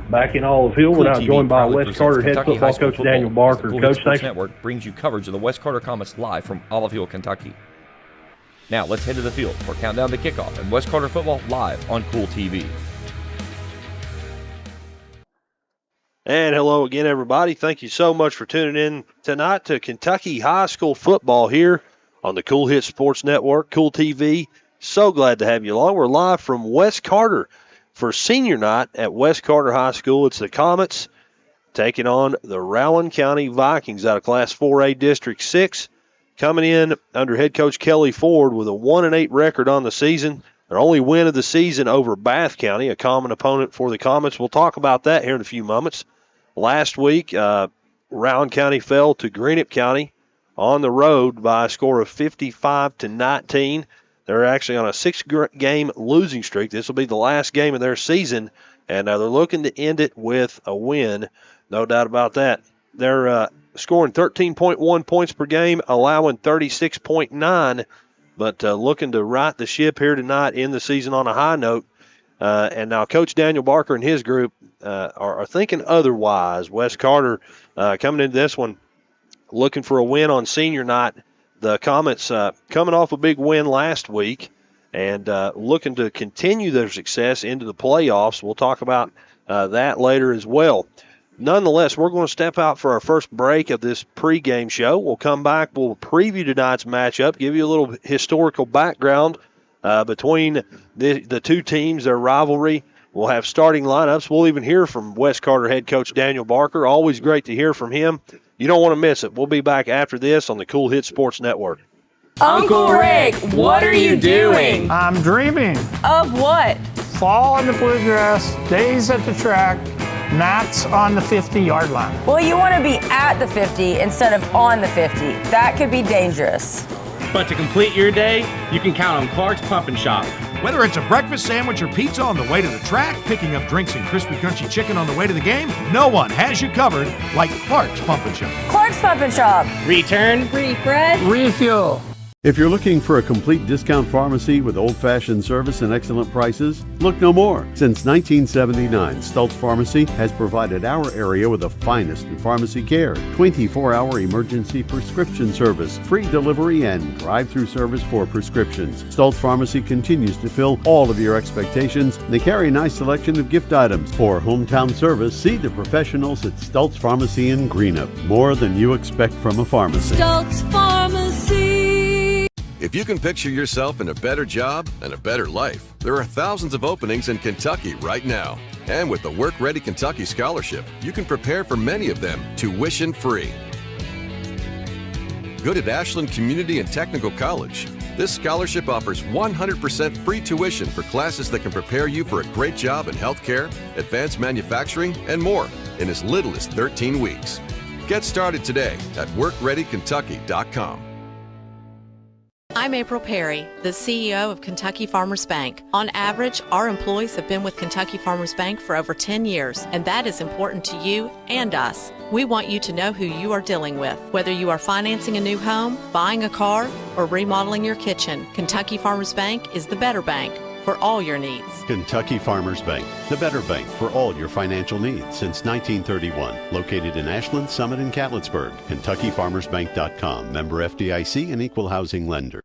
Back in Olive Hill, we're now joined by West Carter head football coach Daniel Barker. Coach, thanks. Network brings you coverage of the West Carter Comets live from Olive Hill, Kentucky. Now let's head to the field for Countdown to Kickoff and West Carter football live on Kool TV. And hello again, everybody. Thank you so much for tuning in tonight to Kentucky High School football here on the Kool Hit Sports Network, Kool TV. So glad to have you along. We're live from West Carter for senior night at West Carter High School. It's the Comets taking on the Rowan County Vikings out of Class 4A District 6, coming in under head coach Kelly Ford with a 1-8 record on the season. Their only win of the season over Bath County, a common opponent for the Comets. We'll talk about that here in a few moments. Last week, Rowan County fell to Greenup County on the road by a score of 55-19. They're actually on a 6-game losing streak. This will be the last game of their season, and they're looking to end it with a win. No doubt about that. They're scoring 13.1 points per game, allowing 36.9, but looking to right the ship here tonight in the season on a high note. And now Coach Daniel Barker and his group are thinking otherwise. West Carter coming into this one looking for a win on senior night. The Comets coming off a big win last week and looking to continue their success into the playoffs. We'll talk about that later as well. Nonetheless, we're going to step out for our first break of this pregame show. We'll come back. We'll preview tonight's matchup, give you a little historical background between the two teams, their rivalry. We'll have starting lineups. We'll even hear from West Carter head coach Daniel Barker. Always great to hear from him. You don't want to miss it. We'll be back after this on the Kool Hit Sports Network. Uncle Rick, what are you doing? I'm dreaming. Of what? Fall in the bluegrass, days at the track, nights on the 50-yard line. Well, you want to be at the 50 instead of on the 50. That could be dangerous. But to complete your day, you can count on Clark's Pump and Shop. Whether it's a breakfast sandwich or pizza on the way to the track, picking up drinks and crispy crunchy chicken on the way to the game, no one has you covered like Clark's Pump and Shop. Clark's Pump and Shop. Return, refresh, Refuel. If you're looking for a complete discount pharmacy with old-fashioned service and excellent prices, look no more. Since 1979, Stultz Pharmacy has provided our area with the finest in pharmacy care, 24-hour emergency prescription service, free delivery, and drive-through service for prescriptions. Stultz Pharmacy continues to fill all of your expectations. They carry a nice selection of gift items. For hometown service, see the professionals at Stultz Pharmacy in Greenup. More than you expect from a pharmacy. Stultz Pharmacy. If you can picture yourself in a better job and a better life, there are thousands of openings in Kentucky right now. And with the Work Ready Kentucky Scholarship, you can prepare for many of them tuition-free. Good at Ashland Community and Technical College. This scholarship offers 100% free tuition for classes that can prepare you for a great job in healthcare, advanced manufacturing, and more in as little as 13 weeks. Get started today at WorkReadyKentucky.com. I'm April Perry, the CEO of Kentucky Farmers Bank. On average, our employees have been with Kentucky Farmers Bank for over 10 years, and that is important to you and us. We want you to know who you are dealing with. Whether you are financing a new home, buying a car, or remodeling your kitchen, Kentucky Farmers Bank is the better bank for all your needs. Kentucky Farmers Bank, the better bank for all your financial needs since 1931. Located in Ashland, Summit, and Catlettsburg. KentuckyFarmersBank.com. Member FDIC and Equal Housing Lender.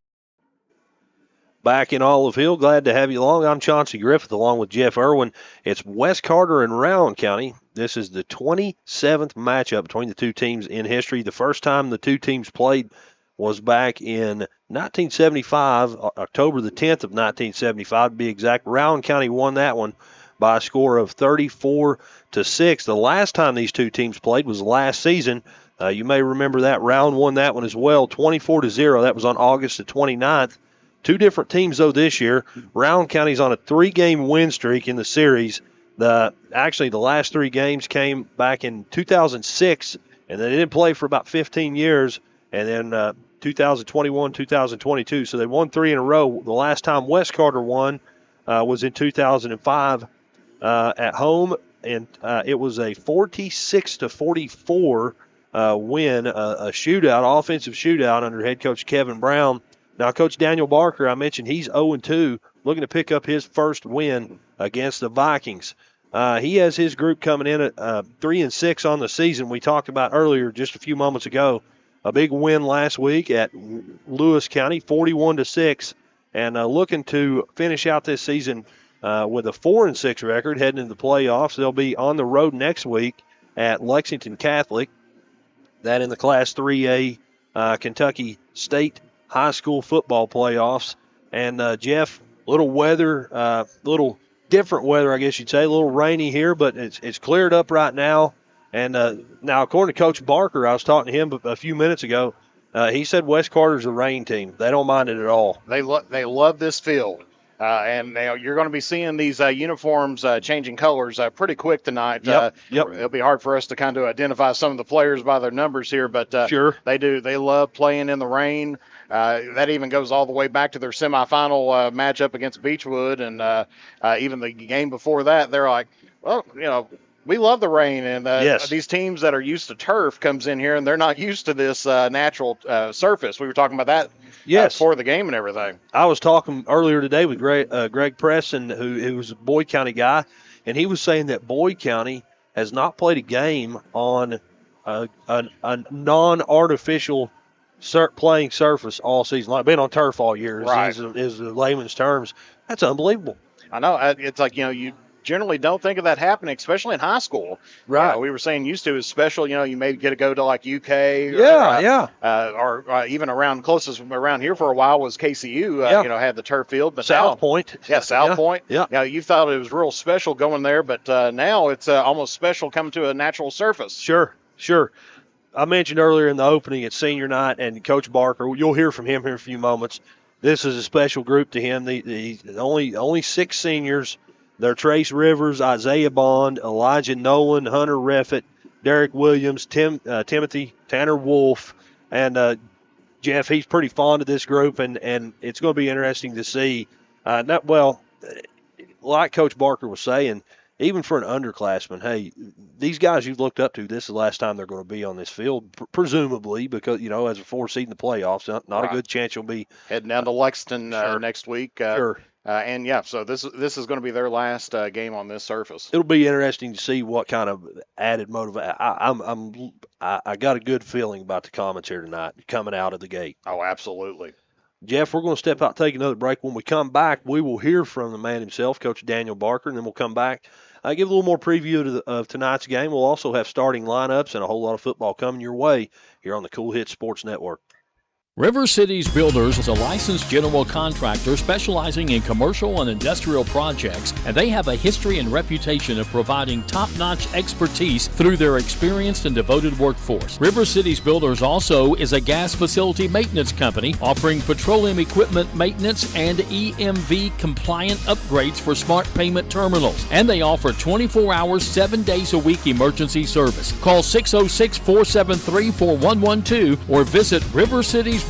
Back in Olive Hill, glad to have you along. I'm Chauncey Griffith along with Jeff Irwin. It's West Carter and Rowan County. This is the 27th matchup between the two teams in history. The first time the two teams played was back in 1975, October the 10th of 1975 to be exact. Rowan County won that one by a score of 34-6. The last time these two teams played was last season. You may remember that. Rowan won that one as well, 24-0. That was on August the 29th. Two different teams, though, this year. Rowan County's on a 3-game win streak in the series. Actually, the last 3 games came back in 2006, and they didn't play for about 15 years, and then 2021, 2022. So they won 3 in a row. The last time West Carter won was in 2005 at home, and it was a 46-44 win, a shootout, offensive shootout under head coach Kevin Brown. Now, Coach Daniel Barker, I mentioned he's 0-2, looking to pick up his first win against the Vikings. He has his group coming in at 3-6 on the season. We talked about earlier, just a few moments ago, a big win last week at Lewis County, 41-6, and looking to finish out this season with a 4-6 record, heading into the playoffs. They'll be on the road next week at Lexington Catholic. That in the Class 3A Kentucky State High School football playoffs. And Jeff, little weather, little different weather, I guess you'd say. A little rainy here, but it's cleared up right now. And now, according to Coach Barker, I was talking to him a few minutes ago. He said West Carter's the rain team. They don't mind it at all. They love this field. And you're going to be seeing these uniforms changing colors pretty quick tonight. Yep. It'll be hard for us to kind of identify some of the players by their numbers here, but sure. They do. They love playing in the rain. That even goes all the way back to their semifinal matchup against Beechwood, and even the game before that. They're like, well, we love the rain, and yes. These teams that are used to turf comes in here, and they're not used to this natural surface. We were talking about that before the game and everything. I was talking earlier today with Greg Preston, who was a Boyd County guy, and he was saying that Boyd County has not played a game on a non-artificial playing surface all season. Like been on turf all year right. is the layman's terms. That's unbelievable. I know. It's like, you generally don't think of that happening, especially in high school. Right. We were saying used to is special. You maybe get to go to like UK. Or even closest around here for a while was KCU. Had the turf field. But South Point. Yeah, South Point. Yeah. Now you thought it was real special going there, but now it's almost special coming to a natural surface. Sure. I mentioned earlier in the opening it's senior night, and Coach Barker, you'll hear from him here in a few moments. This is a special group to him. The only 6 seniors. They're Trace Rivers, Isaiah Bond, Elijah Nolan, Hunter Reffett, Derek Williams, Timothy, Tanner Wolf, and Jeff, he's pretty fond of this group, and it's going to be interesting to see. Like Coach Barker was saying, even for an underclassman, hey, these guys you've looked up to, this is the last time they're going to be on this field, presumably, because, as a 4 seed in the playoffs, not a good chance you'll be heading down to Lexington next week. Sure. So this is going to be their last game on this surface. It'll be interesting to see what kind of added motivation. I got a good feeling about the comments here tonight coming out of the gate. Oh, absolutely. Jeff, we're going to step out, take another break. When we come back, we will hear from the man himself, Coach Daniel Barker, and then we'll come back, give a little more preview of tonight's game. We'll also have starting lineups and a whole lot of football coming your way here on the Cool Hits Sports Network. River Cities Builders is a licensed general contractor specializing in commercial and industrial projects, and they have a history and reputation of providing top-notch expertise through their experienced and devoted workforce. River Cities Builders also is a gas facility maintenance company offering petroleum equipment maintenance and EMV-compliant upgrades for smart payment terminals, and they offer 24 hours, 7 days a week emergency service. Call 606-473-4112 or visit rivercitiesbuildersinc.com.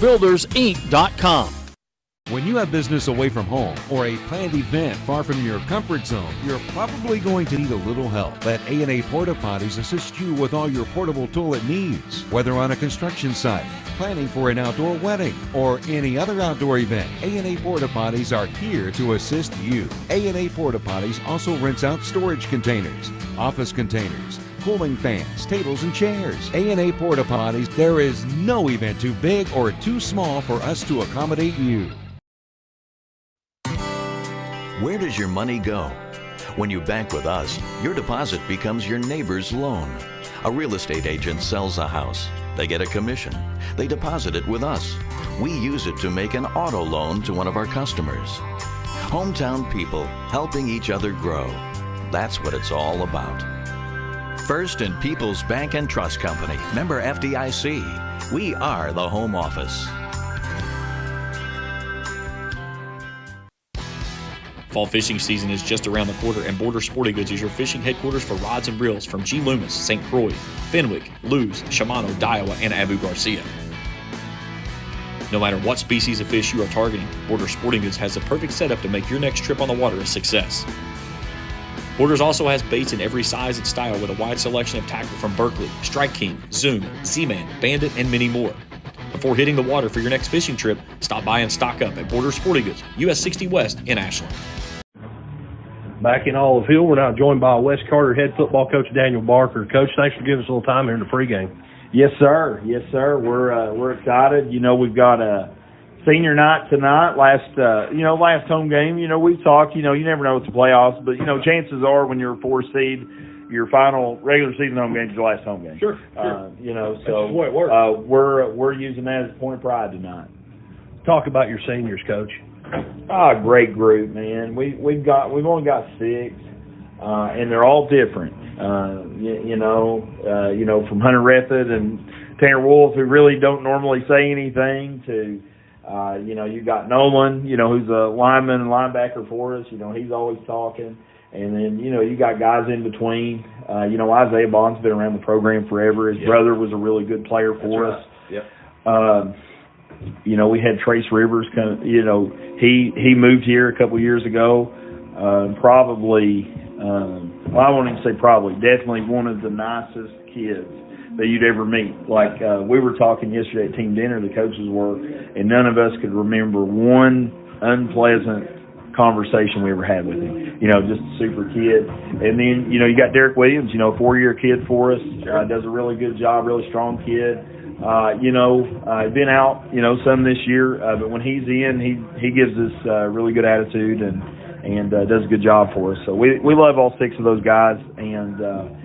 When you have business away from home or a planned event far from your comfort zone, you're probably going to need a little help. Let A&A Porta Potties assist you with all your portable toilet needs. Whether on a construction site, planning for an outdoor wedding, or any other outdoor event, A&A Porta Potties are here to assist you. A&A Porta Potties also rents out storage containers, office containers, cooling fans, tables, and chairs. A&A Porta Potties, there is no event too big or too small for us to accommodate you. Where does your money go? When you bank with us, your deposit becomes your neighbor's loan. A real estate agent sells a house. They get a commission. They deposit it with us. We use it to make an auto loan to one of our customers. Hometown people helping each other grow. That's what it's all about. First and People's Bank and Trust Company, member FDIC. We are the home office. Fall fishing season is just around the corner, and Border Sporting Goods is your fishing headquarters for rods and reels from G. Loomis, St. Croix, Fenwick, Lewes, Shimano, Daiwa, and Abu Garcia. No matter what species of fish you are targeting, Border Sporting Goods has the perfect setup to make your next trip on the water a success. Borders also has baits in every size and style with a wide selection of tackle from Berkley, Strike King, Zoom, Z-Man, Bandit, and many more. Before hitting the water for your next fishing trip, stop by and stock up at Border Sporting Goods, US 60 West in Ashland. Back in Olive Hill, we're now joined by West Carter head football coach Daniel Barker. Coach, thanks for giving us a little time here in the pregame. Yes, sir. Yes, sir. We're excited. You know, we've got a senior night tonight. Last home game. You know, we've talked. You know, you never know with the playoffs, but you know, chances are when you're a 4 seed, your final regular season home game is your last home game. Sure. You know, That's so just the way it works. we're using that as a point of pride tonight. Talk about your seniors, Coach. Great group, man. We've only got 6, and they're all different. You know, from Hunter Rethod and Tanner Wolf, who really don't normally say anything, to you know, you got Nolan, you know, who's a lineman and linebacker for us. You know, he's always talking. And then, you know, you got guys in between. You know, Isaiah Bond's been around the program forever. His brother was a really good player for us. Yep. You know, we had Trace Rivers. You know, he moved here a couple years ago. Probably, I won't even say probably, definitely one of the nicest kids that you'd ever meet. Like, we were talking yesterday at team dinner, the coaches were, and none of us could remember one unpleasant conversation we ever had with him. You know, just a super kid. And then, you know, you got Derek Williams, you know, 4-year kid for us, does a really good job, really strong kid. You know, been out, you know, some this year, but when he's in, he gives us really good attitude and does a good job for us. So we love all 6 of those guys, and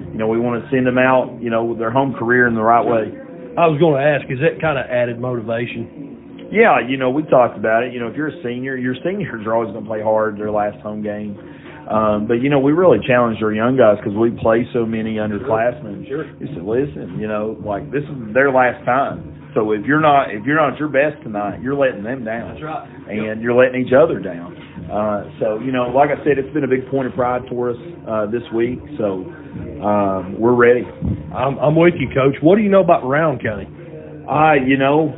you know, we want to send them out, you know, with their home career in the right way. I was going to ask, is that kind of added motivation? Yeah, you know, we talked about it. You know, if you're a senior, your seniors are always going to play hard their last home game. But, you know, we really challenged our young guys because we play so many underclassmen. Sure. We said, listen, you know, like, this is their last time. So if you're not at your best tonight, you're letting them down. That's right. And you're letting each other down. So, you know, like I said, it's been a big point of pride for us this week. So we're ready. I'm with you, Coach. What do you know about Rowan County? You know,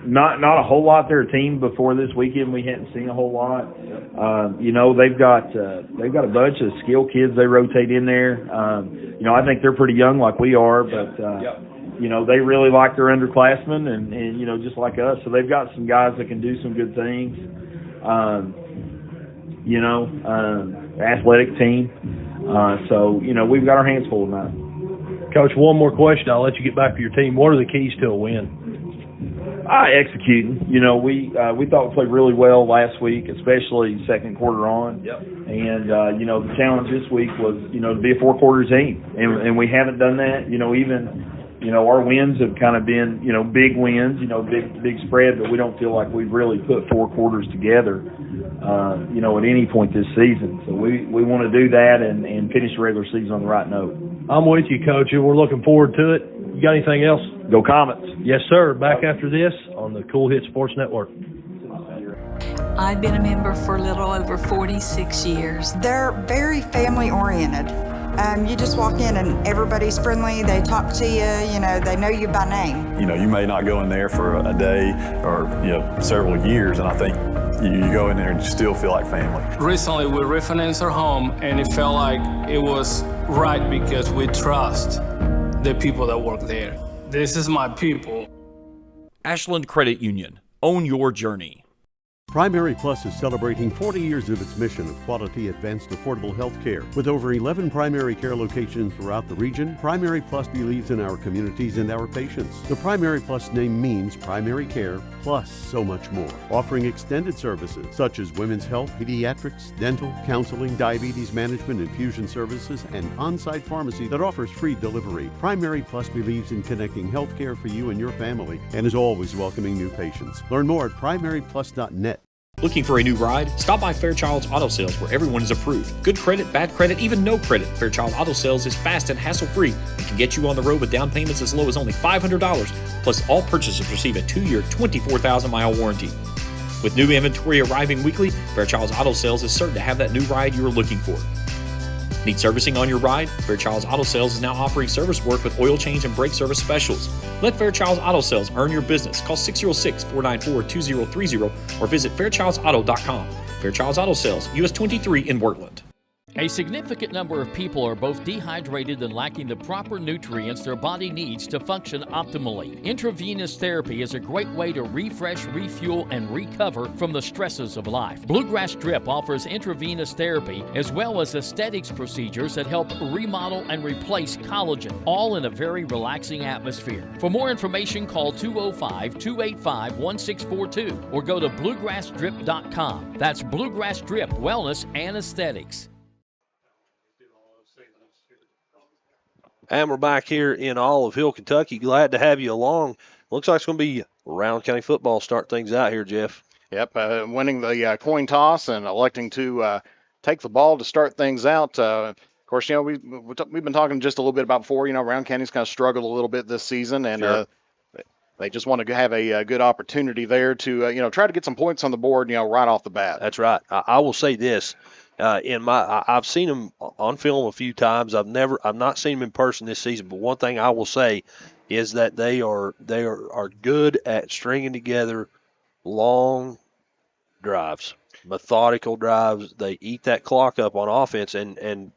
not a whole lot. They're a team before this weekend. We hadn't seen a whole lot. You know, they've got a bunch of skilled kids they rotate in there. You know, I think they're pretty young like we are, but you know, they really like their underclassmen and you know, just like us. So they've got some guys that can do some good things. You know, athletic team. So, you know, we've got our hands full tonight. Coach, one more question. I'll let you get back to your team. What are the keys to a win? Executing. You know, we thought we played really well last week, especially second quarter on. Yep. And, you know, the challenge this week was, you know, to be a 4-quarter team. And we haven't done that. You know, even, you know, our wins have kind of been, you know, big wins, you know, big spread, but we don't feel like we've really put 4 quarters together, you know, at any point this season. So we want to do that and finish the regular season on the right note. I'm with you, Coach, and we're looking forward to it. You got anything else? Go Comets. Yes, sir. Back after this on the Kool Hit Sports Network. I've been a member for a little over 46 years. They're very family-oriented. You just walk in and everybody's friendly. They talk to you. You know, they know you by name. You know, you may not go in there for a day or, you know, several years, and I think you go in there and you still feel like family. Recently, we refinanced our home, and it felt like it was right because we trust the people that work there. This is my people. Ashland Credit Union. Own your journey. Primary Plus is celebrating 40 years of its mission of quality, advanced, affordable health care. With over 11 primary care locations throughout the region, Primary Plus believes in our communities and our patients. The Primary Plus name means primary care plus so much more. Offering extended services such as women's health, pediatrics, dental, counseling, diabetes management, infusion services, and on-site pharmacy that offers free delivery. Primary Plus believes in connecting health care for you and your family and is always welcoming new patients. Learn more at primaryplus.net. Looking for a new ride? Stop by Fairchild's Auto Sales, where everyone is approved. Good credit, bad credit, even no credit. Fairchild Auto Sales is fast and hassle-free and can get you on the road with down payments as low as only $500. Plus, all purchases receive a 2-year, 24,000-mile warranty. With new inventory arriving weekly, Fairchild's Auto Sales is certain to have that new ride you are looking for. Need servicing on your ride? Fairchild's Auto Sales is now offering service work with oil change and brake service specials. Let Fairchild's Auto Sales earn your business. Call 606-494-2030 or visit fairchildsauto.com. Fairchild's Auto Sales, US 23 in Wortland. A significant number of people are both dehydrated and lacking the proper nutrients their body needs to function optimally. Intravenous therapy is a great way to refresh, refuel, and recover from the stresses of life. Bluegrass Drip offers intravenous therapy as well as aesthetics procedures that help remodel and replace collagen, all in a very relaxing atmosphere. For more information, call 205-285-1642 or go to bluegrassdrip.com. That's Bluegrass Drip Wellness and Aesthetics. And we're back here in Olive Hill, Kentucky. Glad to have you along. Looks like it's going to be Rowan County football start things out here, Jeff. Yep, winning the coin toss and electing to take the ball to start things out. Of course, we've been talking just a little bit about before. Rowan County's kind of struggled a little bit this season, and Sure. they just want to have a good opportunity there to try to get some points on the board, right off the bat. That's right. I will say this. I've seen them on film a few times. I've not seen them in person this season. But one thing I will say is that they are good at stringing together long drives, methodical drives. They eat that clock up on offense. And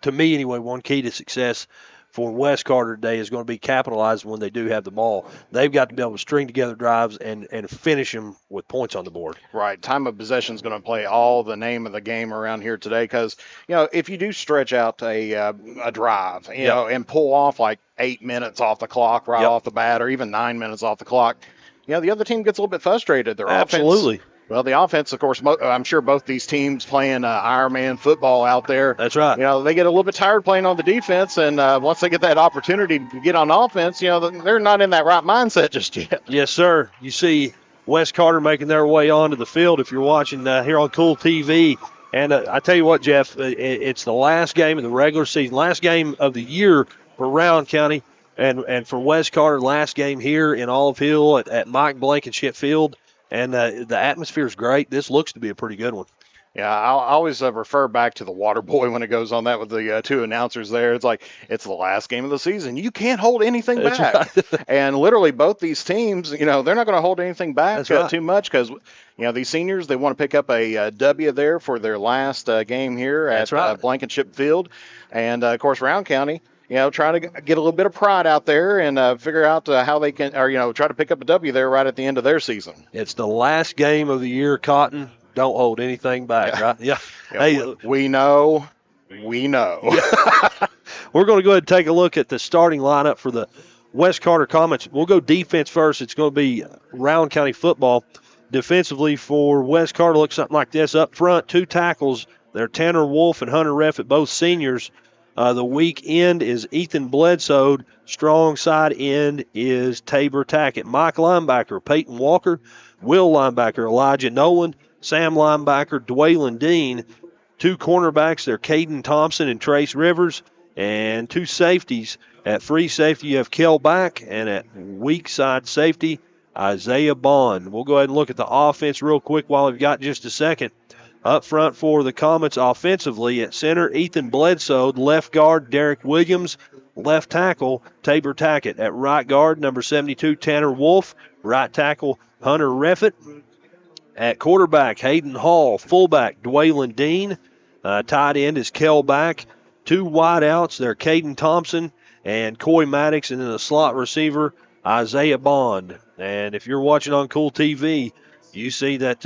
to me anyway, one key to success for West Carter today is going to be capitalized when they do have the ball. They've got to be able to string together drives and finish them with points on the board. Right. Time of possession is going to play all the name of the game around here today because, if you do stretch out a drive, and pull off like 8 minutes off the clock off the bat or even 9 minutes off the clock, the other team gets a little bit frustrated. Their Absolutely. Offense, well, the offense, of course, I'm sure both these teams playing Ironman football out there. That's right. They get a little bit tired playing on the defense, and once they get that opportunity to get on offense, they're not in that right mindset just yet. Yes, sir. You see West Carter making their way onto the field if you're watching here on Kool TV. And I tell you what, Jeff, it's the last game of the regular season, last game of the year for Rowan County, and for West Carter, last game here in Olive Hill at Mike Blankenship Field. And the atmosphere is great. This looks to be a pretty good one. Yeah, I always refer back to the Water Boy when it goes on that with the two announcers there. It's like, it's the last game of the season. You can't hold anything back. Right. And literally both these teams, they're not going to hold anything back too much because, these seniors, they want to pick up a W there for their last game here at Blankenship Field. And, of course, Rowan County, trying to get a little bit of pride out there and figure out how they can, or, try to pick up a W there right at the end of their season. It's the last game of the year, Cotton. Don't hold anything back, right? Yeah. Hey, we know. We're going to go ahead and take a look at the starting lineup for the West Carter Comets. We'll go defense first. It's going to be Rowan County football. Defensively for West Carter, looks something like this. Up front, 2 tackles. They're Tanner Wolf and Hunter Reffett, both seniors. The weak end is Ethan Bledsoe. Strong side end is Tabor Tackett. Mike linebacker, Peyton Walker. Will linebacker, Elijah Nolan. Sam linebacker, Dwaylon Dean. 2 cornerbacks, they're Caden Thompson and Trace Rivers. And 2 safeties. At free safety, you have Kel Back. And at weak side safety, Isaiah Bond. We'll go ahead and look at the offense real quick while we've got just a second. Up front for the Comets offensively, at center, Ethan Bledsoe. Left guard, Derek Williams. Left tackle, Tabor Tackett. At right guard, number 72, Tanner Wolf. Right tackle, Hunter Reffett. At quarterback, Hayden Hall. Fullback, Dwaylon Dean. Tight end is Kel Back. 2 wideouts, they're Caden Thompson and Coy Maddox. And then the slot receiver, Isaiah Bond. And if you're watching on Kool TV, you see that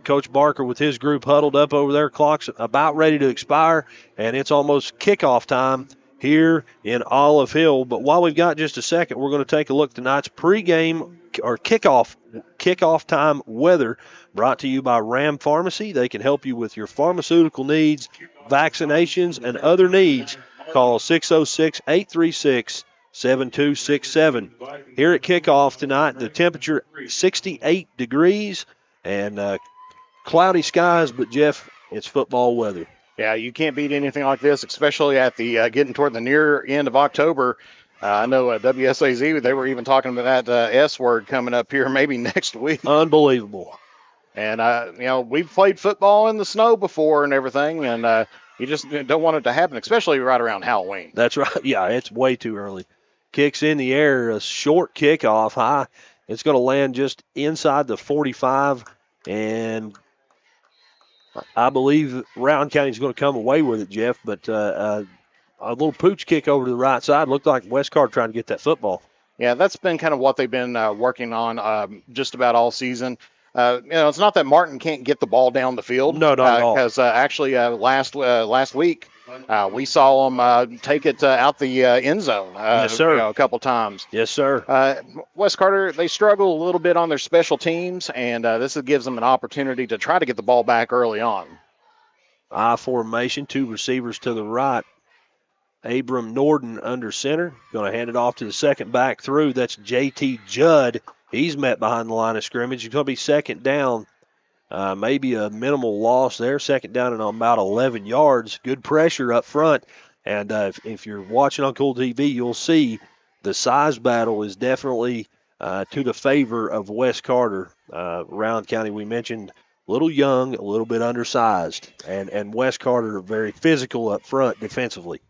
Coach Barker with his group huddled up over there. Clock's about ready to expire, and it's almost kickoff time here in Olive Hill. But while we've got just a second, we're going to take a look at tonight's pregame or kickoff time weather brought to you by Ram Pharmacy. They can help you with your pharmaceutical needs, vaccinations, and other needs. Call 606-836-7267. Here at kickoff tonight, the temperature 68 degrees and cloudy skies, but Jeff, it's football weather. Yeah, you can't beat anything like this, especially at the getting toward the near end of October. I know WSAZ, they were even talking about that S word coming up here maybe next week. Unbelievable. And, we've played football in the snow before and everything, and you just don't want it to happen, especially right around Halloween. That's right. Yeah, it's way too early. Kicks in the air, a short kickoff high. It's going to land just inside the 45, and I believe Rowan County's going to come away with it, Jeff, but a little pooch kick over to the right side looked like West Carter trying to get that football. Yeah, that's been kind of what they've been working on just about all season. It's not that Martin can't get the ball down the field. No, not at all. Because actually last week we saw them take it out the end zone. Yes, sir. A couple times. Yes, sir. West Carter, they struggle a little bit on their special teams, and this gives them an opportunity to try to get the ball back early on. I formation, 2 receivers to the right. Abram Norden under center. Going to hand it off to the second back through. That's J.T. Judd. He's met behind the line of scrimmage. It's going to be second down. Maybe a minimal loss there. Second down and about 11 yards. Good pressure up front. And if you're watching on Kool TV, you'll see the size battle is definitely to the favor of West Carter. Rowan County, we mentioned, a little young, a little bit undersized. And West Carter very physical up front defensively.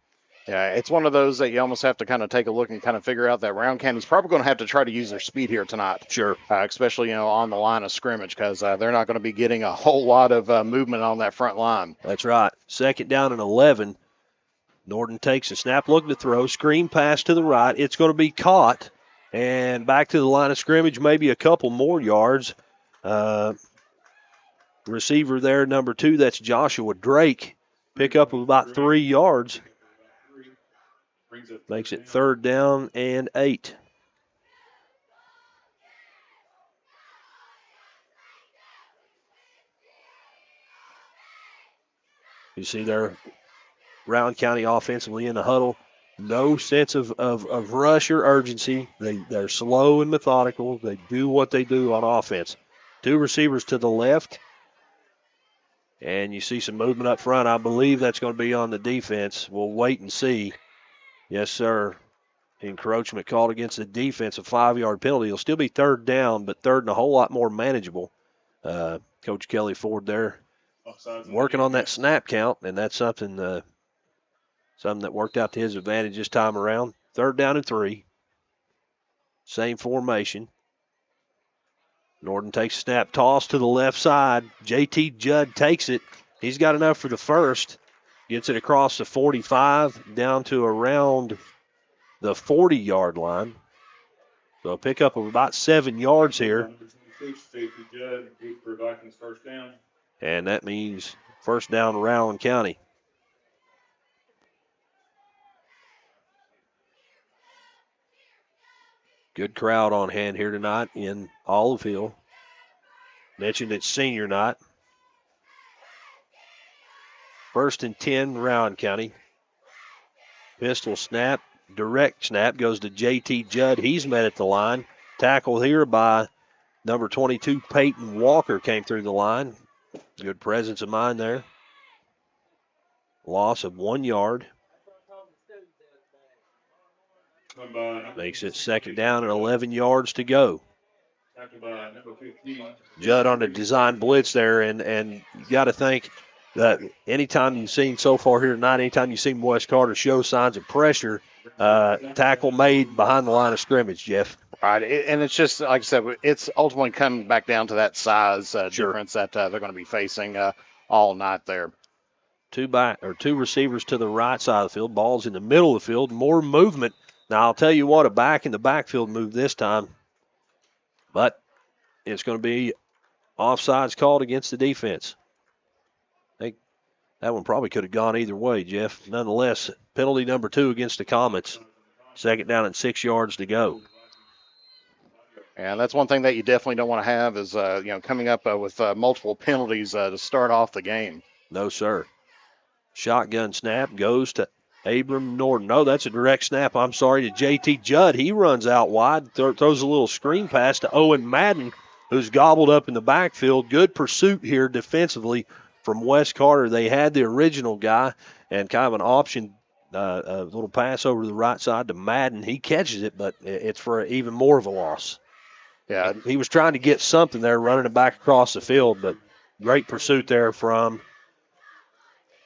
Yeah, it's one of those that you almost have to kind of take a look and kind of figure out that Rowan County's probably going to have to try to use their speed here tonight. Sure. Especially, on the line of scrimmage, because they're not going to be getting a whole lot of movement on that front line. That's right. Second down and 11. Norden takes a snap, looking to throw. Screen pass to the right. It's going to be caught. And back to the line of scrimmage, maybe a couple more yards. Receiver there, number 2, that's Joshua Drake. Pick up about 3 yards. Makes it third down and 8. You see there, Rowan County offensively in the huddle. No sense of rush or urgency. They're slow and methodical. They do what they do on offense. 2 receivers to the left. And you see some movement up front. I believe that's going to be on the defense. We'll wait and see. Yes, sir. Encroachment called against the defense, a 5-yard penalty. It'll still be third down, but third and a whole lot more manageable. Coach Kelly Ford there working on that snap count, and that's something that worked out to his advantage this time around. Third down and 3. Same formation. Norden takes a snap, toss to the left side. J.T. Judd takes it. He's got enough for the first. Gets it across the 45 down to around the 40-yard line. So a pickup of about 7 yards here. And that means first down Rowan County. Good crowd on hand here tonight in Olive Hill. Mentioned it's senior night. First and 10, Rowan County. Pistol snap, direct snap goes to J.T. Judd. He's met at the line. Tackle here by number 22, Peyton Walker, came through the line. Good presence of mind there. Loss of 1 yard. Makes it second down and 11 yards to go. Judd on a design blitz there, and you got to think that anytime you've seen so far here tonight, anytime you've seen West Carter show signs of pressure, tackle made behind the line of scrimmage, Jeff. Right, and it's just, like I said, it's ultimately coming back down to that size difference that they're going to be facing all night there. 2 receivers to the right side of the field. Ball's in the middle of the field. More movement. Now, I'll tell you what, a back in the backfield move this time. But it's going to be offsides called against the defense. I think that one probably could have gone either way, Jeff. Nonetheless, penalty number 2 against the Comets. Second down and 6 yards to go. And that's one thing that you definitely don't want to have is, coming up with multiple penalties to start off the game. No, sir. Shotgun snap goes to Abram Norden. No, that's a direct snap. I'm sorry, to J.T. Judd. He runs out wide, throws a little screen pass to Owen Madden, who's gobbled up in the backfield. Good pursuit here defensively from West Carter. They had the original guy and kind of an option, a little pass over to the right side to Madden. He catches it, but it's for even more of a loss. Yeah, he was trying to get something there, running it back across the field, but great pursuit there from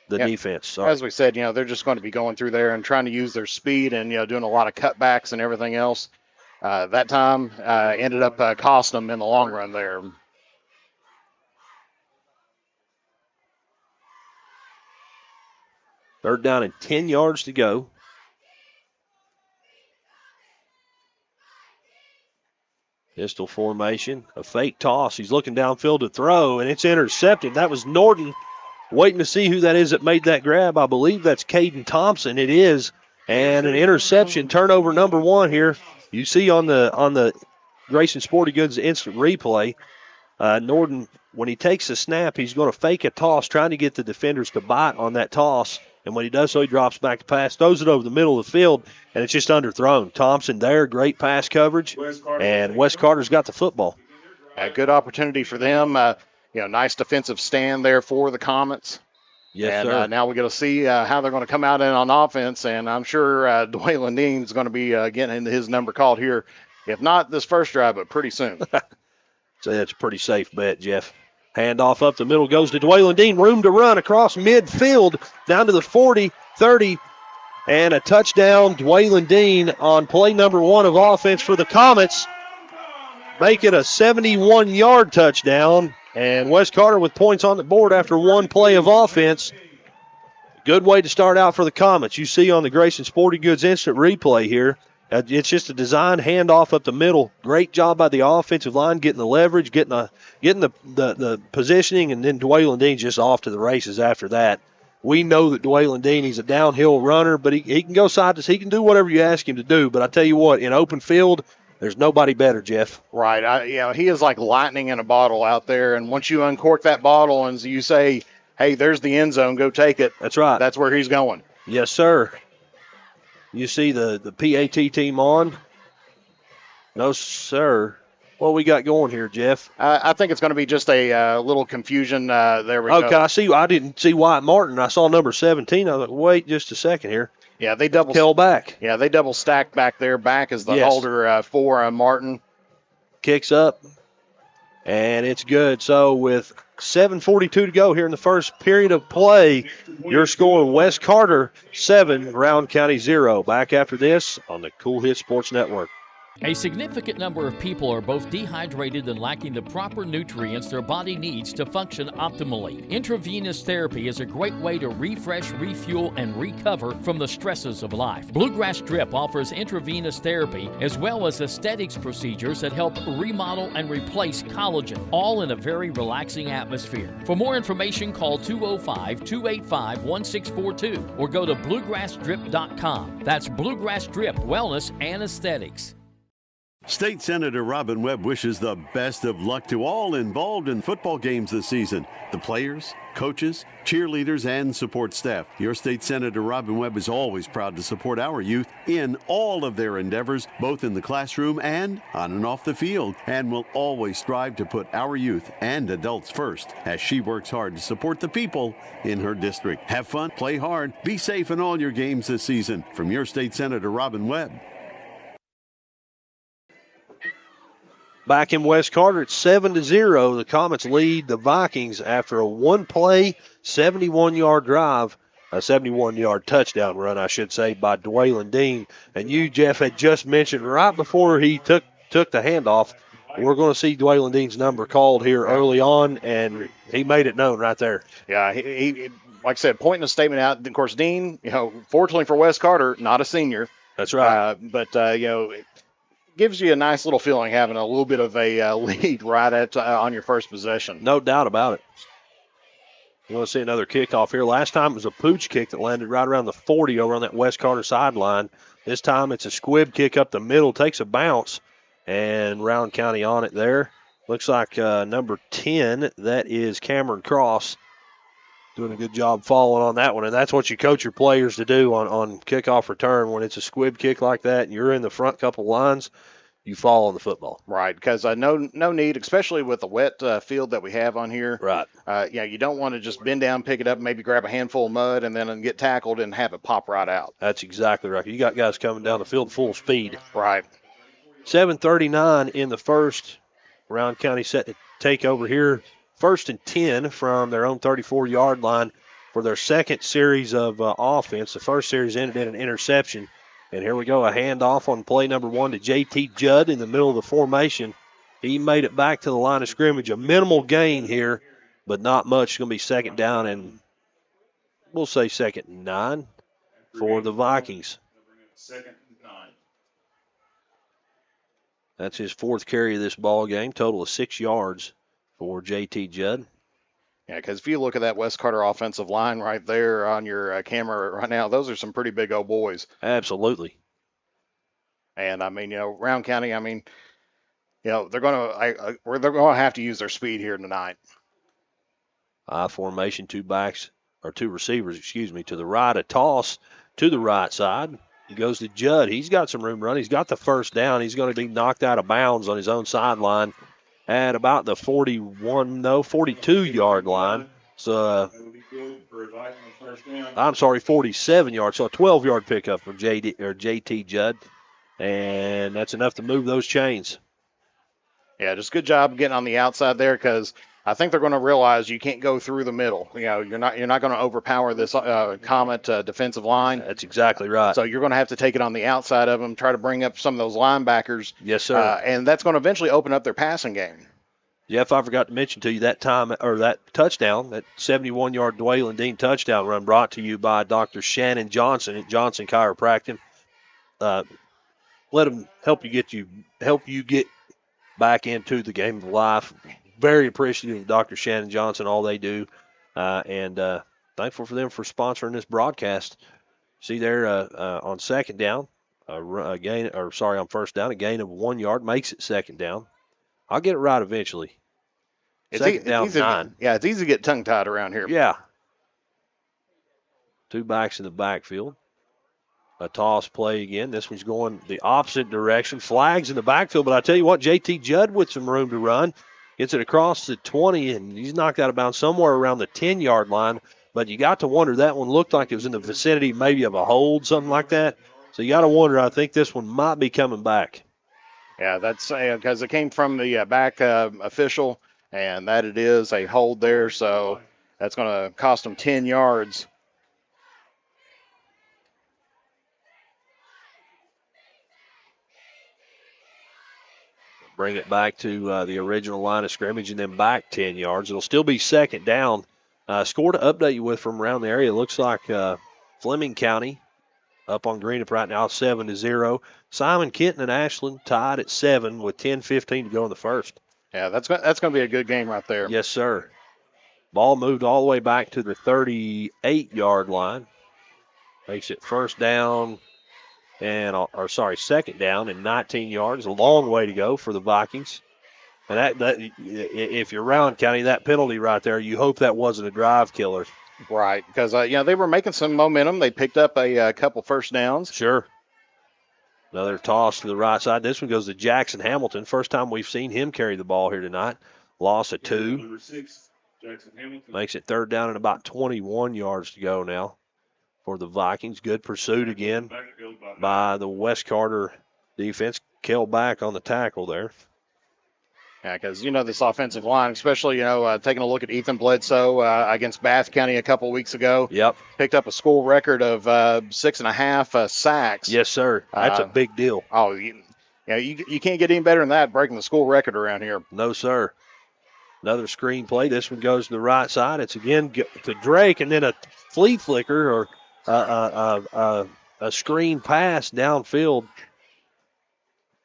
the defense. Sorry. As we said, they're just going to be going through there and trying to use their speed and, doing a lot of cutbacks and everything else. That time ended up costing them in the long run there. Third down and 10 yards to go. Pistol formation, a fake toss. He's looking downfield to throw, and it's intercepted. That was Norton waiting to see who that is that made that grab. I believe that's Caden Thompson. It is. And an interception, turnover number 1 here. You see on the Grayson Sporting Goods instant replay, Norton, when he takes the snap, he's going to fake a toss, trying to get the defenders to bite on that toss. And when he does so, he drops back to pass, throws it over the middle of the field, and it's just underthrown. Thompson there, great pass coverage, and Wes Carter's got the football. A good opportunity for them. Nice defensive stand there for the Comets. Yes, and sir. Now we're going to see how they're going to come out in on offense, and I'm sure Dwaylon Dean's going to be getting his number called here, if not this first drive, but pretty soon. So that's a pretty safe bet, Jeff. Handoff up the middle goes to Dwaylon Dean. Room to run across midfield down to the 40, 30, and a touchdown. Dwaylon Dean on play number 1 of offense for the Comets. Make it a 71-yard touchdown. And Wes Carter with points on the board after 1 play of offense. Good way to start out for the Comets. You see on the Grayson Sporting Goods instant replay here, it's just a design handoff up the middle. Great job by the offensive line, getting the leverage, getting the positioning, and then Dwaylon Dean's just off to the races after that. We know that Dwaylon Dean, he's a downhill runner, but he can go side to side. He can do whatever you ask him to do. But I tell you what, in open field, there's nobody better, Jeff. Right. He is like lightning in a bottle out there. And once you uncork that bottle and you say, hey, there's the end zone, go take it. That's right. That's where he's going. Yes, sir. You see the PAT team on? No, sir. What we got going here, Jeff? I think it's going to be just a little confusion. There we go. Okay, I see. I didn't see Wyatt Martin. I saw number 17. I was like, wait just a second here. Yeah, they double Kel back. Yeah, they double stacked back there. Back is the holder for Martin. Kicks up, and it's good. So with 7:42 to go here in the first period of play, your score, Wes Carter 7, Rowan County 0. Back after this on the Cool Hit Sports Network. A significant number of people are both dehydrated and lacking the proper nutrients their body needs to function optimally. Intravenous therapy is a great way to refresh, refuel, and recover from the stresses of life. Bluegrass Drip offers intravenous therapy as well as aesthetics procedures that help remodel and replace collagen, all in a very relaxing atmosphere. For more information, call 205-285-1642 or go to bluegrassdrip.com. That's Bluegrass Drip Wellness and Aesthetics. State Senator Robin Webb wishes the best of luck to all involved in football games this season. The players, coaches, cheerleaders, and support staff. Your State Senator Robin Webb is always proud to support our youth in all of their endeavors, both in the classroom and on and off the field, and will always strive to put our youth and adults first as she works hard to support the people in her district. Have fun, play hard, be safe in all your games this season. From your State Senator Robin Webb. Back in West Carter, it's 7-0. The Comets lead the Vikings after a 1-play, 71-yard drive, a 71-yard touchdown run, I should say, by Dwaylon Dean. And you, Jeff, had just mentioned right before he took the handoff, we're going to see Dwaylon Dean's number called here early on, and he made it known right there. Yeah, he like I said, pointing a statement out. Of course, Dean, fortunately for West Carter, not a senior. That's right. But gives you a nice little feeling having a little bit of a lead right at on your first possession. No doubt about it. You want to see another kickoff here. Last time it was a pooch kick that landed right around the 40 over on that West Carter sideline. This time it's a squib kick up the middle, takes a bounce, and Rowan County on it there. Looks like number 10, that is Cameron Cross, doing a good job following on that one. And that's what you coach your players to do on kickoff return. When it's a squib kick like that and you're in the front couple lines, you fall on the football. Right, because no need, especially with the wet field that we have on here. Right. You don't want to just bend down, pick it up, maybe grab a handful of mud, and then get tackled and have it pop right out. That's exactly right. You got guys coming down the field full speed. Right. 7:39 in the first. Rowan County set to take over here. 1st and 10 from their own 34-yard line for their second series of offense. The first series ended in an interception. And here we go, a handoff on play number 1 to J.T. Judd in the middle of the formation. He made it back to the line of scrimmage. A minimal gain here, but not much. It's going to be second down and we'll say 2nd and 9 for the Vikings. That's his 4th carry of this ball game. Total of 6 yards for J.T. Judd. Yeah, because if you look at that West Carter offensive line right there on your camera right now, those are some pretty big old boys. Absolutely. And I mean, Rowan County, I mean, they're going to have to use their speed here tonight. I formation, 2 receivers, to the right, a toss to the right side. He goes to Judd. He's got some room to run. He's got the first down. He's going to be knocked out of bounds on his own sideline at about the 42-yard line. So, 47 yards. So a 12-yard pickup from J.T. Judd. And that's enough to move those chains. Yeah, just good job getting on the outside there, because I think they're going to realize you can't go through the middle. You're not going to overpower this Comet defensive line. That's exactly right. So you're going to have to take it on the outside of them, try to bring up some of those linebackers. Yes, sir. And that's going to eventually open up their passing game. Jeff, I forgot to mention to you that touchdown, that 71-yard Dwaylen Dean touchdown run, brought to you by Dr. Shannon Johnson at Johnson Chiropractic. Let them help you get back into the game of life. Very appreciative of Dr. Shannon Johnson, all they do, and thankful for them for sponsoring this broadcast. See there on second down, on first down, a gain of 1 yard makes it second down. I'll get it right eventually. Second down, 9. Yeah, it's easy to get tongue-tied around here. Yeah. 2 backs in the backfield. A toss play again. This one's going the opposite direction. Flags in the backfield, but I tell you what, J.T. Judd with some room to run. Gets it across the 20, and he's knocked out of bounds somewhere around the 10-yard line. But you got to wonder, that one looked like it was in the vicinity maybe of a hold, something like that. So you got to wonder, I think this one might be coming back. Yeah, that's because it came from the back official, and that it is a hold there. So that's going to cost them 10 yards. Bring it back to the original line of scrimmage and then back 10 yards. It'll still be second down. Score to update you with from around the area. It looks like Fleming County up on Greenup right now, 7-0. Simon, Kenton, and Ashland tied at 7 with 10:15 to go in the first. Yeah, that's going to be a good game right there. Yes, sir. Ball moved all the way back to the 38-yard line. Makes it first down. Second down and 19 yards. A long way to go for the Vikings. And that if you're Rowan County, that penalty right there, you hope that wasn't a drive killer. Right, because they were making some momentum. They picked up a couple first downs. Sure. Another toss to the right side. This one goes to Jackson Hamilton. First time we've seen him carry the ball here tonight. Loss of 2. Number 6, Jackson Hamilton. Makes it third down and about 21 yards to go now for the Vikings. Good pursuit again by the West Carter defense. Kel back on the tackle there. Yeah, because, this offensive line, especially, taking a look at Ethan Bledsoe against Bath County a couple weeks ago. Yep. Picked up a school record of 6.5 sacks. Yes, sir. That's a big deal. Oh, you can't get any better than that, breaking the school record around here. No, sir. Another screen play. This one goes to the right side. It's again to Drake, and then a flea flicker or a screen pass downfield.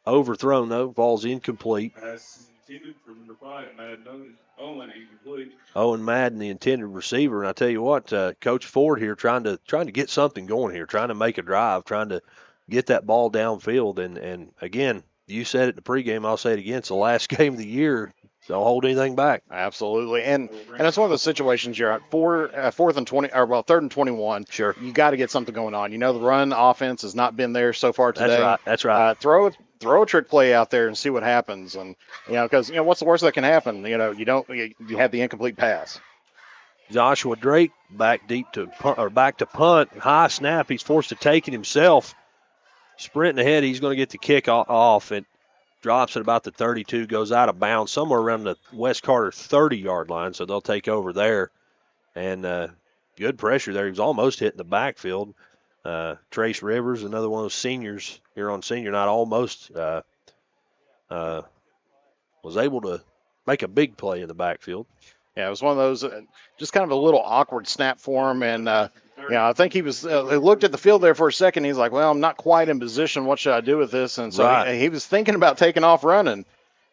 Overthrown, though. Ball's incomplete. Pass intended for number 5, Owen, incomplete. Owen Madden, the intended receiver. And I tell you what, Coach Ford here trying to get something going here, trying to make a drive, trying to get that ball downfield. And again, you said it in the pregame, I'll say it again. It's the last game of the year. Don't hold anything back. Absolutely, and it's one of those situations you're at 4th and 20, or 3rd and 21. Sure, you got to get something going on. The run offense has not been there so far today. That's right. Throw a trick play out there and see what happens, and because what's the worst that can happen? You have the incomplete pass. Joshua Drake back to punt, high snap. He's forced to take it himself. Sprinting ahead, he's going to get the kick off and drops at about the 32, goes out of bounds somewhere around the West Carter 30-yard line, so they'll take over there. And good pressure there. He was almost hitting the backfield. Trace Rivers, another one of those seniors here on senior night, almost was able to make a big play in the backfield. Yeah, it was one of those, just kind of a little awkward snap for him. And, I think he was, he looked at the field there for a second. He's like, well, I'm not quite in position. What should I do with this? And so he was thinking about taking off running,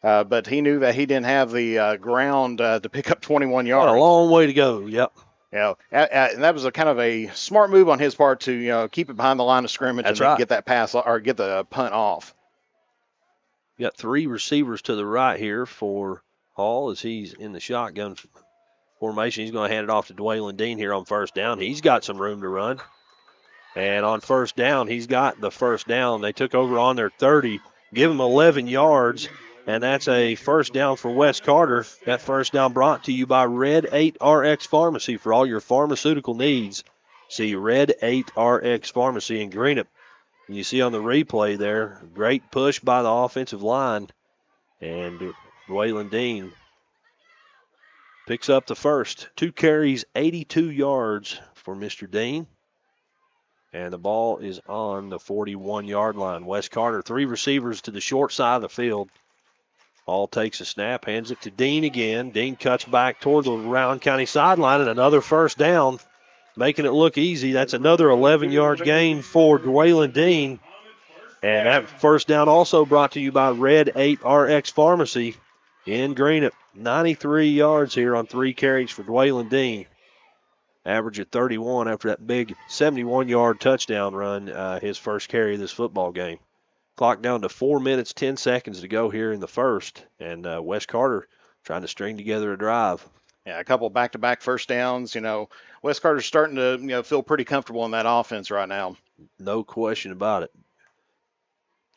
but he knew that he didn't have the ground to pick up 21 yards. Got a long way to go, yep. And that was a kind of a smart move on his part to, keep it behind the line of scrimmage and get that pass or get the punt off. Got 3 receivers to the right here for Hall as he's in the shotgun formation. He's going to hand it off to Dwaylon Dean here on first down. He's got some room to run. And on first down, he's got the first down. They took over on their 30, give him 11 yards, and that's a first down for Wes Carter. That first down brought to you by Red 8 RX Pharmacy for all your pharmaceutical needs. See Red 8 RX Pharmacy in Greenup. You see on the replay there, great push by the offensive line. And Dwaylon Dean picks up the first. 2 carries, 82 yards for Mr. Dean. And the ball is on the 41-yard line. Wes Carter, 3 receivers to the short side of the field. Hall takes a snap, hands it to Dean again. Dean cuts back toward the Rowan County sideline, and another first down, making it look easy. That's another 11-yard gain for Dwaylon Dean. And that first down also brought to you by Red 8 RX Pharmacy in Greenup. 93 yards here on 3 carries for Dwaylon Dean. Average of 31 after that big 71-yard touchdown run, his first carry of this football game. Clock down to 4 minutes, 10 seconds to go here in the first. And Wes Carter trying to string together a drive. Yeah, a couple back-to-back first downs. Wes Carter's starting to feel pretty comfortable in that offense right now. No question about it.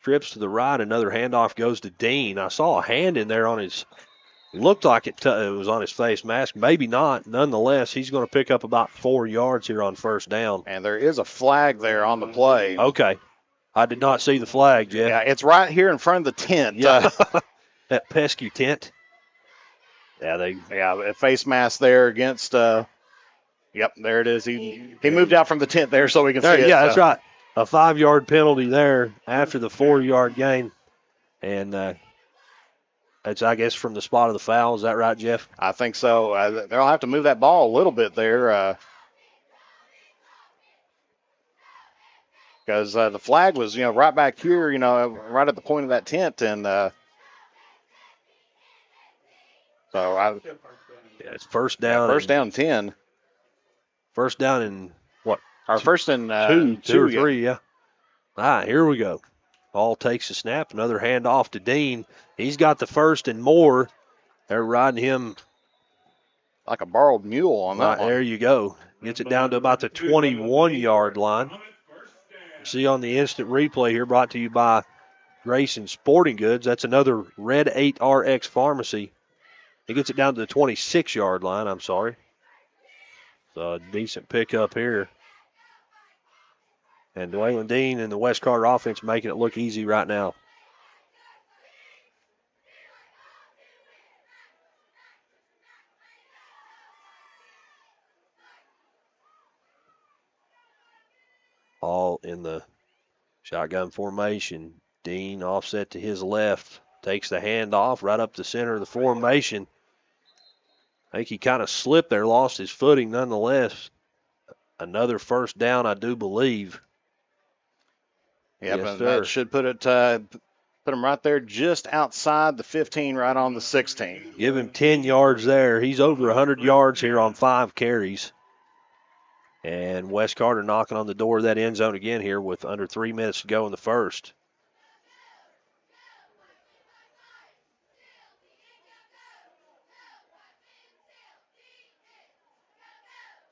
Trips to the right, another handoff goes to Dean. I saw a hand in there on his, looked like it was on his face mask. Maybe not. Nonetheless, he's going to pick up about 4 yards here on first down. And there is a flag there on the play. Okay. I did not see the flag, Jeff. Yeah, it's right here in front of the tent. Yeah. That pesky tent. A face mask there against, yep, there it is. He moved out from the tent there so we can see it. Yeah, that's right. A 5-yard penalty there after the 4-yard gain. And that's, I guess, from the spot of the foul. Is that right, Jeff? I think so. They'll have to move that ball a little bit there. Because the flag was, right back here, right at the point of that tent. And it's first down. First down 10. First down in what? Our first and two or three, yeah. All right, here we go. Hall takes a snap. Another handoff to Dean. He's got the first and more. They're riding him like a borrowed mule on that one. There you go. Gets it down to about the 21-yard line. See on the instant replay here, brought to you by Grayson Sporting Goods. That's another Red 8 RX Pharmacy. He gets it down to the 26-yard line, I'm sorry. So a decent pickup here. And Dwaylon Dean and the Wes Carter offense making it look easy right now. All in the shotgun formation. Dean offset to his left. Takes the handoff right up the center of the formation. I think he kind of slipped there, lost his footing nonetheless. Another first down, I do believe. Yeah, yes, but that should put him right there just outside the 15, right on the 16. Give him 10 yards there. He's over 100 yards here on 5 carries. And Wes Carter knocking on the door of that end zone again here with under 3 minutes to go in the first.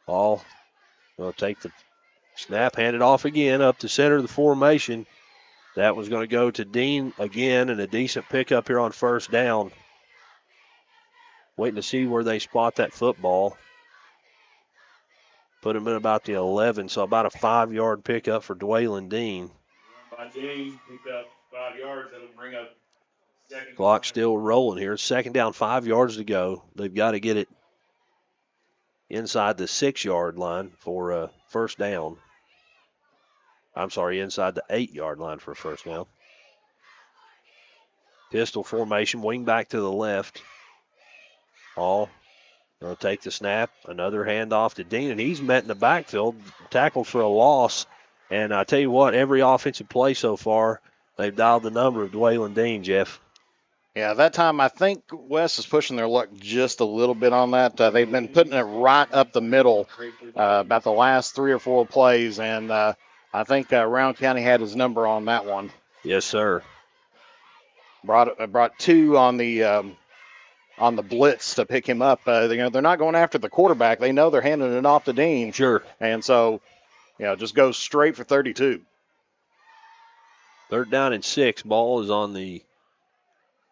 Ball will take the snap, hand it off again up the center of the formation. That was going to go to Dean again, and a decent pickup here on first down. Waiting to see where they spot that football. Put him in about the 11, so about a 5-yard pickup for Dwaylon Dean. By Dean, picked up 5 yards. That'll bring up second. Clock still rolling here. Second down, 5 yards to go. They've got to get it inside the 6-yard line for a first down. I'm sorry, inside the 8-yard line for a first down. Pistol formation, wing back to the left. Hall They'll take the snap, another handoff to Dean, and he's met in the backfield, tackled for a loss. And I tell you what, every offensive play so far, they've dialed the number of Dwaylen Dean, Jeff. Yeah, that time I think West is pushing their luck just a little bit on that. They've been putting it right up the middle about the last 3 or 4 plays, and I think Rowan County had his number on that one. Yes, sir. Brought 2 on the blitz to pick him up. They're not going after the quarterback. They know they're handing it off to Dean. Sure. And so, just go straight for 32. 3rd down and 6. Ball is on the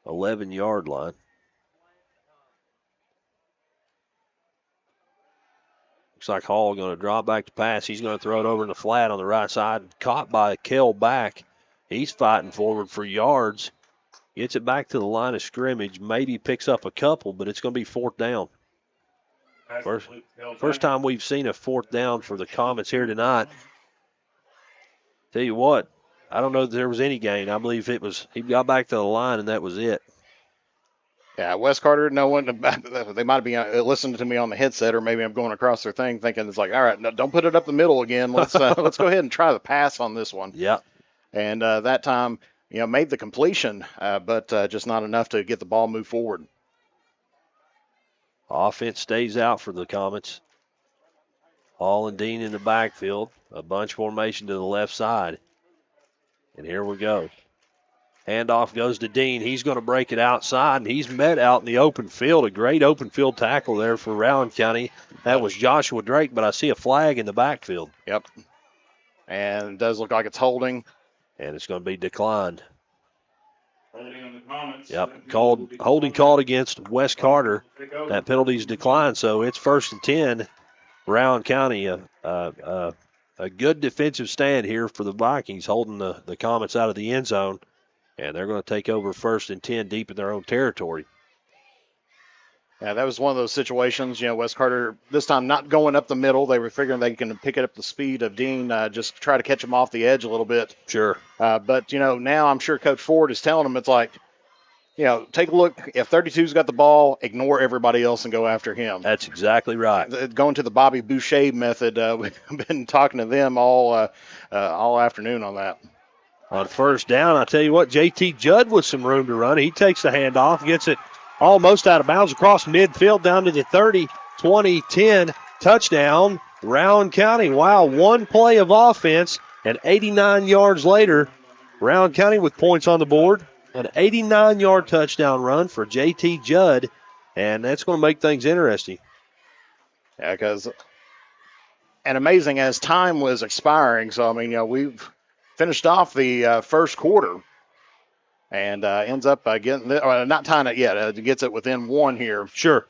11-yard line. Looks like Hall going to drop back to pass. He's going to throw it over in the flat on the right side. Caught by Kel Back. He's fighting forward for yards. Gets it back to the line of scrimmage. Maybe picks up a couple, but it's going to be 4th down. First time we've seen a 4th down for the Comets here tonight. Tell you what, I don't know that there was any gain. I believe he got back to the line, and that was it. Yeah, Wes Carter, no one, they might be listening to me on the headset, or maybe I'm going across their thing thinking it's like, all right, no, don't put it up the middle again. Let's go ahead and try the pass on this one. Yeah. And that time, made the completion, but just not enough to get the ball moved forward. Offense stays out for the Comets. Hall and Dean in the backfield. A bunch formation to the left side. And here we go. Handoff goes to Dean. He's going to break it outside, and he's met out in the open field. A great open field tackle there for Rowan County. That was Joshua Drake, but I see a flag in the backfield. Yep. And it does look like it's holding. And it's going to be declined. Holding on the Comets. Yep, holding called against Wes Carter. That penalty's declined, so it's 1st and 10. Rowan County, a good defensive stand here for the Vikings, holding the Comets out of the end zone. And they're going to take over 1st and 10 deep in their own territory. Yeah, that was one of those situations, Wes Carter, this time not going up the middle. They were figuring they can pick it up the speed of Dean, just try to catch him off the edge a little bit. Sure. But, now I'm sure Coach Ford is telling them, it's like, take a look. If 32's got the ball, ignore everybody else and go after him. That's exactly right. Going to the Bobby Boucher method. We've been talking to them all afternoon on that. On 1st down, I tell you what, JT Judd with some room to run. He takes the handoff, gets it almost out of bounds across midfield down to the 30, 20, 10. Touchdown, Rowan County. Wow, one play of offense, and 89 yards later, Rowan County with points on the board. An 89-yard touchdown run for JT Judd, and that's going to make things interesting. Yeah, and amazing as time was expiring. So, we've finished off the first quarter and ends up getting not tying it yet. Gets it within 1 here. Sure.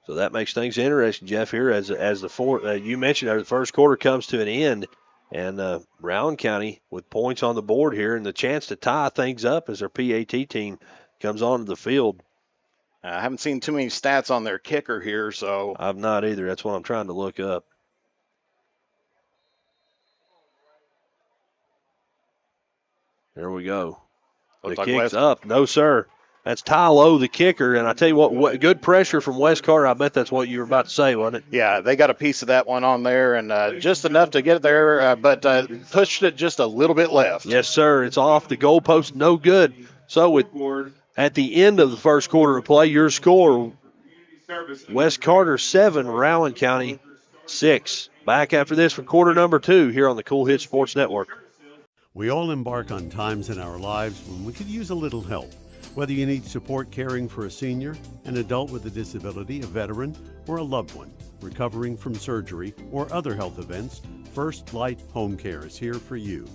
So that makes things interesting, Jeff, here as the you mentioned, the first quarter comes to an end, and Rowan County with points on the board here and the chance to tie things up as their PAT team comes onto the field. I haven't seen too many stats on their kicker here, so. I've not either. That's what I'm trying to look up. There we go. The kick's up. No, sir. That's Ty Lowe, the kicker, and I tell you what, good pressure from Wes Carter. I bet that's what you were about to say, wasn't it? Yeah, they got a piece of that one on there, and just enough to get it there, but pushed it just a little bit left. Yes, sir. It's off the goalpost, no good. So at the end of the first quarter of play, your score, Wes Carter 7, Rowan County 6. Back after this for quarter number 2 here on the Kool Hit Sports Network. We all embark on times in our lives when we could use a little help. Whether you need support caring for a senior, an adult with a disability, a veteran, or a loved one recovering from surgery or other health events, First Light Home Care is here for you.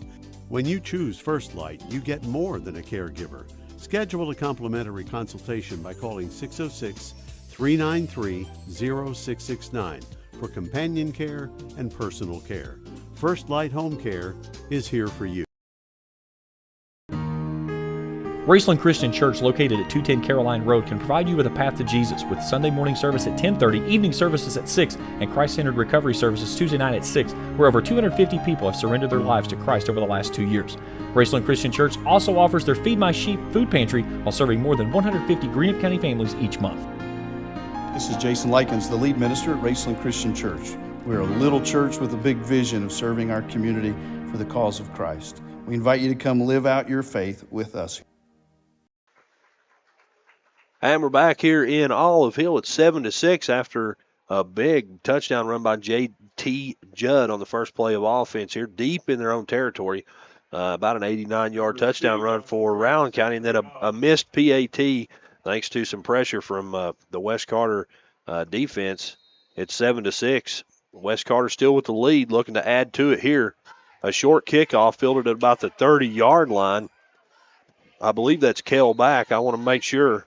When you choose First Light, you get more than a caregiver. Schedule a complimentary consultation by calling 606-393-0669 for companion care and personal care. First Light Home Care is here for you. Raceland Christian Church, located at 210 Caroline Road, can provide you with a path to Jesus with Sunday morning service at 10:30, evening services at 6, and Christ-centered recovery services Tuesday night at 6, where over 250 people have surrendered their lives to Christ over the last 2 years. Raceland Christian Church also offers their Feed My Sheep food pantry while serving more than 150 Greenup County families each month. This is Jason Likens, the lead minister at Raceland Christian Church. We're a little church with a big vision of serving our community for the cause of Christ. We invite you to come live out your faith with us. And we're back here in Olive Hill at 7-6 after a big touchdown run by J.T. Judd on the first play of offense here, deep in their own territory. About an 89-yard touchdown run for Rowan County, and then a missed PAT thanks to some pressure from the West Carter defense. It's 7-6. West Carter still with the lead, looking to add to it here. A short kickoff fielded at about the 30-yard line. I believe that's Kel back. I want to make sure.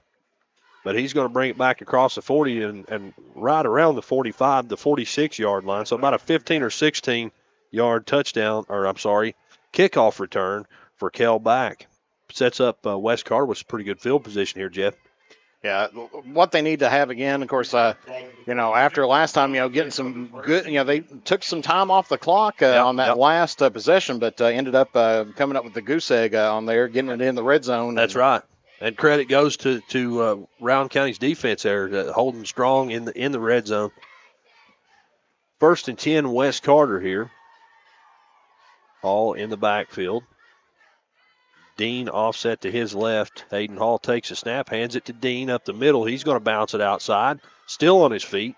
But he's going to bring it back across the 40 and right around the 45, the 46-yard line. So about a 15 or 16-yard kickoff return for Kel back. Sets up West Carter with pretty good field position here, Jeff. Yeah, what they need to have again, of course, after last time, getting some good, they took some time off the clock on that last possession, but ended up coming up with the goose egg on there, getting it in the red zone. That's right. And credit goes to Rowan County's defense there, holding strong in the red zone. 1st and 10, West Carter here. Hall in the backfield. Dean offset to his left. Hayden Hall takes a snap, hands it to Dean up the middle. He's going to bounce it outside, still on his feet,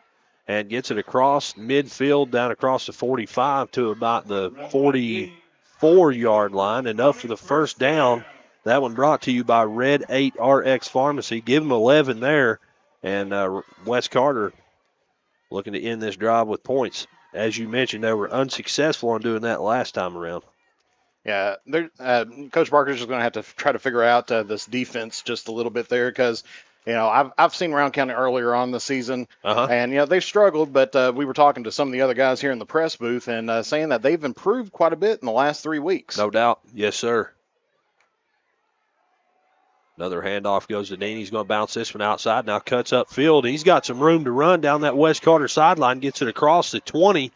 and gets it across midfield, down across the 45 to about the 44-yard line. Enough for the first down. That one brought to you by Red 8 RX Pharmacy. Give them 11 there. And West Carter looking to end this drive with points. As you mentioned, they were unsuccessful on doing that last time around. Yeah, Coach Barker's just going to have to try to figure out this defense just a little bit there because, I've seen Rowan County earlier on the season, and, they've struggled, but we were talking to some of the other guys here in the press booth and saying that they've improved quite a bit in the last 3 weeks. No doubt. Yes, sir. Another handoff goes to Dean. He's going to bounce this one outside. Now cuts upfield. He's got some room to run down that West Carter sideline. Gets it across the 20,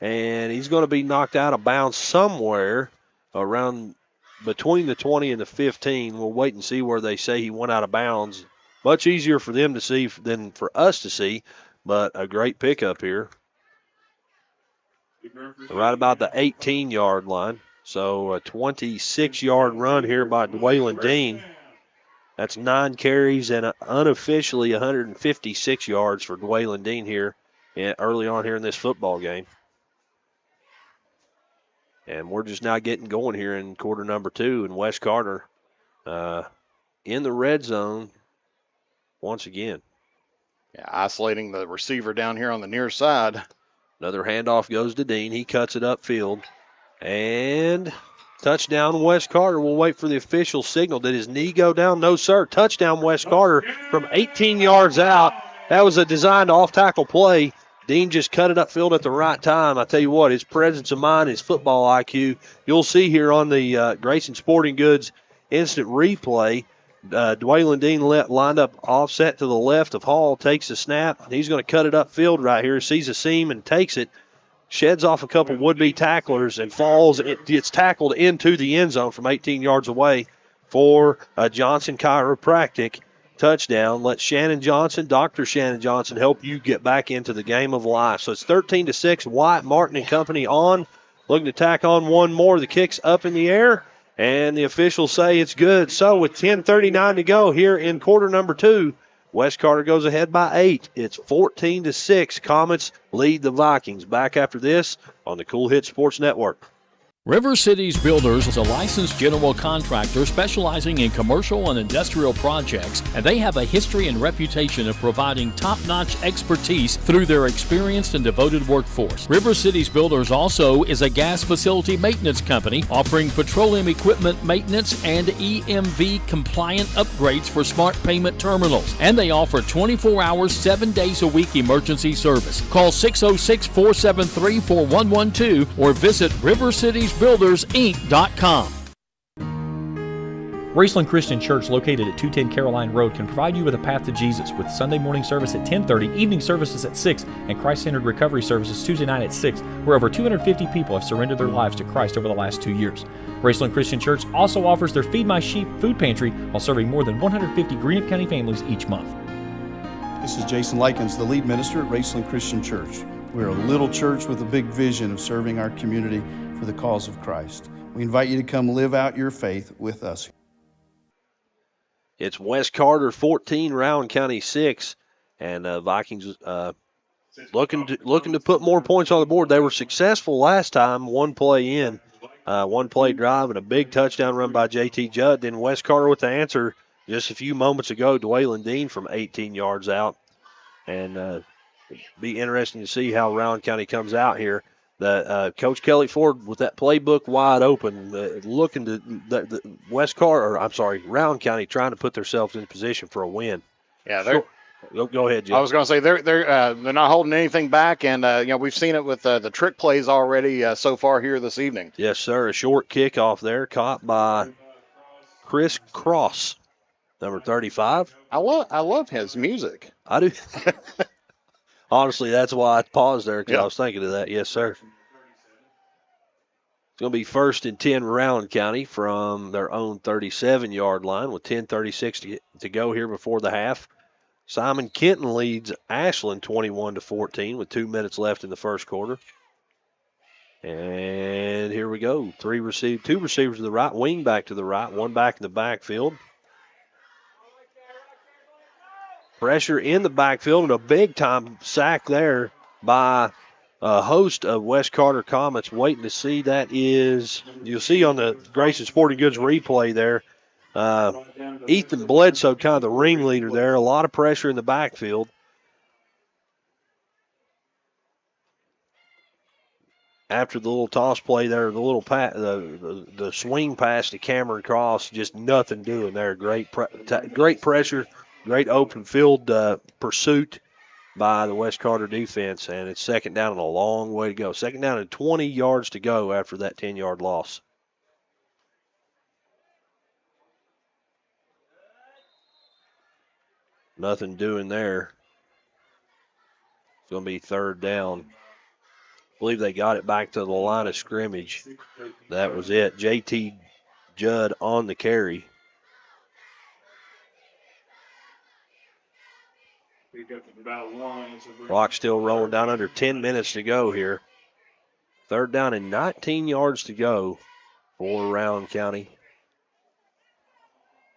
and he's going to be knocked out of bounds somewhere around between the 20 and the 15. We'll wait and see where they say he went out of bounds. Much easier for them to see than for us to see, but a great pickup here. Right about the 18-yard line. So a 26-yard run here by Dwaylon Dean. That's 9 carries and unofficially 156 yards for Dwaylon Dean here early on here in this football game. And we're just now getting going here in quarter number 2. And West Carter in the red zone once again. Yeah, isolating the receiver down here on the near side. Another handoff goes to Dean. He cuts it upfield. And touchdown West Carter. We'll wait for the official signal. Did his knee go down? No, sir. Touchdown West Carter from 18 yards out. That was a designed off-tackle play. Dean just cut it upfield at the right time. I tell you what, his presence of mind, his football IQ, you'll see here on the Grayson Sporting Goods instant replay. Dwaylon Dean lined up offset to the left of Hall, takes the snap. He's going to cut it upfield right here, sees a seam and takes it. Sheds off a couple would-be tacklers and falls. It gets tackled into the end zone from 18 yards away for a Johnson Chiropractic touchdown. Let Shannon Johnson, Dr. Shannon Johnson, help you get back into the game of life. So it's 13-6. Wyatt Martin and company on. Looking to tack on one more. The kick's up in the air, and the officials say it's good. So with 10:39 to go here in quarter number 2, West Carter goes ahead by 8. It's 14-6. Comets lead the Vikings. Back after this on the Cool Hit Sports Network. River Cities Builders is a licensed general contractor specializing in commercial and industrial projects, and they have a history and reputation of providing top-notch expertise through their experienced and devoted workforce. River Cities Builders also is a gas facility maintenance company offering petroleum equipment maintenance and EMV compliant upgrades for smart payment terminals, and they offer 24 hours, 7 days a week emergency service. Call 606-473-4112 or visit rivercitiesbuildersinc.com. Raceland Christian Church, located at 210 Caroline Road, can provide you with a path to Jesus with Sunday morning service at 10:30, evening services at 6, and Christ-centered recovery services Tuesday night at 6, where over 250 people have surrendered their lives to Christ over the last 2 years. Raceland Christian Church also offers their Feed My Sheep food pantry while serving more than 150 Greenup County families each month. This is Jason Likens, the lead minister at Raceland Christian Church. We're a little church with a big vision of serving our community for the cause of Christ. We invite you to come live out your faith with us. It's West Carter 14, Rowan County 6, and Vikings looking to put more points on the board. They were successful last time, one play drive, and a big touchdown run by J.T. Judd. Then West Carter with the answer just a few moments ago, Dwaylon Dean from 18 yards out. And be interesting to see how Rowan County comes out here. Coach Kelly Ford with that playbook wide open, looking to Rowan County trying to put themselves in position for a win. Yeah, go ahead, Jim. I was going to say they're not holding anything back, and we've seen it with the trick plays already so far here this evening. Yes, sir. A short kickoff there, caught by Chris Cross, number 35. I love his music. I do. Honestly, that's why I paused there, because Yeah. I was thinking of that. Yes, sir. It's going to be 1st and 10 Rowan County from their own 37-yard line with 10:36 to go here before the half. Simon Kenton leads Ashland 21-14 with 2 minutes left in the first quarter. And here we go. Two receivers to the right, wing back to the right, one back in the backfield. Pressure in the backfield and a big-time sack there by a host of West Carter Comets. Waiting to see that is, you'll see on the Grayson Sporting Goods replay there, Ethan Bledsoe, kind of the ringleader there. A lot of pressure in the backfield. After the little toss play there, the little the swing pass to Cameron Cross, just nothing doing there. Great pressure. Great open field pursuit by the West Carter defense, and it's second down and a long way to go. Second down and 20 yards to go after that 10-yard loss. Nothing doing there. It's going to be third down. I believe they got it back to the line of scrimmage. That was it. J.T. Judd on the carry. Clock still rolling down, under 10 minutes to go here. Third down and 19 yards to go for Rowan County.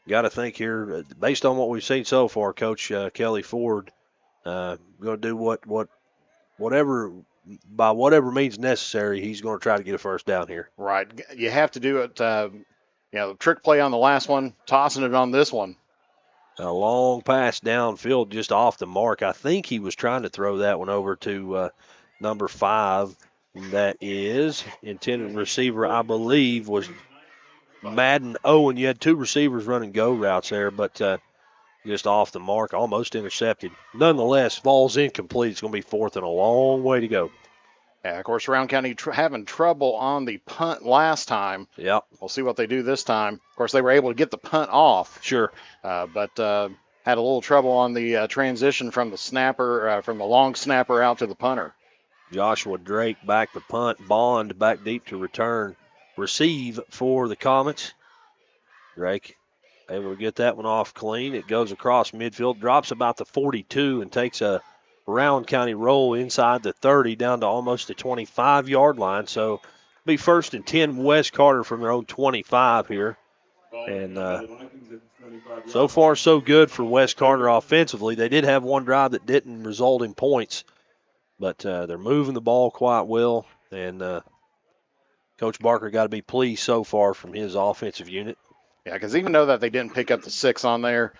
Got to think here, based on what we've seen so far, Coach Kelly Ford going to do whatever means necessary. He's going to try to get a first down here. Right. You have to do it. The trick play on the last one, tossing it on this one. A long pass downfield just off the mark. I think he was trying to throw that one over to number 5. That is intended receiver, I believe, was Madden Owen. You had 2 receivers running go routes there, but just off the mark, almost intercepted. Nonetheless, ball's incomplete. It's going to be fourth and a long way to go. Yeah, of course, Rowan County having trouble on the punt last time. Yep. We'll see what they do this time. Of course, they were able to get the punt off. Sure. But had a little trouble on the transition from the snapper, from the long snapper out to the punter. Joshua Drake back to punt. Bond back deep to return. Receive for the Comets. Drake able to get that one off clean. It goes across midfield, drops about the 42 and takes a Rowan County roll inside the 30 down to almost the 25-yard line. So be 1st and 10 West Carter from their own 25 here. And so far so good for West Carter offensively. They did have one drive that didn't result in points, but they're moving the ball quite well. And Coach Barker got to be pleased so far from his offensive unit. Yeah, because even though that they didn't pick up the 6 on there,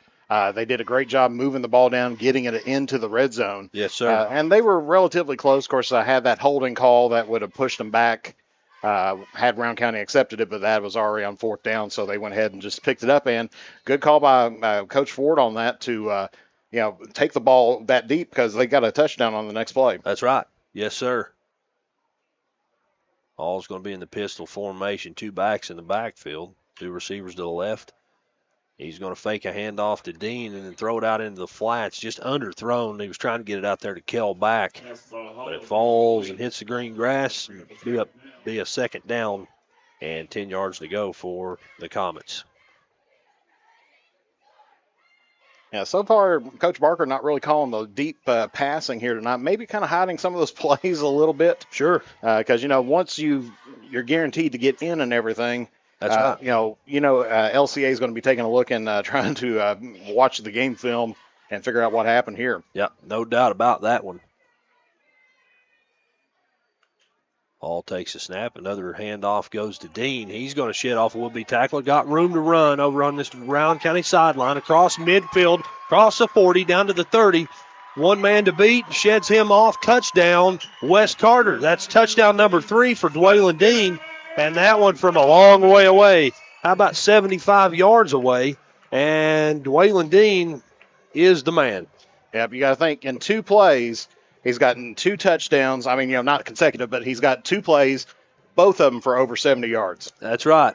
they did a great job moving the ball down, getting it into the red zone. Yes, sir. And they were relatively close. Of course, I had that holding call that would have pushed them back. Had Rowan County accepted it, but that was already on 4th down, so they went ahead and just picked it up. And good call by Coach Ford on that to, take the ball that deep because they got a touchdown on the next play. That's right. Yes, sir. All's going to be in the pistol formation. 2 backs in the backfield. 2 receivers to the left. He's going to fake a handoff to Dean and then throw it out into the flats, just underthrown. He was trying to get it out there to Kell back, but it falls and hits the green grass. Be a second down and 10 yards to go for the Comets. Yeah, so far, Coach Barker not really calling the deep passing here tonight. Maybe kind of hiding some of those plays a little bit. Sure. Because, once you're guaranteed to get in and everything, that's right. LCA is going to be taking a look and trying to watch the game film and figure out what happened here. Yep, no doubt about that one. Ball takes a snap. Another handoff goes to Dean. He's going to shed off a would-be tackler. Got room to run over on this Rowan County sideline, across midfield, across the 40, down to the 30. One man to beat, sheds him off. Touchdown, Wes Carter. That's touchdown number 3 for Dwaylon Dean. And that one from a long way away. How about 75 yards away? And Dwaylon Dean is the man. Yeah, but you got to think in 2 plays, he's gotten 2 touchdowns. I mean, not consecutive, but he's got 2 plays, both of them for over 70 yards. That's right.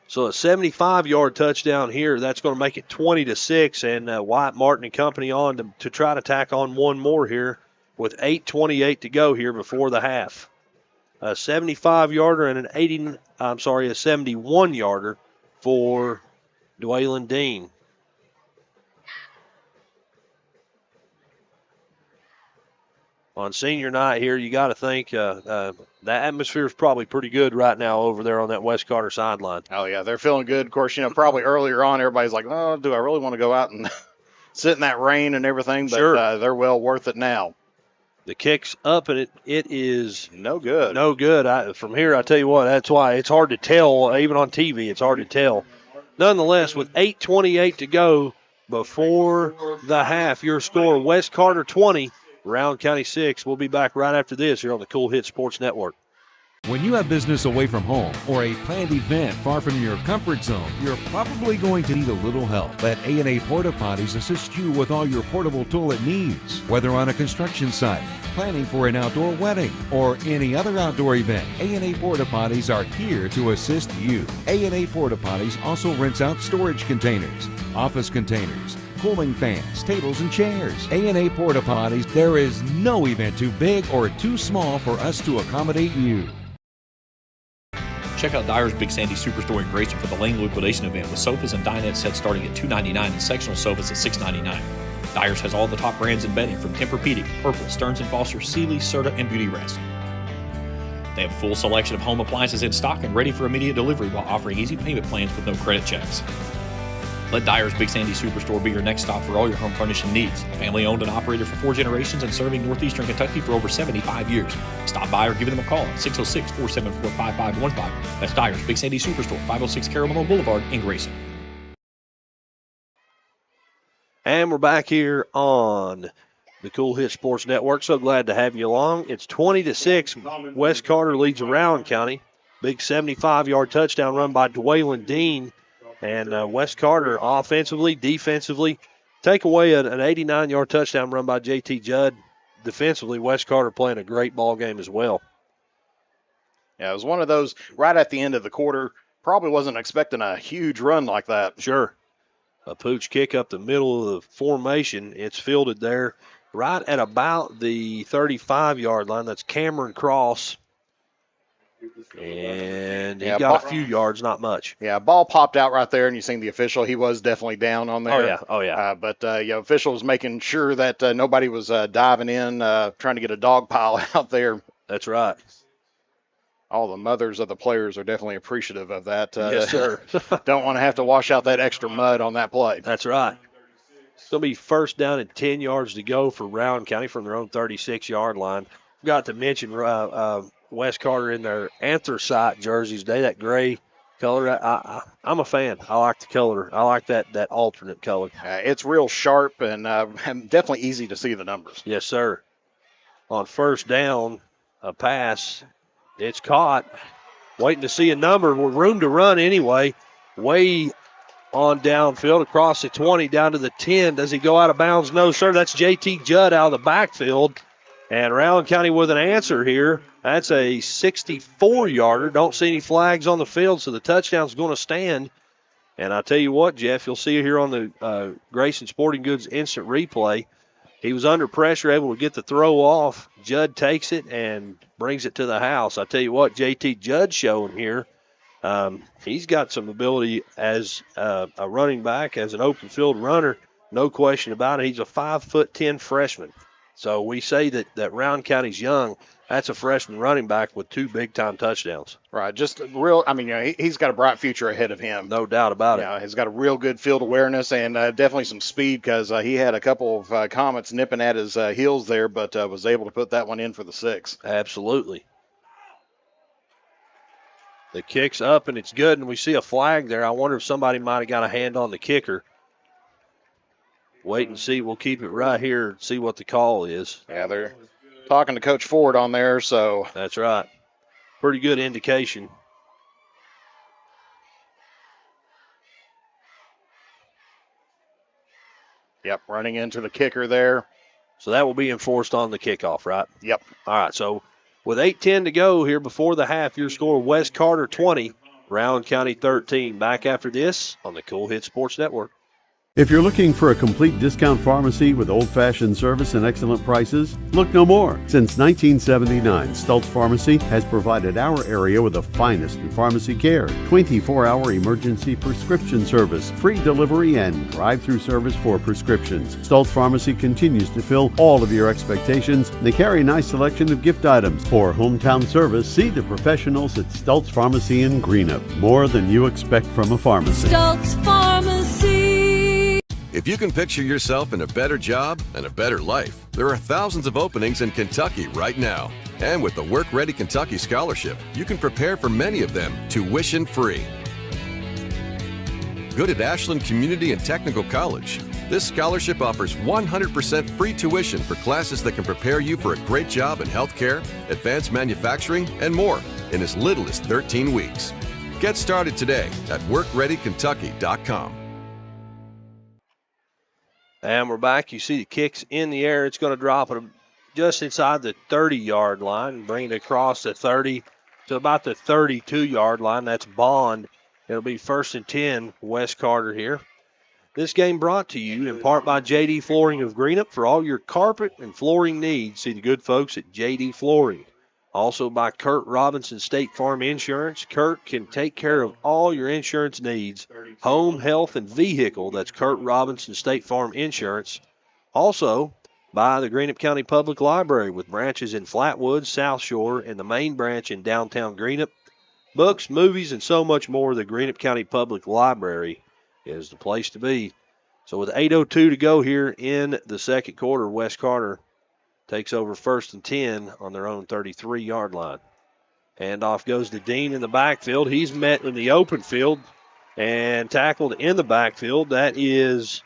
So a 75-yard touchdown here. That's going to make it 20-6, and Wyatt Martin and company on to try to tack on one more here with 8:28 to go here before the half. A 75-yarder and a 71-yarder for Dwaylon Dean. On senior night here, you got to think the atmosphere is probably pretty good right now over there on that West Carter sideline. Oh, yeah, they're feeling good. Of course, probably earlier on, everybody's like, oh, do I really want to go out and sit in that rain and everything? But sure. They're well worth it now. The kick's up, and it is no good. No good. From here, I tell you what, that's why it's hard to tell. Even on TV, it's hard to tell. Nonetheless, with 8:28 to go before the half, your score, West Carter 20, Rowan County 6. We'll be back right after this here on the Kool Hit Sports Network. When you have business away from home or a planned event far from your comfort zone, you're probably going to need a little help. Let A&A Porta Potties assist you with all your portable toilet needs. Whether on a construction site, planning for an outdoor wedding, or any other outdoor event, A&A Porta Potties are here to assist you. A&A Porta Potties also rents out storage containers, office containers, cooling fans, tables, and chairs. A&A Porta Potties, there is no event too big or too small for us to accommodate you. Check out Dyer's Big Sandy Superstore in Grayson for the Lane liquidation event with sofas and dinette sets starting at $299 and sectional sofas at $699. Dyer's has all the top brands in bedding from Tempur-Pedic, Purple, Stearns & Foster, Sealy, Serta, and Beauty Rest. They have a full selection of home appliances in stock and ready for immediate delivery while offering easy payment plans with no credit checks. Let Dyer's Big Sandy Superstore be your next stop for all your home furnishing needs. Family owned and operated for 4 generations and serving northeastern Kentucky for over 75 years. Stop by or give them a call at 606-474-5515. That's Dyer's Big Sandy Superstore, 506 Carolina Boulevard in Grayson. And we're back here on the Kool Hit Sports Network. So glad to have you along. It's 20-6. West Carter leads Rowan County. Big 75-yard touchdown run by Dwaylon Dean. And West Carter offensively, defensively, take away an 89-yard touchdown run by J.T. Judd. Defensively, West Carter playing a great ball game as well. Yeah, it was one of those right at the end of the quarter. Probably wasn't expecting a huge run like that. Sure. A pooch kick up the middle of the formation. It's fielded there right at about the 35-yard line. That's Cameron Cross. And he got a few yards, not much. Yeah, ball popped out right there, and you seen the official. He was definitely down on there. Oh, yeah. But official was making sure that nobody was diving in, trying to get a dog pile out there. That's right. All the mothers of the players are definitely appreciative of that. Yes, sir. Don't want to have to wash out that extra mud on that play. That's right. It's going to be first down and 10 yards to go for Rowan County from their own 36-yard line. Forgot to mention West Carter in their anthracite jerseys today, that gray color. I'm a fan. I like the color. I like that alternate color. It's real sharp and definitely easy to see the numbers. Yes, sir. On first down, a pass. It's caught. Waiting to see a number with room to run anyway. Way on downfield across the 20 down to the 10. Does he go out of bounds? No, sir. That's J.T. Judd out of the backfield. And Rowan County with an answer here. That's a 64-yarder. Don't see any flags on the field, so the touchdown's going to stand. And I tell you what, Jeff, you'll see here on the Grayson Sporting Goods instant replay, he was under pressure, able to get the throw off. Judd takes it and brings it to the house. I tell you what, JT Judd showing here, he's got some ability as a running back, as an open field runner, no question about it. He's a 5'10" freshman. So we say that Rowan County's young. That's a freshman running back with 2 big-time touchdowns. Right, just real. I mean, he's got a bright future ahead of him. No doubt about it. Yeah, he's got a real good field awareness and definitely some speed because he had a couple of Comets nipping at his heels there, but was able to put that one in for the 6. Absolutely. The kick's up, and it's good, and we see a flag there. I wonder if somebody might have got a hand on the kicker. Wait and see. We'll keep it right here and see what the call is. Yeah, they're talking to Coach Ford on there, so. That's right. Pretty good indication. Yep, running into the kicker there. So that will be enforced on the kickoff, right? Yep. All right, so with 8:10 to go here before the half, your score, West Carter 20, Rowan County 13. Back after this on the Kool Hit Sports Network. If you're looking for a complete discount pharmacy with old-fashioned service and excellent prices, look no more. Since 1979, Stultz Pharmacy has provided our area with the finest in pharmacy care, 24-hour emergency prescription service, free delivery, and drive-through service for prescriptions. Stultz Pharmacy continues to fill all of your expectations. They carry a nice selection of gift items. For hometown service, see the professionals at Stultz Pharmacy in Greenup. More than you expect from a pharmacy. Stultz Pharmacy. If you can picture yourself in a better job and a better life, there are thousands of openings in Kentucky right now. And with the Work Ready Kentucky Scholarship, you can prepare for many of them tuition-free. Good at Ashland Community and Technical College. This scholarship offers 100% free tuition for classes that can prepare you for a great job in healthcare, advanced manufacturing, and more in as little as 13 weeks. Get started today at workreadykentucky.com. And we're back. You see the kick's in the air. It's going to drop it just inside the 30-yard line and bring it across the 30 to about the 32-yard line. That's Bond. It'll be 1st and 10, West Carter here. This game brought to you in part by J.D. Flooring of Greenup. For all your carpet and flooring needs, see the good folks at J.D. Flooring. Also by Kurt Robinson State Farm Insurance. Kurt can take care of all your insurance needs, home, health, and vehicle. That's Kurt Robinson State Farm Insurance. Also by the Greenup County Public Library with branches in Flatwood, South Shore, and the main branch in downtown Greenup. Books, movies, and so much more. The Greenup County Public Library is the place to be. So with 8:02 to go here in the second quarter, West Carter takes over 1st and 10 on their own 33-yard line. Handoff goes to Dean in the backfield. He's met in the open field and tackled in the backfield. That is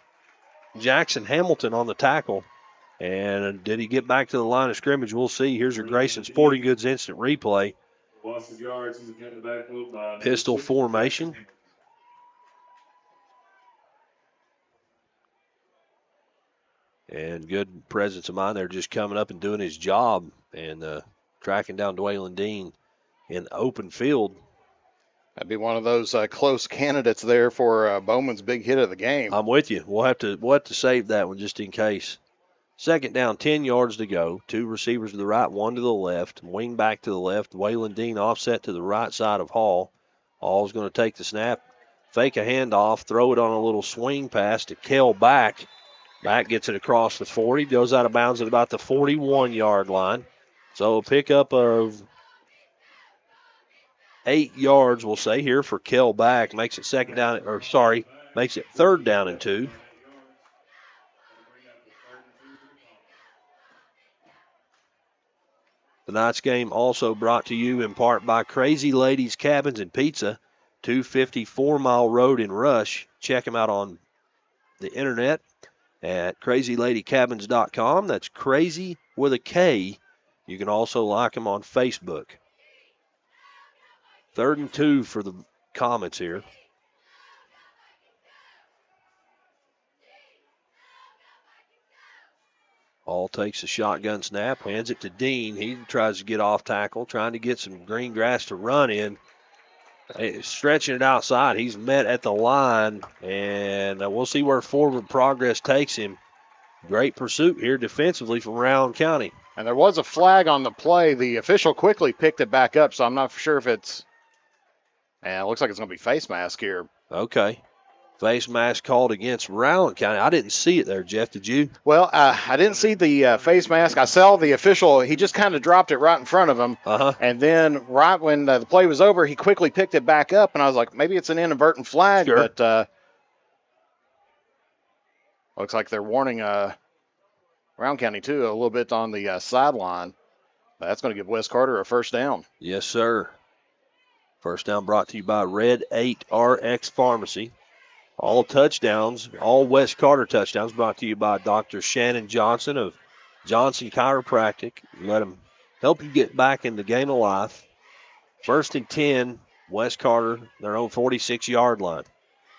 Jackson Hamilton on the tackle. And did he get back to the line of scrimmage? We'll see. Here's your Grayson Sporting Goods instant replay. Pistol formation. And good presence of mind there, just coming up and doing his job and tracking down Dwaylon Dean in open field. That'd be one of those close candidates there for Bowman's big hit of the game. I'm with you. We'll have to save that one just in case. 2nd down, 10 yards to go. 2 receivers to the right, 1 to the left. Wing back to the left. Dwaylon Dean offset to the right side of Hall. Hall's going to take the snap, fake a handoff, throw it on a little swing pass to Kel Back. Back gets it across the 40, goes out of bounds at about the 41-yard line. So a pickup of 8 yards, we'll say, here for Kel Back. Makes it 3rd down and 2. Tonight's game also brought to you in part by Crazy Ladies Cabins and Pizza, 254 Mile Road in Rush. Check them out on the internet at crazyladycabins.com. That's crazy with a K. You can also like them on Facebook. 3rd and 2 for the Comets here. Hall takes a shotgun snap, hands it to Dean. He tries to get off tackle, trying to get some green grass to run in. Stretching it outside. He's met at the line, and we'll see where forward progress takes him. Great pursuit here defensively from Rowan County. And there was a flag on the play. The official quickly picked it back up, so I'm not sure if it's. And it looks like it's going to be face mask here. Okay. Face mask called against Rowan County. I didn't see it there, Jeff. Did you? Well, I didn't see the face mask. I saw the official. He just kind of dropped it right in front of him. And then right when the play was over, he quickly picked it back up, and I was like, maybe it's an inadvertent flag. Sure. But looks like they're warning Rowan County, too, a little bit on the sideline. That's going to give Wes Carter a first down. Yes, sir. First down brought to you by Red 8 RX Pharmacy. All touchdowns, all Wes Carter touchdowns brought to you by Dr. Shannon Johnson of Johnson Chiropractic. Let him help you get back in the game of life. First and 10, Wes Carter, their own 46-yard line.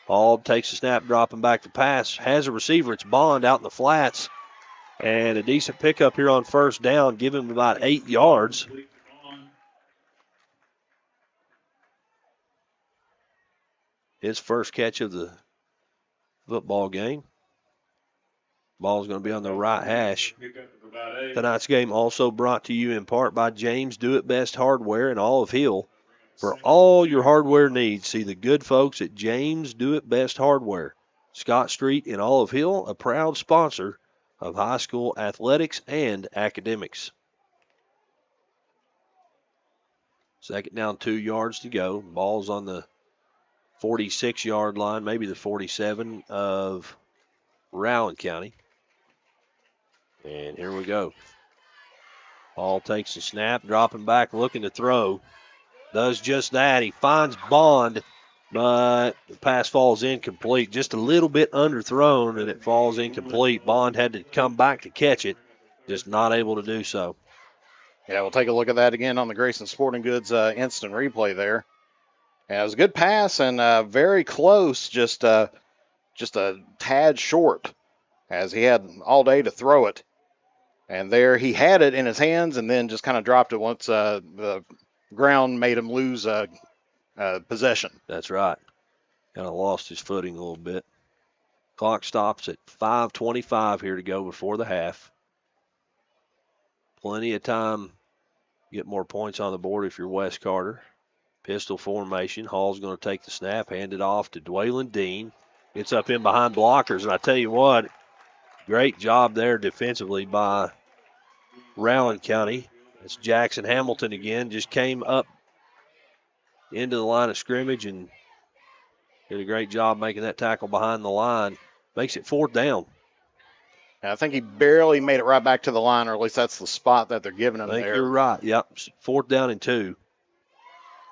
Hall takes a snap, dropping back to pass. Has a receiver. It's Bond out in the flats. And a decent pickup here on first down, give him about 8 yards. His first catch of the football game. Ball's going to be on the right hash. Tonight's game also brought to you in part by James Do It Best Hardware in Olive Hill. For all your hardware needs, see the good folks at James Do It Best Hardware. Scott Street in Olive Hill, a proud sponsor of high school athletics and academics. Second down, 2 yards to go. Ball's on the 46-yard line, maybe the 47 of Rowan County. And here we go. Hall takes the snap, dropping back, looking to throw. Does just that. He finds Bond, but the pass falls incomplete. Just a little bit underthrown, and it falls incomplete. Bond had to come back to catch it, just not able to do so. Yeah, we'll take a look at that again on the Grayson Sporting Goods instant replay there. Yeah, it was a good pass and very close, just a tad short, as he had all day to throw it. And there he had it in his hands and then just kind of dropped it once the ground made him lose possession. That's right. Kind of lost his footing a little bit. Clock stops at 5:25 here to go before the half. Plenty of time to get more points on the board if you're Wes Carter. Pistol formation. Hall's going to take the snap, hand it off to Dwaylon Dean. Gets up in behind blockers, and I tell you what, great job there defensively by Rowan County. It's Jackson Hamilton again, just came up into the line of scrimmage and did a great job making that tackle behind the line. Makes it fourth down. And I think he barely made it right back to the line, or at least that's the spot that they're giving him there. I think you're right. Yep, fourth down and 2.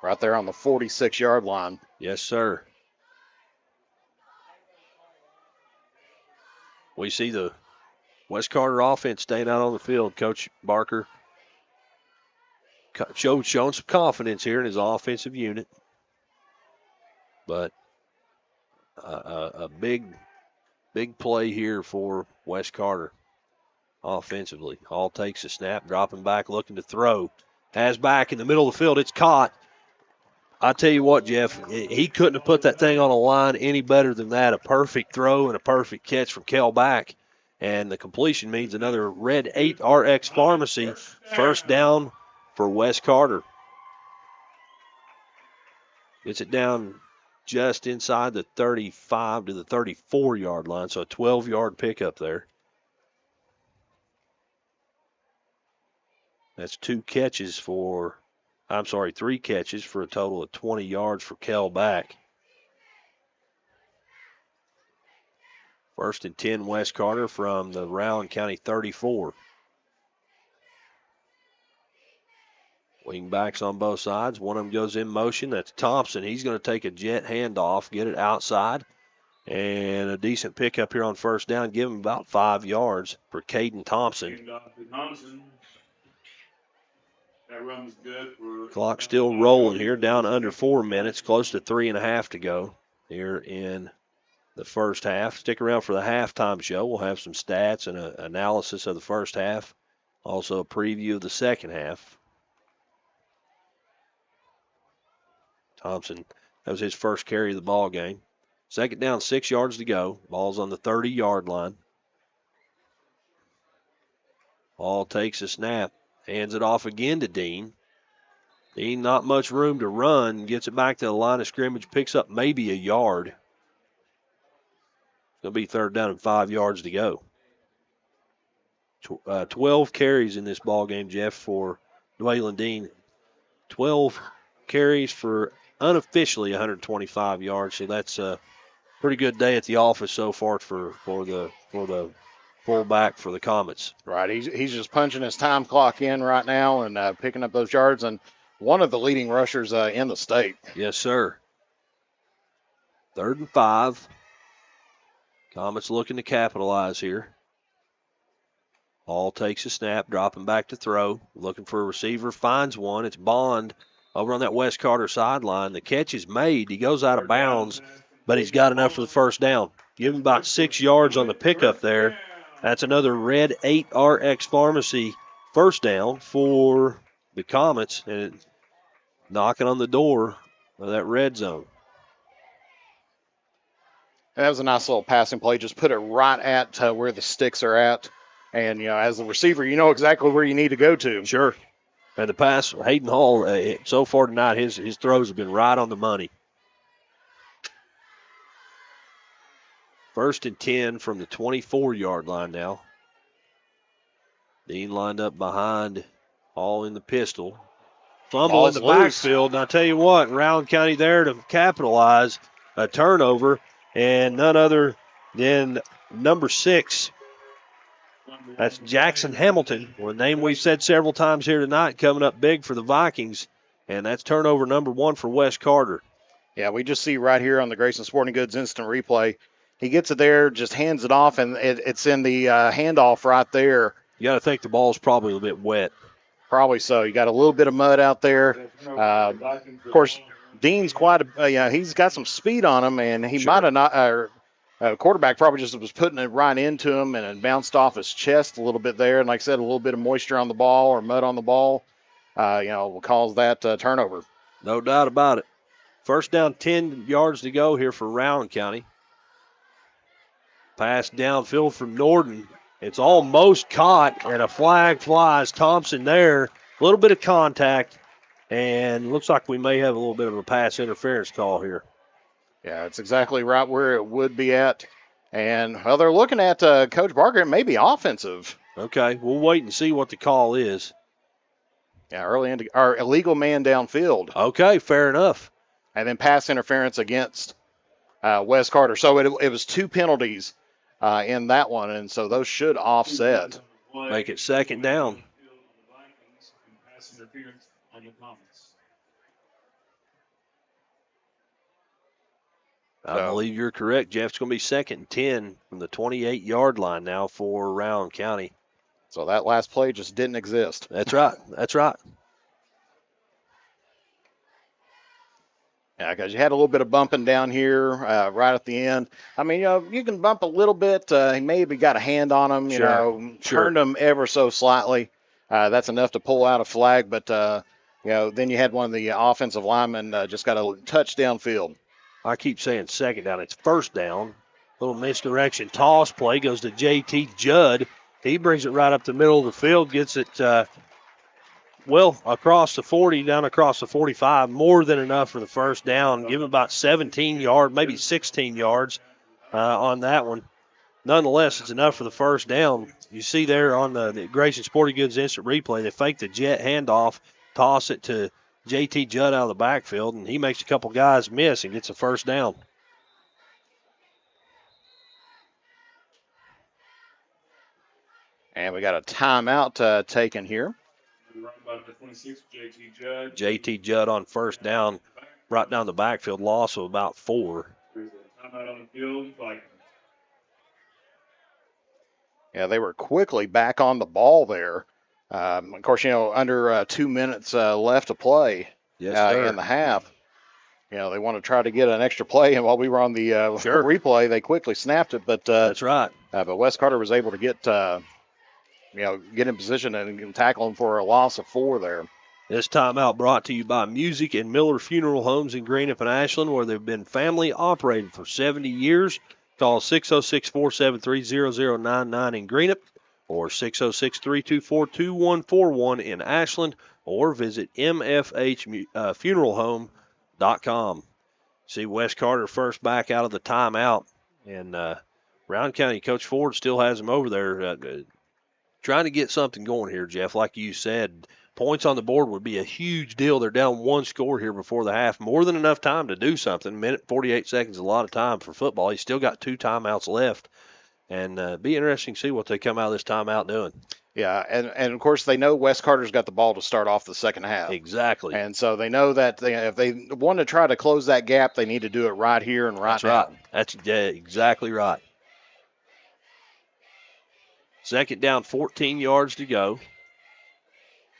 Right there on the 46-yard line. Yes, sir. We see the Wes Carter offense staying out on the field. Coach Barker showing some confidence here in his offensive unit. But a big play here for Wes Carter offensively. Hall takes a snap, dropping back, looking to throw. Has back in the middle of the field. It's caught. I tell you what, Jeff, he couldn't have put that thing on a line any better than that. A perfect throw and a perfect catch from Kel back. And the completion means another Red 8 RX Pharmacy first down for Wes Carter. Gets it down just inside the 35 to the 34-yard line, so a 12-yard pickup there. That's 3 catches for a total of 20 yards for Kel back. First and 10, Wes Carter from the Rowan County 34. Wing backs on both sides. One of them goes in motion. That's Thompson. He's going to take a jet handoff, get it outside. And a decent pickup here on first down. Give him about 5 yards for Caden Thompson. That run's good for Clock still rolling here, down under 4 minutes, close to 3.5 to go here in the first half. Stick around for the halftime show. We'll have some stats and an analysis of the first half. Also a preview of the second half. Thompson, that was his first carry of the ball game. Second down, 6 yards to go. Ball's on the 30-yard line. Ball takes a snap, hands it off again to Dean. Dean, not much room to run, gets it back to the line of scrimmage, picks up maybe a yard. It's going to be 3rd down and 5 yards to go. 12 carries in this ball game, Jeff, for Dwaylon Dean. 12 carries for unofficially 125 yards, so that's a pretty good day at the office so far for the fullback for the Comets. Right, he's just punching his time clock in right now and picking up those yards, and one of the leading rushers in the state. Yes, sir. 3rd and 5. Comets looking to capitalize here. Ball takes a snap, dropping back to throw. Looking for a receiver, finds one. It's Bond over on that West Carter sideline. The catch is made. He goes out of bounds, but he's got enough for the first down. Give him about 6 yards on the pickup there. That's another Red 8 RX Pharmacy first down for the Comets, and knocking on the door of that red zone. That was a nice little passing play. Just put it right at where the sticks are at. And, as the receiver, you know exactly where you need to go to. Sure. And the pass, Hayden Hall, so far tonight, his throws have been right on the money. 1st and 10 from the 24-yard line now. Dean lined up behind Hall in the pistol. Fumble in the backfield. And I tell you what, Rowan County there to capitalize a turnover. And none other than number 6. That's Jackson Hamilton, a name we've said several times here tonight, coming up big for the Vikings. And that's turnover number 1 for West Carter. Yeah, we just see right here on the Grayson Sporting Goods instant replay. He gets it there, just hands it off, and it's in the handoff right there. You got to think the ball's probably a little bit wet. Probably so. You got a little bit of mud out there. Of course, Dean's he's got some speed on him, and he might have not. Quarterback probably just was putting it right into him, and it bounced off his chest a little bit there. And like I said, a little bit of moisture on the ball or mud on the ball, will cause that turnover. No doubt about it. First down, 10 yards to go here for Rowan County. Pass downfield from Norton. It's almost caught, and a flag flies. Thompson there. A little bit of contact, and looks like we may have a little bit of a pass interference call here. Yeah, it's exactly right where it would be at. And, they're looking at Coach Barker. It may be offensive. Okay, we'll wait and see what the call is. Yeah, or illegal man downfield. Okay, fair enough. And then pass interference against West Carter. So it was 2 penalties in that one, and so those should offset. Make it 2nd down. I believe you're correct, Jeff. It's going to be 2nd and 10 from the 28-yard line now for Rowan County. So that last play just didn't exist. That's right. That's right. Yeah, because you had a little bit of bumping down here right at the end. I mean, you can bump a little bit. He maybe got a hand on him, turned him ever so slightly. That's enough to pull out a flag. But, then you had one of the offensive linemen just got a touch downfield. I keep saying 2nd down. It's 1st down. Little misdirection toss play goes to J.T. Judd. He brings it right up the middle of the field, gets it, across the 40, down across the 45. More than enough for the first down. Give him about 17 yards, maybe 16 yards on that one. Nonetheless, it's enough for the first down. You see there on the Grayson Sporting Goods instant replay, they fake the jet handoff, toss it to J.T. Judd out of the backfield, and he makes a couple guys miss and gets a first down. And we got a timeout taken here. J.T. Judd on first down, brought down the backfield, loss of about 4. Yeah, they were quickly back on the ball there. Of course, under 2 minutes left to play in the half. They want to try to get an extra play, and while we were on the replay, they quickly snapped it. But that's right. But West Carter was able to get in position and tackle him for a loss of 4 there. This timeout brought to you by Music and Miller Funeral Homes in Greenup and Ashland, where they've been family operated for 70 years. Call 606-473-0099 in Greenup or 606-324-2141 in Ashland, or visit mfhfuneralhome.com. See Wes Carter first back out of the timeout, and Rowan County Coach Ford still has him over there trying to get something going here, Jeff. Like you said, points on the board would be a huge deal. They're down one score here before the half. More than enough time to do something. Minute 48 seconds is a lot of time for football. He's still got 2 timeouts left. And be interesting to see what they come out of this timeout doing. Yeah, and of course they know Wes Carter's got the ball to start off the second half. Exactly. And so they know that if they want to try to close that gap, they need to do it right here and right now. Right. That's exactly right. Second down, 14 yards to go.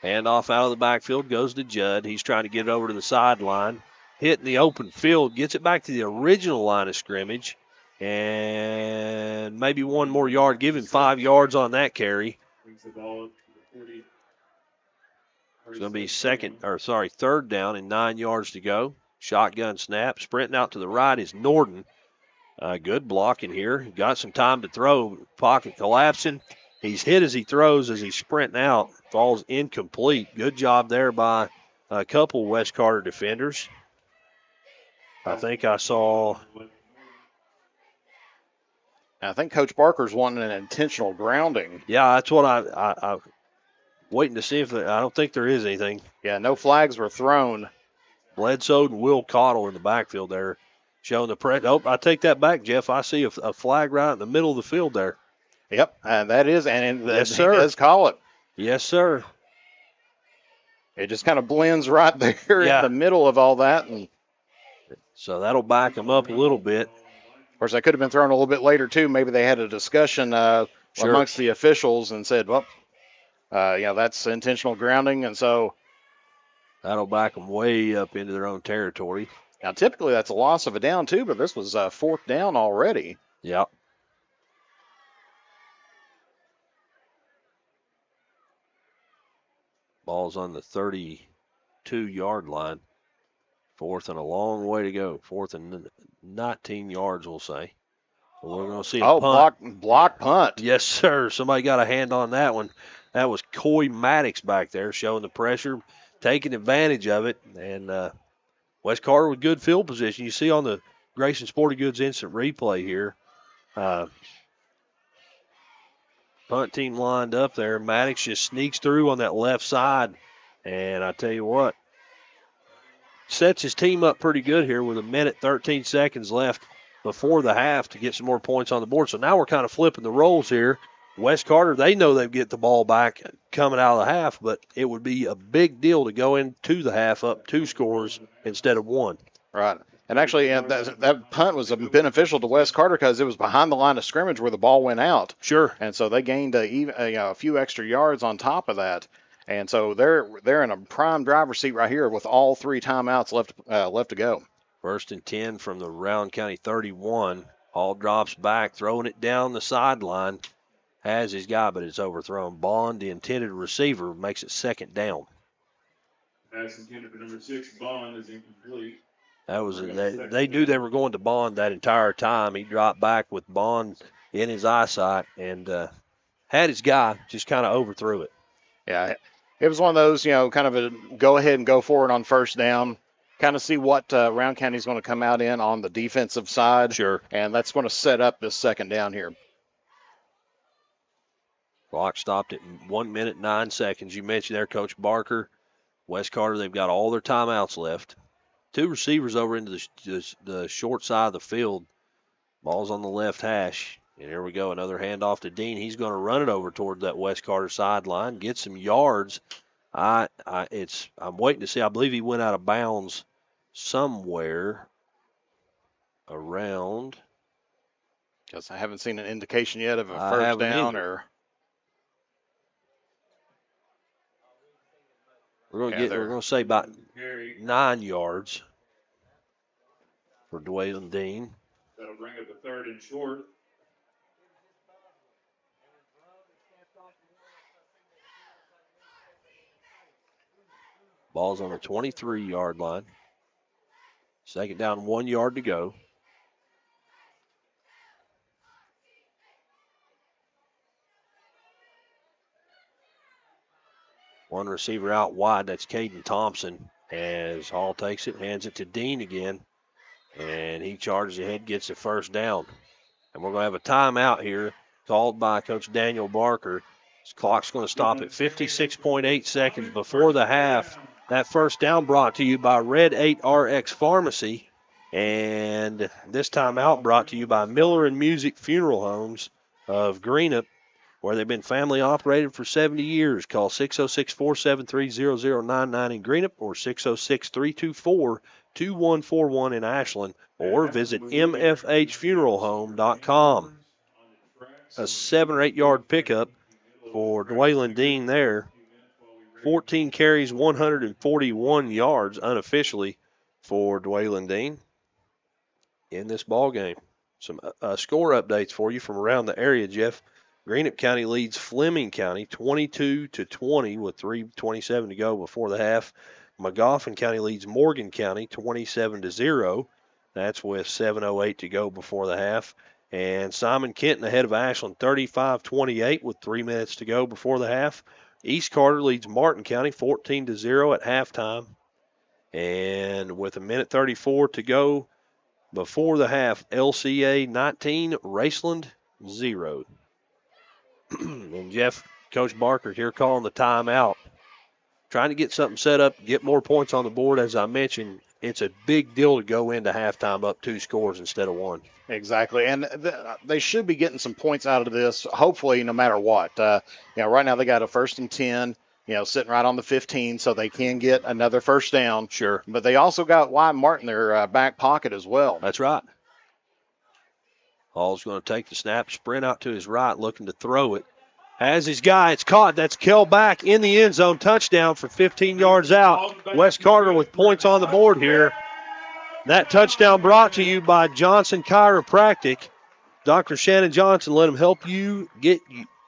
Handoff out of the backfield goes to Judd. He's trying to get it over to the sideline. Hitting the open field, gets it back to the original line of scrimmage. And maybe one more yard. Give him 5 yards on that carry. It's going to be third down and 9 yards to go. Shotgun snap. Sprinting out to the right is Norden. Good blocking here. Got some time to throw. Pocket collapsing. He's hit as he throws as he's sprinting out. Falls incomplete. Good job there by a couple West Carter defenders. I think I think Coach Barker's wanting an intentional grounding. Yeah, that's what I'm waiting to see if I don't think there is anything. Yeah, no flags were thrown. Bledsoe and Will Cottle in the backfield there showing the press. Oh, I take that back, Jeff. I see a flag right in the middle of the field there. Yep, and that is, and yes, sir. He does call it. Yes, sir. It just kind of blends right there in the middle of all that. And so that'll back them up a little bit. Of course, that could have been thrown a little bit later, too. Maybe they had a discussion amongst the officials and said, well, that's intentional grounding. And so that'll back them way up into their own territory. Now, typically that's a loss of a down, too, but this was fourth down already. Yep. Ball's on the 32-yard line. Fourth and a long way to go. Fourth and 19 yards, we'll say. We're going to see a punt. Block punt. Yes, sir. Somebody got a hand on that one. That was Coy Maddox back there showing the pressure, taking advantage of it. And Wes Carter with good field position. You see on the Grayson Sporting Goods instant replay here. Punt team lined up there. Maddox just sneaks through on that left side. And I tell you what, sets his team up pretty good here with 1:13 seconds left before the half to get some more points on the board. So now we're kind of flipping the roles here. Wes Carter, they know they get the ball back coming out of the half, but it would be a big deal to go into the half up 2 scores instead of 1. Right. And actually, that punt was beneficial to Wes Carter because it was behind the line of scrimmage where the ball went out. Sure. And so they gained a few extra yards on top of that. And so they're in a prime driver's seat right here with all 3 timeouts left to go. First and 10 from the Rowan County 31. Hall drops back, throwing it down the sideline. Has his guy, but it's overthrown. Bond, the intended receiver, makes it second down. Pass intended for number 6, Bond, is incomplete. That was they knew they were going to Bond that entire time. He dropped back with Bond in his eyesight and had his guy, just kind of overthrew it. Yeah, it was one of those, kind of a go ahead and go for it on first down. Kind of see what Rowan County's going to come out in on the defensive side. Sure. And that's going to set up this second down here. Clock stopped at 1:09. You mentioned there, Coach Barker, Wes Carter, they've got all their timeouts left. 2 receivers over into the short side of the field. Ball's on the left hash. And here we go, another handoff to Dean. He's going to run it over toward that Wes Carter sideline, get some yards. I'm waiting to see. I believe he went out of bounds somewhere around. Because I haven't seen an indication yet of a first down or. We're going to say about 9 yards for Dwayne Dean. That'll bring up a 3rd and short. Ball's on the 23-yard line. Second down, 1 yard to go. One receiver out wide. That's Caden Thompson. As Hall takes it, hands it to Dean again. And he charges ahead, gets the first down. And we're going to have a timeout here called by Coach Daniel Barker. His clock's going to stop at 56.8 seconds before the half. That first down brought to you by Red 8 RX Pharmacy. And this timeout brought to you by Miller and Music Funeral Homes of Greenup, where they've been family operated for 70 years. Call 606-473-0099 in Greenup or 606-324-2141 in Ashland, or visit mfhfuneralhome.com. A 7 or 8 yard pickup for Dwaylon Dean there. 14 carries, 141 yards unofficially for Dwaylon Dean in this ball game. Some score updates for you from around the area, Jeff. Greenup County leads Fleming County 22-20 with 3:27 to go before the half. Magoffin County leads Morgan County 27-0. That's with 7:08 to go before the half. And Simon Kenton ahead of Ashland 35-28 with 3 minutes to go before the half. East Carter leads Martin County 14-0 at halftime. And with 1:34 to go before the half, LCA 19, Raceland 0. And Jeff, Coach Barker here calling the timeout. Trying to get something set up, get more points on the board. As I mentioned, it's a big deal to go into halftime up 2 scores instead of 1. Exactly, and they should be getting some points out of this, hopefully, no matter what. Right now they got a 1st and 10, sitting right on the 15, so they can get another first down. Sure. But they also got Wyatt Martin in their back pocket as well. That's right. Hall's going to take the snap, sprint out to his right, looking to throw it. Has his guy, it's caught. That's Kel back in the end zone. Touchdown for 15 yards out. Wes Carter with points on the board here. That touchdown brought to you by Johnson Chiropractic. Dr. Shannon Johnson, let him help you get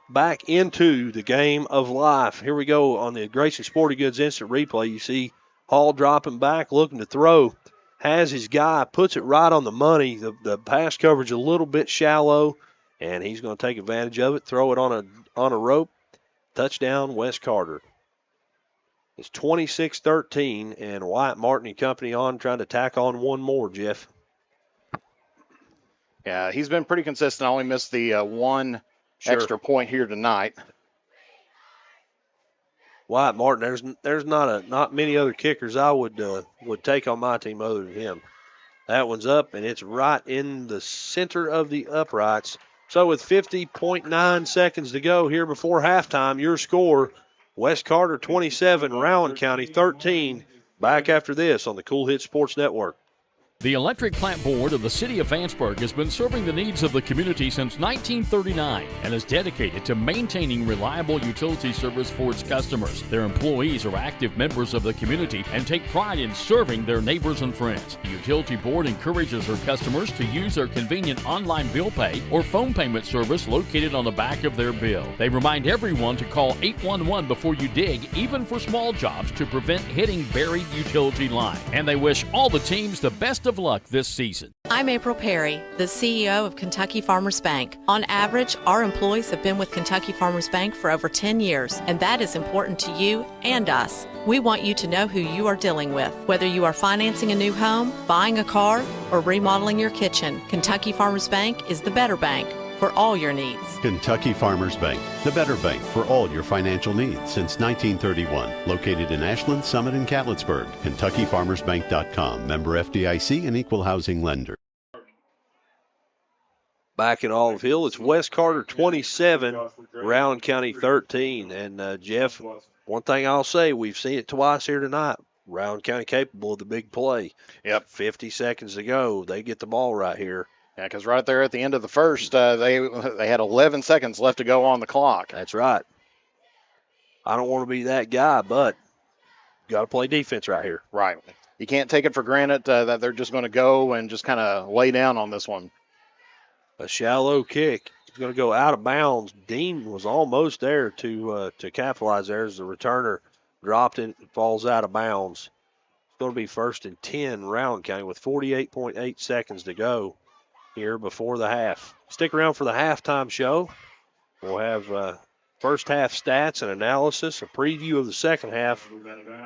back into the game of life. Here we go on the Grayson Sporting Goods instant replay. You see Hall dropping back, looking to throw. Has his guy, puts it right on the money. The pass coverage a little bit shallow, and he's going to take advantage of it, throw it on a rope. Touchdown, Wes Carter. It's 26-13, and Wyatt Martin and company on trying to tack on one more, Jeff. Yeah, he's been pretty consistent. Only missed the one extra point here tonight. Wyatt Martin, there's not many other kickers I would take on my team other than him. That one's up, and it's right in the center of the uprights. So with 50.9 seconds to go here before halftime, your score, West Carter 27, Rowan County 13. Back after this on the Cool Hit Sports Network. The Electric Plant Board of the City of Vanceburg has been serving the needs of the community since 1939 and is dedicated to maintaining reliable utility service for its customers. Their employees are active members of the community and take pride in serving their neighbors and friends. The Utility Board encourages their customers to use their convenient online bill pay or phone payment service located on the back of their bill. They remind everyone to call 811 before you dig, even for small jobs, to prevent hitting buried utility line. And they wish all the teams the best of luck this season. I'm April Perry, the CEO of Kentucky Farmers Bank. On average, our employees have been with Kentucky Farmers Bank for over 10 years, and that is important to you and us. We want you to know who you are dealing with. Whether you are financing a new home, buying a car, or remodeling your kitchen, Kentucky Farmers Bank is the better bank for all your needs. Kentucky Farmers Bank, the better bank for all your financial needs since 1931. Located in Ashland, Summit, and Catlettsburg. KentuckyFarmersBank.com. Member FDIC and equal housing lender. Back in Olive Hill, it's West Carter 27, Rowan County 13. And Jeff, one thing I'll say, we've seen it twice here tonight. Rowan County capable of the big play. Yep. 50 seconds to go. They get the ball right here. Yeah, because right there at the end of the first, they had 11 seconds left to go on the clock. That's right. I don't want to be that guy, but you got to play defense right here. Right. You can't take it for granted that they're just going to go and just kind of lay down on this one. A shallow kick. It's going to go out of bounds. Dean was almost there to capitalize there as the returner dropped and falls out of bounds. It's going to be 1st and 10 Rowan County with 48.8 seconds to go here before the half. Stick around for the halftime show. We'll have first half stats and analysis, a preview of the second half,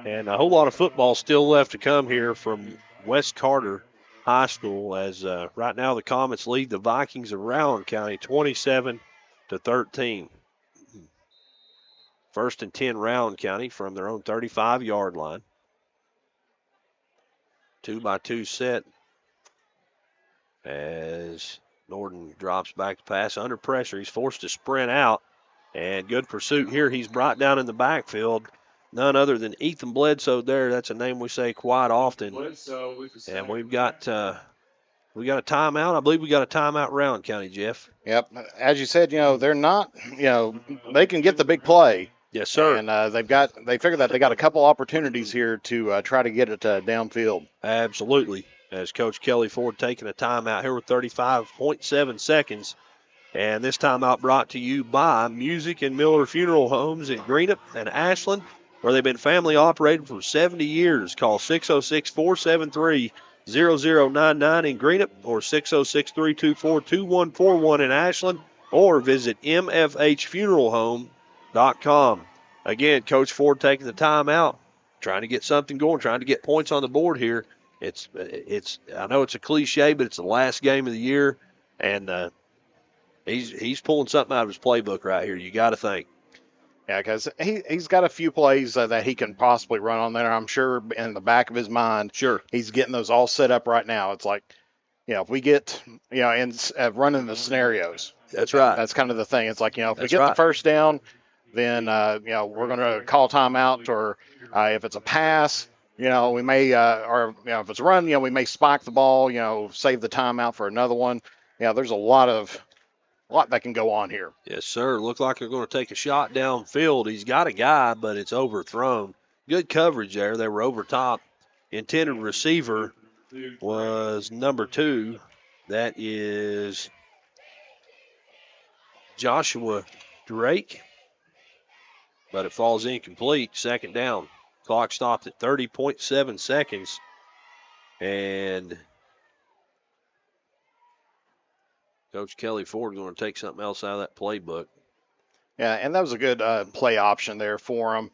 and a whole lot of football still left to come here from West Carter High School as right now the Comets lead the Vikings of Rowan County 27-13. 1st and 10 Rowan County from their own 35-yard line. 2-by-2 set as Norton drops back to pass under pressure. He's forced to sprint out, and good pursuit here. He's brought down in the backfield. None other than Ethan Bledsoe there. That's a name we say quite often. And we've got a timeout. I believe we got a timeout Rowan County, Jeff. Yep. As you said, they're not, they can get the big play. Yes, sir. And they figured that they got a couple opportunities here to try to get it downfield. Absolutely. As Coach Kelly Ford taking a timeout here with 35.7 seconds. And this timeout brought to you by Music and Miller Funeral Homes in Greenup and Ashland, where they've been family operated for 70 years. Call 606-473-0099 in Greenup or 606-324-2141 in Ashland, or visit mfhfuneralhome.com. Again, Coach Ford taking the timeout, trying to get something going, trying to get points on the board here. It's I know it's a cliche, but it's the last game of the year, and he's pulling something out of his playbook right here. You got to think. Yeah, because he's got a few plays that he can possibly run on there. I'm sure in the back of his mind, he's getting those all set up right now. It's like, if we get, and running the scenarios. That's right. That's kind of the thing. It's like, if we get the first down, then, we're going to call timeout, or if it's a pass, we may, if it's a run, we may spike the ball, save the timeout for another one. There's a lot that can go on here. Yes, sir. Look like they're going to take a shot downfield. He's got a guy, but it's overthrown. Good coverage there. They were over top. Intended receiver was number 2. That is Joshua Drake, but it falls incomplete. Second down. Clock stopped at 30.7 seconds. And Coach Kelly Ford going to take something else out of that playbook. Yeah, and that was a good play option there for him.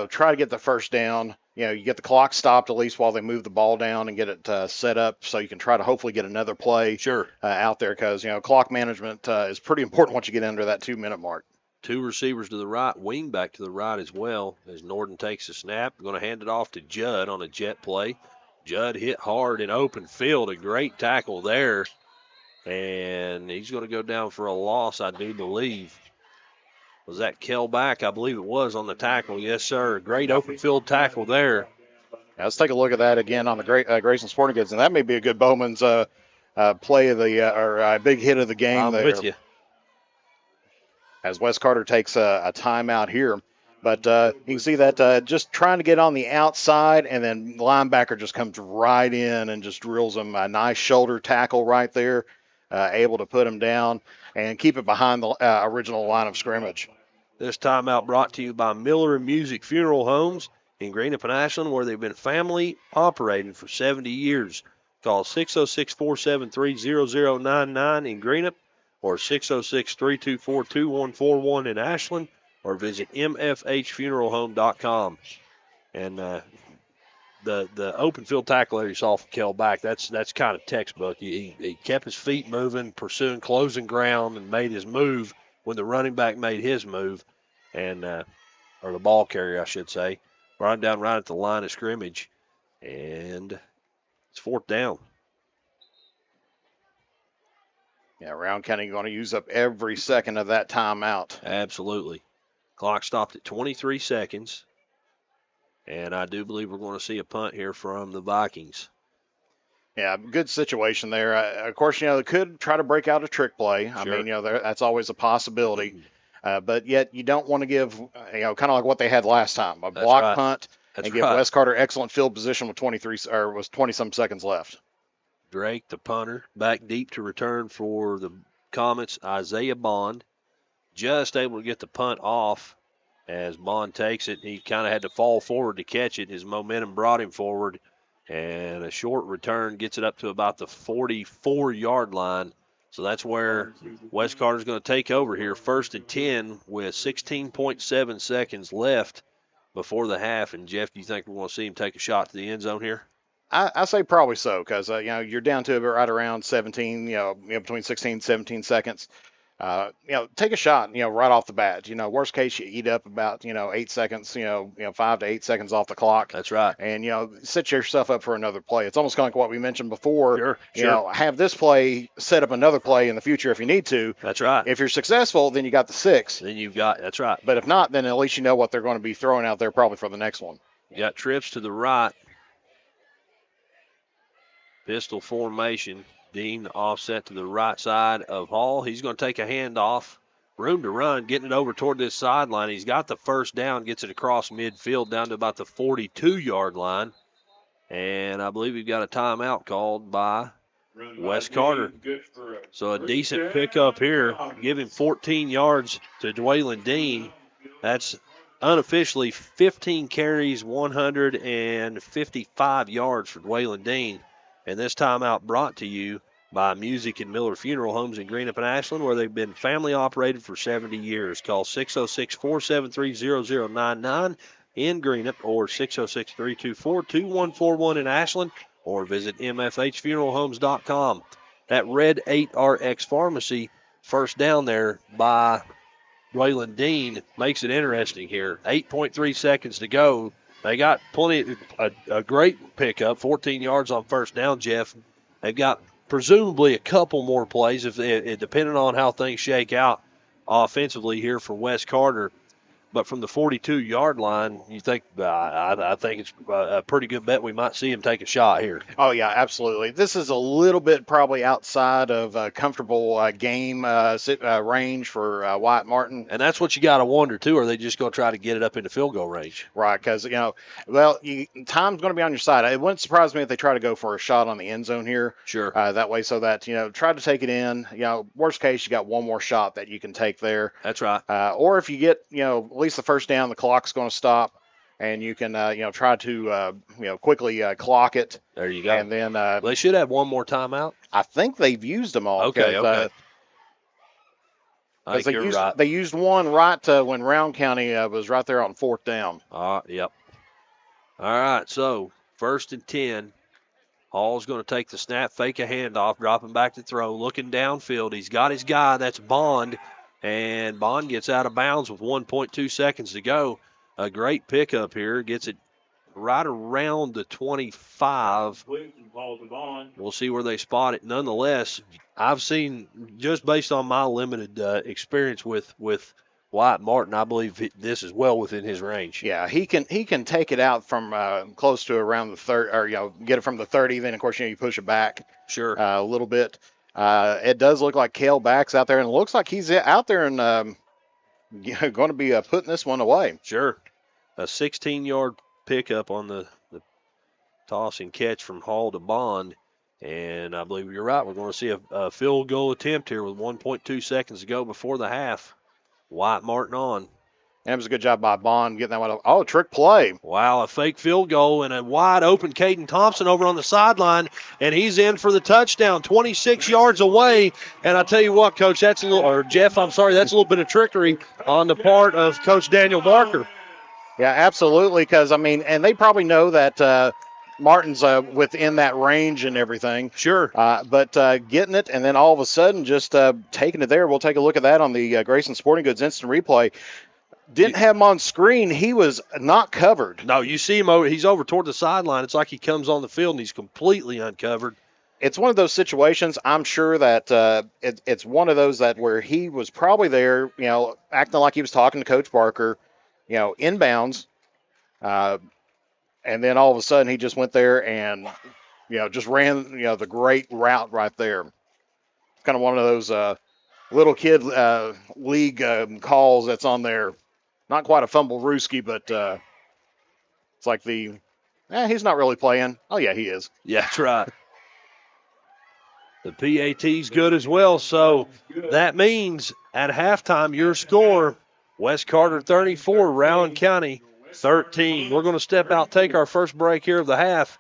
Try to get the first down. You get the clock stopped at least while they move the ball down and get it set up so you can try to hopefully get another play out there, because, clock management is pretty important once you get under that 2-minute mark. 2 receivers to the right, wing back to the right as well as Norton takes the snap. Going to hand it off to Judd on a jet play. Judd hit hard in open field. A great tackle there. And he's going to go down for a loss, I do believe. Was that Kelback? I believe it was on the tackle. Yes, sir. Great open field tackle there. Yeah, let's take a look at that again on the Grayson Sporting Goods. And that may be a good Bowman's play of the or big hit of the game. I'm with you. As West Carter takes a timeout here. But you can see that just trying to get on the outside, and then the linebacker just comes right in and just drills him a nice shoulder tackle right there, able to put him down and keep it behind the original line of scrimmage. This timeout brought to you by Miller and Music Funeral Homes in Greenup and Ashland, where they've been family operating for 70 years. Call 606-473-0099 in Greenup or 606-324-2141 in Ashland, or visit mfhfuneralhome.com. And the open field tackle that you saw from Kelback, that's kind of textbook. He kept his feet moving, pursuing closing ground, and made his move when the running back made his move, and or the ball carrier, I should say. Brought him down right at the line of scrimmage, and it's 4th down. Yeah, Rowan County going to use up every second of that timeout. Absolutely. Clock stopped at 23 seconds. And I do believe we're going to see a punt here from the Vikings. Yeah, good situation there. Of course, they could try to break out a trick play. I mean, that's always a possibility. But yet you don't want to give, kind of like what they had last time, a block punt, and give West Carter excellent field position with 20-some seconds left. Drake, the punter, back deep to return for the Comets, Isaiah Bond. Just able to get the punt off As Bond takes it, he kind of had to fall forward to catch it. His momentum brought him forward, and a short return gets it up to about the 44-yard line. So that's where West Carter's going to take over here, 1st and 10 with 16.7 seconds left before the half. And, Jeff, do you think we're going to see him take a shot to the end zone here? I say probably so, because you're down to right around 17, between 16 and 17 seconds. Take a shot, right off the bat. Worst case, you eat up about 8 seconds, 5 to 8 seconds off the clock. That's right. And set yourself up for another play. It's almost kind of like what we mentioned before. Sure. Have this play set up another play in the future if you need to. That's right. If you're successful, then you got the 6. That's right. But if not, then at least you know what they're going to be throwing out there probably for the next one. You got trips to the right. Pistol formation. Dean offset to the right side of Hall. He's going to take a handoff. Room to run, getting it over toward this sideline. He's got the first down, gets it across midfield down to about the 42-yard line. And I believe we've got a timeout called by West Carter. So a decent pickup here. Give him 14 yards to Dwaylon Dean. That's unofficially 15 carries, 155 yards for Dwaylon Dean. And this timeout brought to you by Music and Miller Funeral Homes in Greenup and Ashland, where they've been family operated for 70 years. Call 606-473-0099 in Greenup or 606-324-2141 in Ashland, or visit mfhfuneralhomes.com. That red 8RX Pharmacy first down there by Dwaylon Dean makes it interesting here. 8.3 seconds to go. They got plenty, a great pickup, 14 yards on first down, Jeff. They've got presumably a couple more plays, depending on how things shake out offensively here for West Carter. But from the 42-yard line, you think I think it's a pretty good bet we might see him take a shot here. Oh, yeah, absolutely. This is a little bit probably outside of a comfortable game range for Wyatt Martin. And that's what you got to wonder, too. Are they just going to try to get it up into field goal range? Right, because, time's going to be on your side. It wouldn't surprise me if they try to go for a shot on the end zone here. Sure. That way so that, try to take it in. Worst case, you got one more shot that you can take there. That's right. Or if you get, at least the first down, the clock's going to stop, and you can, try to, quickly clock it. There you go. And then they should have one more timeout. I think they've used them all. Okay. I think you're right. They used one right when Round County was right there on 4th down. Yep. All right, so 1st and 10. Hall's going to take the snap, fake a handoff, dropping back to throw, looking downfield. He's got his guy. That's Bond. And Bond gets out of bounds with 1.2 seconds to go. A great pickup here. Gets it right around the 25. We'll see where they spot it. Nonetheless, I've seen, just based on my limited experience with Wyatt Martin, I believe this is well within his range. Yeah, he can take it out from close to around the 30, or get it from the 30. Then of course you push it back. Sure. A little bit. It does look like Cale Back's out there, and it looks like he's out there and going to be putting this one away. Sure. A 16-yard pickup on the toss and catch from Hall to Bond. And I believe you're right. We're going to see a field goal attempt here with 1.2 seconds to go before the half. Wyatt Martin on. And it was a good job by Bond getting that one up. Oh, trick play. Wow, a fake field goal and a wide open Caden Thompson over on the sideline, and he's in for the touchdown, 26 yards away. And I tell you what, Coach, that's a little, or Jeff, I'm sorry, that's a little bit of trickery on the part of Coach Daniel Barker. Yeah, absolutely, because, and they probably know that Martin's within that range and everything. Sure. But getting it and then all of a sudden just taking it there. We'll take a look at that on the Grayson Sporting Goods instant replay. Didn't have him on screen. He was not covered. No, you see him over. He's over toward the sideline. It's like he comes on the field and he's completely uncovered. It's one of those situations. I'm sure that it's one of those that where he was probably there, acting like he was talking to Coach Barker, inbounds. And then all of a sudden he just went there and, just ran, the great route right there. Kind of one of those little kid league calls that's on there. Not quite a fumble rooski, but it's like he's not really playing. Oh, yeah, he is. Yeah, that's right. The PAT's good as well, so that means at halftime your score West Carter 34, Rowan County 13. We're going to step out, take our first break here of the half,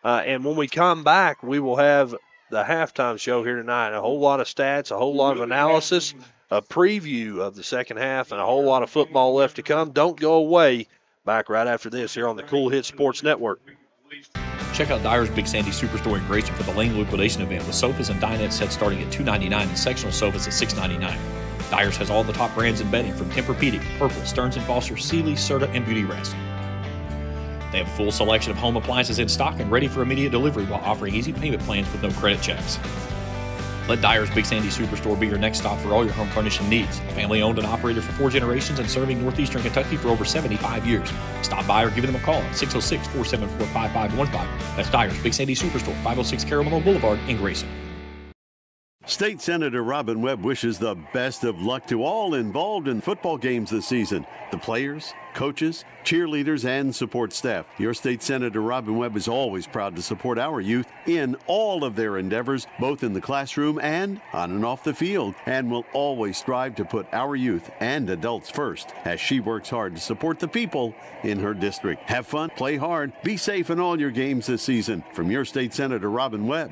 and when we come back, we will have the halftime show here tonight. A whole lot of stats, a whole lot of analysis, a preview of the second half, and a whole lot of football left to come. Don't go away. Back right after this here on the Cool Hit Sports Network. Check out Dyer's Big Sandy Superstore in Grayson for the Lane liquidation event with sofas and dinette sets starting at $299 and sectional sofas at $699. Dyer's has all the top brands in bedding from Tempur-Pedic, Purple, Stearns & Foster, Sealy, Serta, and Beauty Rest. They have a full selection of home appliances in stock and ready for immediate delivery while offering easy payment plans with no credit checks. Let Dyer's Big Sandy Superstore be your next stop for all your home furnishing needs. Family owned and operated for 4 generations and serving northeastern Kentucky for over 75 years. Stop by or give them a call at 606-474-5515. That's Dyer's Big Sandy Superstore, 506 Caramel Boulevard in Grayson. State Senator Robin Webb wishes the best of luck to all involved in football games this season. The players, coaches, cheerleaders, and support staff. Your State Senator Robin Webb is always proud to support our youth in all of their endeavors, both in the classroom and on and off the field, and will always strive to put our youth and adults first as she works hard to support the people in her district. Have fun, play hard, be safe in all your games this season. From your State Senator Robin Webb.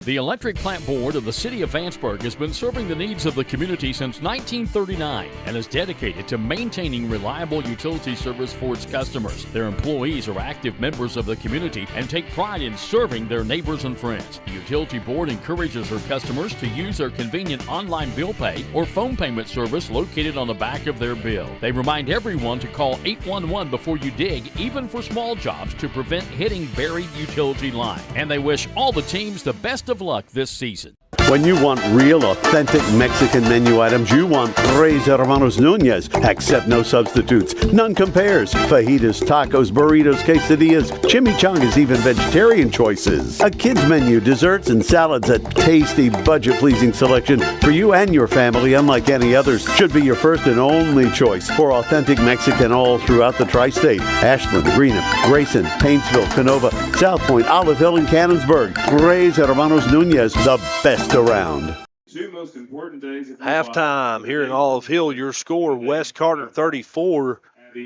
The Electric Plant Board of the City of Vanceburg has been serving the needs of the community since 1939 and is dedicated to maintaining reliable utility service for its customers. Their employees are active members of the community and take pride in serving their neighbors and friends. The Utility Board encourages their customers to use their convenient online bill pay or phone payment service located on the back of their bill. They remind everyone to call 811 before you dig, even for small jobs, to prevent hitting buried utility line. And they wish all the teams the best of luck this season. When you want real, authentic Mexican menu items, you want Tres Hermanos Nunez. Accept no substitutes. None compares. Fajitas, tacos, burritos, quesadillas, chimichangas, even vegetarian choices. A kids menu, desserts and salads, a tasty, budget-pleasing selection for you and your family, unlike any others. Should be your first and only choice for authentic Mexican all throughout the tri-state. Ashland, Greenup, Grayson, Paintsville, Canova, South Point, Olive Hill, and Cannonsburg. Tres Hermanos Nunez, the best around. Two most important days of Halftime here in Olive Hill. Your score, West Carter 34,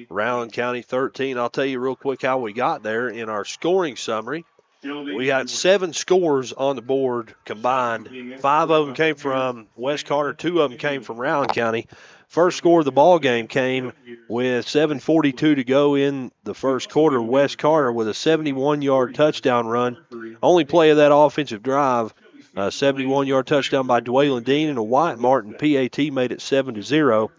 Rowan County 13. I'll tell you real quick how we got there in our scoring summary. We had 7 scores on the board combined. 5 of them came from West Carter, 2 of them came from Rowan County. First score of the ball game came with 7:42 to go in the first quarter. West Carter with a 71-yard touchdown run. Only play of that offensive drive. 71-yard touchdown by Dwaylen Dean and a Wyatt Martin PAT made it 7-0.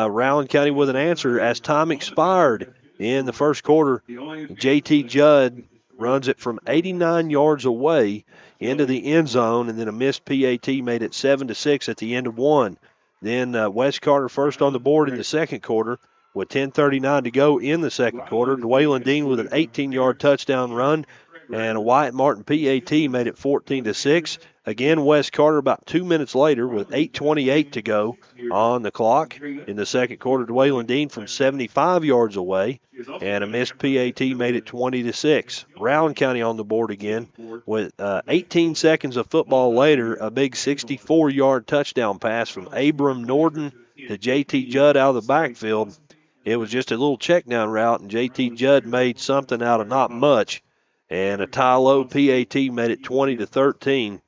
Rowan County with an answer as time expired in the first quarter. JT Judd runs it from 89 yards away into the end zone, and then a missed PAT made it 7-6 at the end of one. Then West Carter first on the board in the second quarter with 10:39 to go in the second quarter. Dwaylen Dean with an 18-yard touchdown run, and a Wyatt Martin PAT made it 14-6. Again, West Carter about 2 minutes later with 8:28 to go on the clock. In the second quarter, Dwaylen Dean from 75 yards away, and a missed PAT made it 20-6. Rowan County on the board again with 18 seconds of football later, a big 64-yard touchdown pass from Abram Norden to JT Judd out of the backfield. It was just a little check down route, and JT Judd made something out of not much. And a tie-low PAT made it 20-13.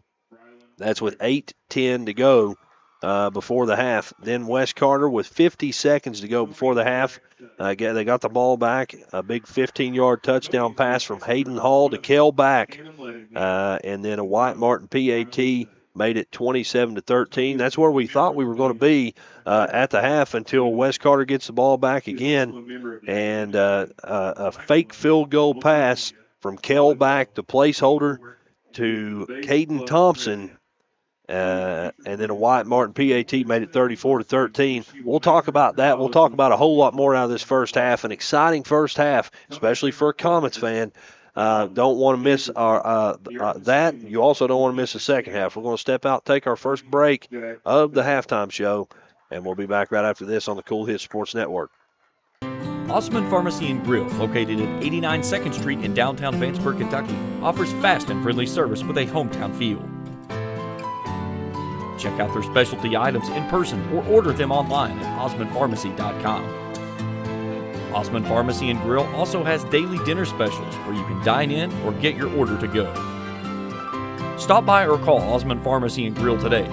That's with 8:10 to go before the half. Then West Carter with 50 seconds to go before the half. They got the ball back. A big 15-yard touchdown pass from Hayden Hall to Kel Back. And then a Wyatt Martin PAT made it 27-13. That's where we thought we were going to be at the half until West Carter gets the ball back again. And a fake field goal pass from Kel Back, the placeholder, to Caden Thompson. And then a Wyatt Martin PAT made it 34-13. We'll talk about that. We'll talk about a whole lot more out of this first half. An exciting first half, especially for a Comets fan. Don't want to miss that. You also don't want to miss the second half. We're going to step out, take our first break of the halftime show, and we'll be back right after this on the Cool Hit Sports Network. Osman Pharmacy and Grill, located at 89 2nd Street in downtown Vanceburg, Kentucky, offers fast and friendly service with a hometown feel. Check out their specialty items in person or order them online at osmondpharmacy.com. Osmond Pharmacy and Grill also has daily dinner specials where you can dine in or get your order to go. Stop by or call Osmond Pharmacy and Grill today.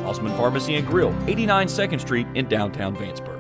Osmond Pharmacy and Grill, 89 2nd Street in downtown Vanceburg.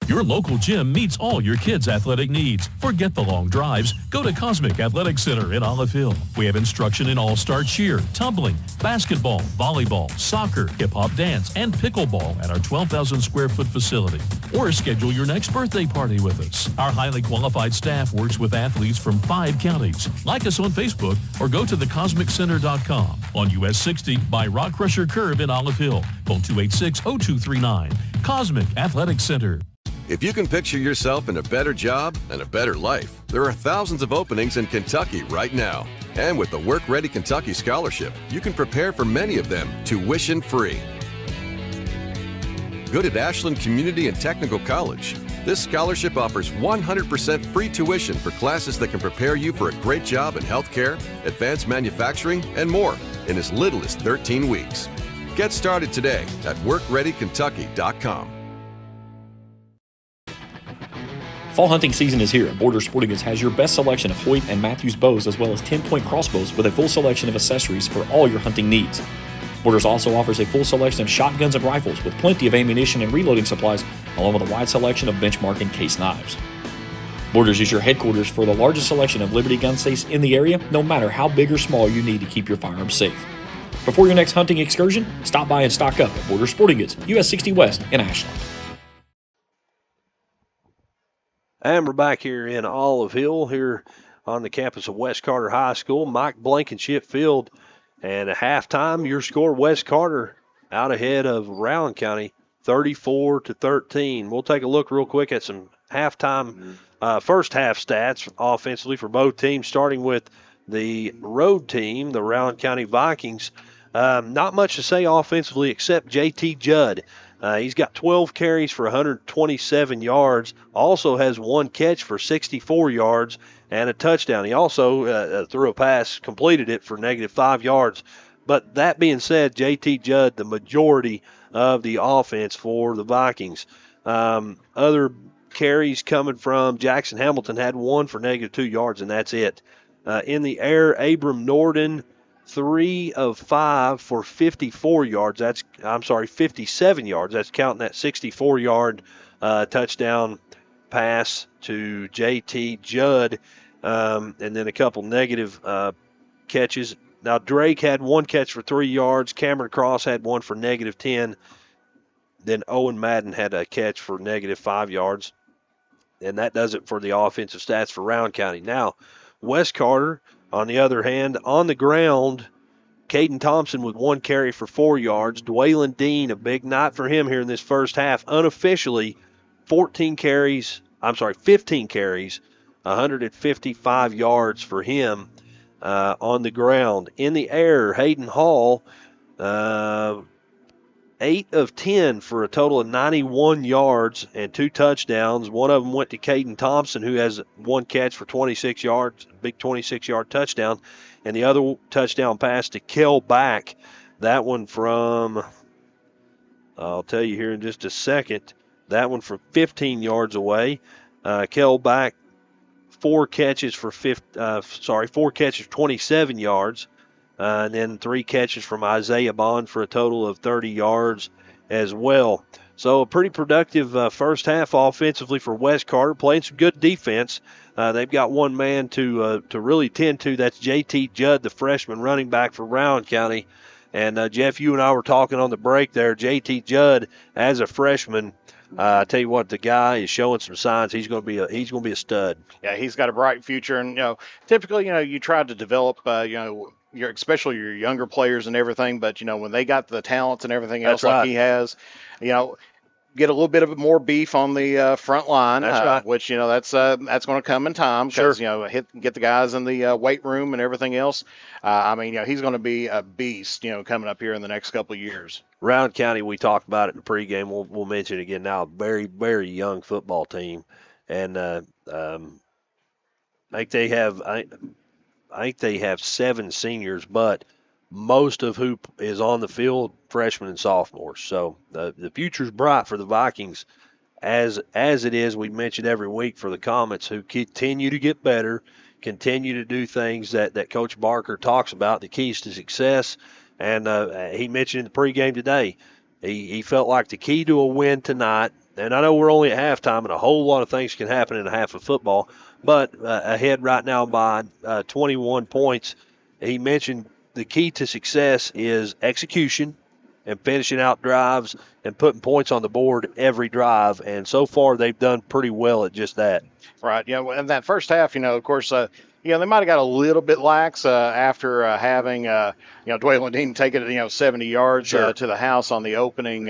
Your local gym meets all your kids' athletic needs. Forget the long drives. Go to Cosmic Athletic Center in Olive Hill. We have instruction in all-star cheer, tumbling, basketball, volleyball, soccer, hip-hop dance, and pickleball at our 12,000 square foot facility. Or schedule your next birthday party with us. Our highly qualified staff works with athletes from 5 counties. Like us on Facebook or go to thecosmiccenter.com on US 60 by Rock Crusher Curve in Olive Hill. Phone 286-0239. Cosmic Athletic Center. If you can picture yourself in a better job and a better life, there are thousands of openings in Kentucky right now. And with the Work Ready Kentucky Scholarship, you can prepare for many of them tuition-free. Good at Ashland Community and Technical College. This scholarship offers 100% free tuition for classes that can prepare you for a great job in healthcare, advanced manufacturing, and more in as little as 13 weeks. Get started today at workreadykentucky.com. Fall hunting season is here, and Borders Sporting Goods has your best selection of Hoyt and Matthews bows, as well as 10-point crossbows with a full selection of accessories for all your hunting needs. Borders also offers a full selection of shotguns and rifles with plenty of ammunition and reloading supplies, along with a wide selection of benchmark and case knives. Borders is your headquarters for the largest selection of Liberty gun safes in the area, no matter how big or small you need to keep your firearms safe. Before your next hunting excursion, stop by and stock up at Borders Sporting Goods, US 60 West in Ashland. And we're back here in Olive Hill, here on the campus of West Carter High School. Mike Blankenship Field, and at halftime, your score, West Carter out ahead of Rowan County, 34-13. We'll take a look real quick at some halftime, first half stats offensively for both teams, starting with the road team, the Rowan County Vikings. Not much to say offensively except J.T. Judd. He's got 12 carries for 127 yards, also has 1 catch for 64 yards and a touchdown. He also threw a pass, completed it for -5 yards. But that being said, J.T. Judd, the majority of the offense for the Vikings. Other carries coming from Jackson Hamilton, had 1 for -2 yards, and that's it. In the air, Abram Norden, 3 of 5 for 54 yards. 57 yards. That's counting that 64-yard touchdown pass to J.T. Judd, and then a couple negative catches. Now, Drake had 1 catch for 3 yards. Cameron Cross had 1 for -10. Then Owen Madden had a catch for -5 yards. And that does it for the offensive stats for Rowan County. Now, West Carter, on the other hand, on the ground, Caden Thompson with 1 carry for 4 yards. Dwaylon Dean, a big night for him here in this first half. Unofficially, 15 carries, 155 yards for him on the ground. In the air, Hayden Hall, 8 of 10 for a total of 91 yards and 2 touchdowns. One of them went to Caden Thompson, who has 1 catch for 26 yards, a big 26-yard touchdown. And the other touchdown pass to Kel Back. That one from, I'll tell you here in just a second, that one from 15 yards away. Kel Back, 4 catches for 27 yards. And then 3 catches from Isaiah Bond for a total of 30 yards as well. So a pretty productive first half offensively for West Carter, playing some good defense. They've got one man to really tend to. That's J.T. Judd, the freshman running back for Rowan County. And Jeff, you and I were talking on the break there. J.T. Judd, as a freshman, I tell you what, the guy is showing some signs. He's going to be a stud. Yeah, he's got a bright future, and typically, you try to develop, especially your younger players and everything. But when they got the talents and everything else like he has, get a little bit of more beef on the front line. That's right. Which that's going to come in time. Sure. Get the guys in the weight room and everything else. He's going to be a beast. Coming up here in the next couple of years. Rowan County, we talked about it in the pregame. We'll mention it again now. A very, very young football team, and I think they have 7 seniors, but most of who is on the field, freshmen and sophomores. So the future's bright for the Vikings, as it is. We mentioned every week for the Comets, who continue to get better, continue to do things that Coach Barker talks about, the keys to success. And he mentioned in the pregame today, he felt like the key to a win tonight, and I know we're only at halftime and a whole lot of things can happen in a half of football, but ahead right now by 21 points, he mentioned the key to success is execution and finishing out drives and putting points on the board every drive. And so far they've done pretty well at just that. Right. Yeah. In that first half, of course, they might have got a little bit lax after having, Dwaylen Dean take it, 70 yards Sure. to the house on the opening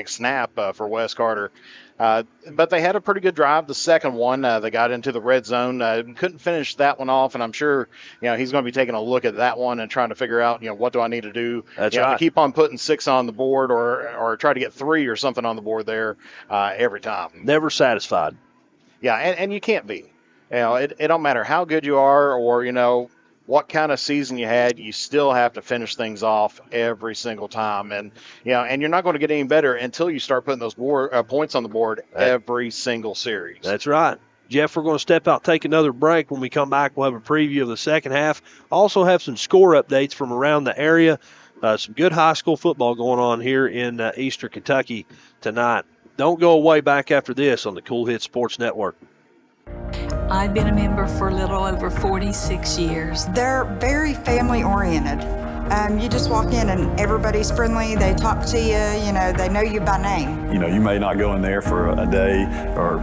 snap for Wes Carter. But they had a pretty good drive. The second one, they got into the red zone, couldn't finish that one off. And I'm sure, he's going to be taking a look at that one and trying to figure out, what do I need to do? That's right. To keep on putting 6 on the board or try to get 3 or something on the board there every time. Never satisfied. Yeah, and you can't be. It don't matter how good you are or, what kind of season you had, you still have to finish things off every single time. And, and you're not going to get any better until you start putting those points on the board every single series. That's right. Jeff, we're going to step out, take another break. When we come back, we'll have a preview of the second half. Also have some score updates from around the area. Some good high school football going on here in Eastern Kentucky tonight. Don't go away. Back after this on the Kool Hits Sports Network. I've been a member for a little over 46 years. They're very family oriented. You just walk in and everybody's friendly. They talk to you, they know you by name. You may not go in there for a day or,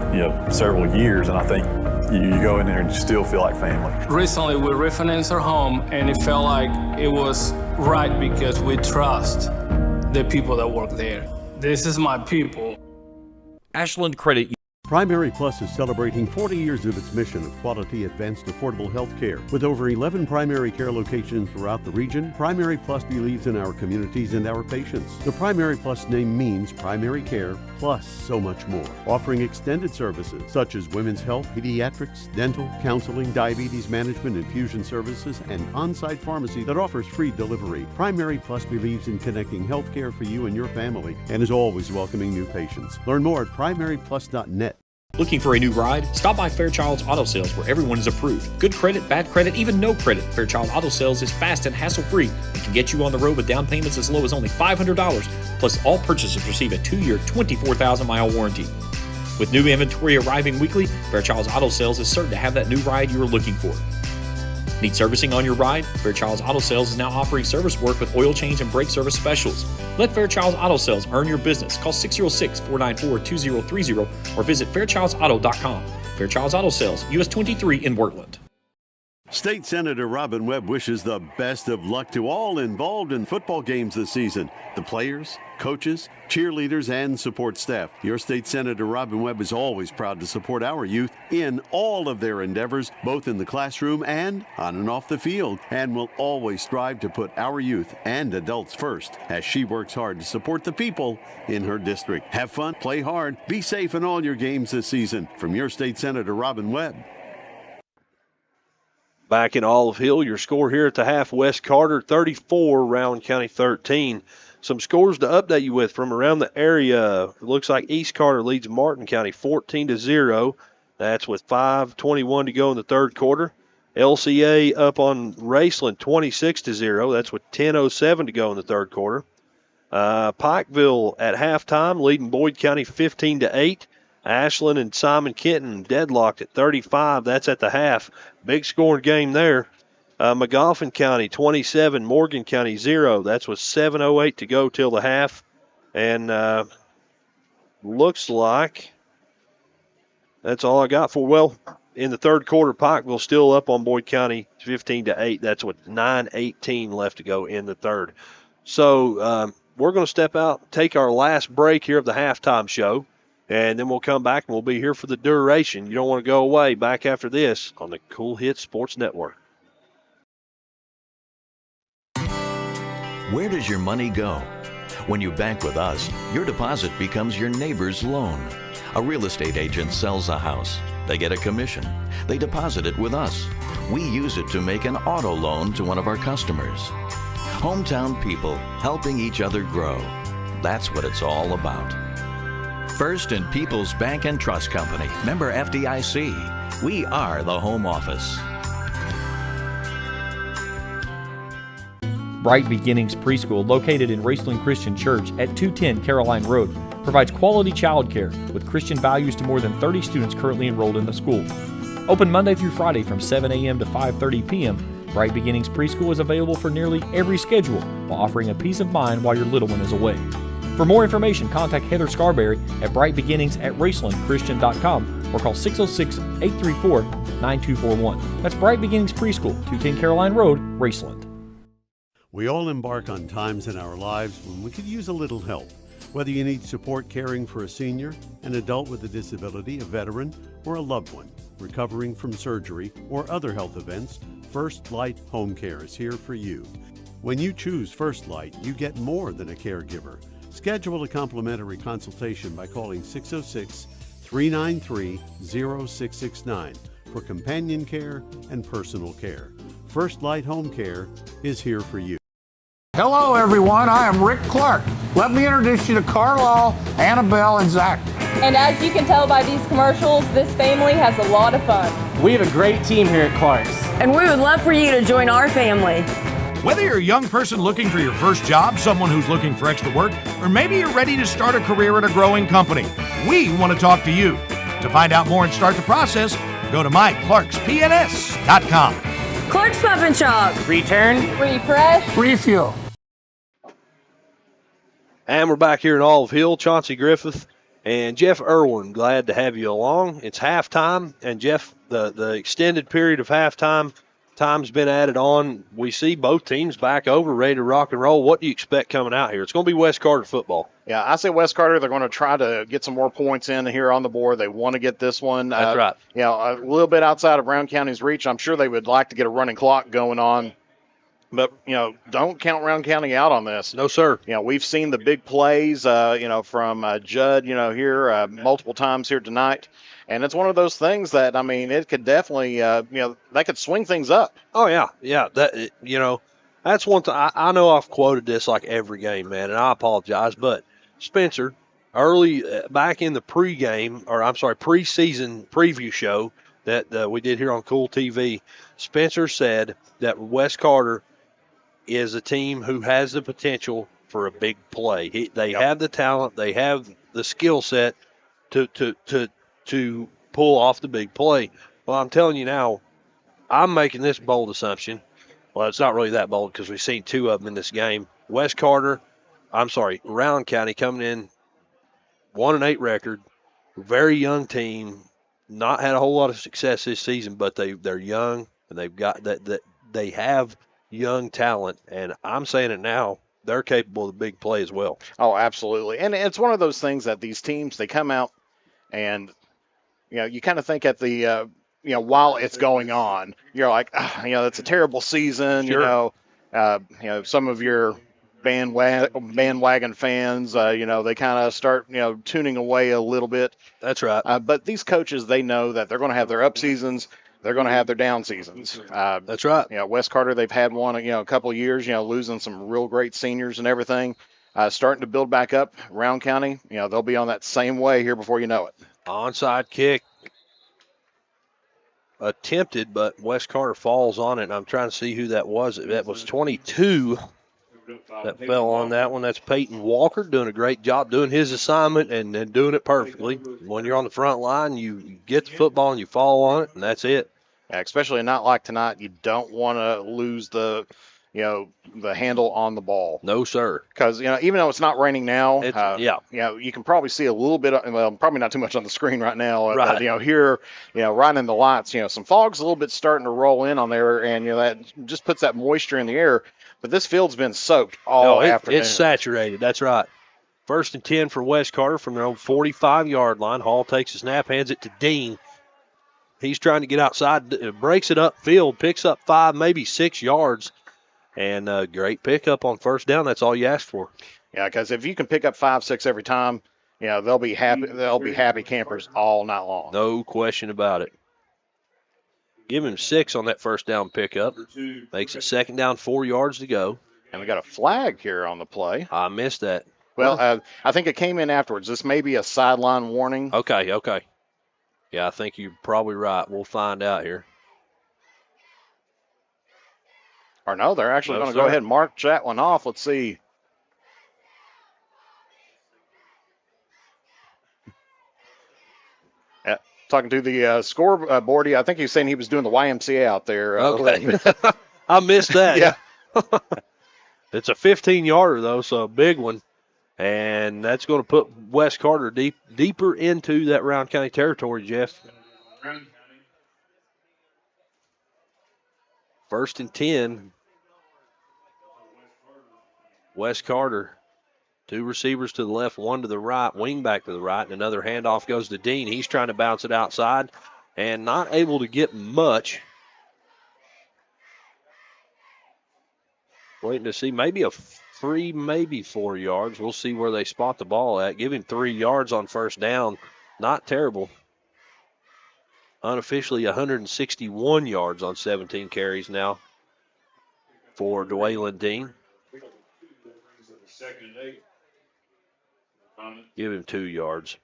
several years, and I think you go in there and you still feel like family. Recently, we refinanced our home, and it felt like it was right because we trust the people that work there. This is my people. Ashland Credit. Primary Plus is celebrating 40 years of its mission of quality, advanced, affordable health care. With over 11 primary care locations throughout the region, Primary Plus believes in our communities and our patients. The Primary Plus name means primary care plus so much more, offering extended services such as women's health, pediatrics, dental, counseling, diabetes management, infusion services, and on-site pharmacy that offers free delivery. Primary Plus believes in connecting health care for you and your family and is always welcoming new patients. Learn more at primaryplus.net. Looking for a new ride? Stop by Fairchild's Auto Sales, where everyone is approved. Good credit, bad credit, even no credit. Fairchild Auto Sales is fast and hassle-free and can get you on the road with down payments as low as only $500. Plus, all purchases receive a 2-year, 24,000-mile warranty. With new inventory arriving weekly, Fairchild's Auto Sales is certain to have that new ride you are looking for. Need servicing on your ride? Fairchild's Auto Sales is now offering service work with oil change and brake service specials. Let Fairchild's Auto Sales earn your business. Call 606-494-2030 or visit fairchildsauto.com. Fairchild's Auto Sales, US 23 in Wortland. State Senator Robin Webb wishes the best of luck to all involved in football games this season. The players, coaches, cheerleaders, and support staff. Your State Senator Robin Webb is always proud to support our youth in all of their endeavors, both in the classroom and on and off the field, and will always strive to put our youth and adults first as she works hard to support the people in her district. Have fun, play hard, be safe in all your games this season. From your State Senator Robin Webb. Back in Olive Hill, your score here at the half, West Carter 34, Rowan County 13. Some scores to update you with from around the area. It looks like East Carter leads Martin County 14-0. That's with 5:21 to go in the third quarter. LCA up on Raceland 26-0. That's with 10:07 to go in the third quarter. Pikeville at halftime leading Boyd County 15-8. Ashland and Simon Kenton deadlocked at 35. That's at the half. Big scoring game there. McGoffin County 27, Morgan County 0. That's with 7:08 to go till the half. And looks like that's all I got for. Well, in the third quarter, Pikeville still up on Boyd County 15-8. That's with 9:18 left to go in the third. So we're going to step out, take our last break here of the halftime show. And then we'll come back and we'll be here for the duration. You don't want to go away. Back after this on the Kool Hits Sports Network. Where does your money go? When you bank with us, your deposit becomes your neighbor's loan. A real estate agent sells a house. They get a commission. They deposit it with us. We use it to make an auto loan to one of our customers. Hometown people helping each other grow. That's what it's all about. First and People's Bank and Trust Company, member FDIC. We are the home office. Bright Beginnings Preschool, located in Raceland Christian Church at 210 Caroline Road, provides quality childcare with Christian values to more than 30 students currently enrolled in the school. Open Monday through Friday from 7 a.m. to 5:30 p.m., Bright Beginnings Preschool is available for nearly every schedule while offering a peace of mind while your little one is away. For more information, contact Heather Scarberry at brightbeginningsat-racelandchristian.com or call 606-834-9241. That's Bright Beginnings Preschool, 210 Caroline Road, Raceland. We all embark on times in our lives when we could use a little help. Whether you need support caring for a senior, an adult with a disability, a veteran, or a loved one recovering from surgery or other health events, First Light Home Care is here for you. When you choose First Light, you get more than a caregiver. Schedule a complimentary consultation by calling 606-393-0669 for companion care and personal care. First Light Home Care is here for you. Hello, everyone. I am Rick Clark. Let me introduce you to Carlisle, Annabelle, and Zach. And as you can tell by these commercials, this family has a lot of fun. We have a great team here at Clark's. And we would love for you to join our family. Whether you're a young person looking for your first job, someone who's looking for extra work, or maybe you're ready to start a career at a growing company, we want to talk to you. To find out more and start the process, go to myclarkspns.com. Clark's Pub and Shop. Return. Refresh. Refuel. And we're back here in Olive Hill. Chauncey Griffith and Jeff Irwin, glad to have you along. It's halftime, and Jeff, the extended period of halftime, time's been added on. We see both teams back over, ready to rock and roll. What do you expect coming out here? It's going to be West Carter football. Yeah, I say West Carter, they're going to try to get some more points in here on the board. They want to get this one. That's right. You know, a little bit outside of Brown County's reach. I'm sure they would like to get a running clock going on. But, you know, don't count Round County out on this. No, sir. You know, we've seen the big plays, you know, from Judd, you know, here multiple times here tonight. And it's one of those things that, I mean, it could definitely, you know, that could swing things up. Oh, yeah. Yeah. That, you know, that's one thing. I know I've quoted this like every game, man, and I apologize. But Spencer, early back in the preseason preview show that we did here on Kool TV, Spencer said that West Carter is a team who has the potential for a big play. They have the talent, they have the skill set to pull off the big play. Well, I'm telling you now, I'm making this bold assumption. Well, it's not really that bold because we've seen two of them in this game. Rowan County coming in 1-8 record, very young team, not had a whole lot of success this season, but they're young and they've got that they have young talent, and I'm saying it now, they're capable of the big play as well. Oh, absolutely. And it's one of those things that these teams, they come out and, you know, you kind of think at the, you know, while it's going on, you're like, you know, it's a terrible season. Sure. You know, some of your bandwagon fans, you know, they kind of start, you know, tuning away a little bit. That's right. But these coaches, they know that they're going to have their up seasons. They're going to have their down seasons. That's right. You know, West Carter, they've had one, you know, a couple of years, you know, losing some real great seniors and everything. Starting to build back up. Round County, you know, they'll be on that same way here before you know it. Onside kick attempted, but West Carter falls on it. And I'm trying to see who that was. That was 22 that fell on that one. That's Peyton Walker doing a great job doing his assignment and doing it perfectly. When you're on the front line, you get the football and you fall on it, and that's it. Yeah, especially not like tonight. You don't want to lose the, you know, the handle on the ball. No, sir. Because, you know, even though it's not raining now, yeah, you know, you can probably see a little bit, well, probably not too much on the screen right now. Right. You know, here, you know, right in the lights, you know, some fog's a little bit starting to roll in on there, and, you know, that just puts that moisture in the air. But this field's been soaked all afternoon. It's saturated. That's right. 1st and 10 for West Carter from their own 45-yard line. Hall takes a snap, hands it to Dean. He's trying to get outside, breaks it upfield, picks up 5, maybe 6 yards, and a great pickup on first down. That's all you ask for. Yeah, because if you can pick up 5, 6 every time, they'll be happy. They'll be happy campers all night long. No question about it. Give him 6 on that first down pickup. Makes it second down, 4 yards to go. And we got a flag here on the play. I missed that. Well, I think it came in afterwards. This may be a sideline warning. Okay. Yeah, I think you're probably right. We'll find out here. Or no, they're actually going to go ahead and mark that one off. Let's see. Talking to the scoreboard, I think he was saying he was doing the YMCA out there. Okay. I missed that. Yeah. It's a 15-yarder, though, so a big one. And that's going to put West Carter deeper into that Rowan County territory, Jeff. 1st and 10. West Carter. 2 receivers to the left, 1 to the right, wing back to the right, and another handoff goes to Dean. He's trying to bounce it outside and not able to get much. Waiting to see maybe a 3, maybe 4 yards. We'll see where they spot the ball at. Give him 3 yards on first down. Not terrible. Unofficially 161 yards on 17 carries now for Dwaylon Dean. Give him 2 yards.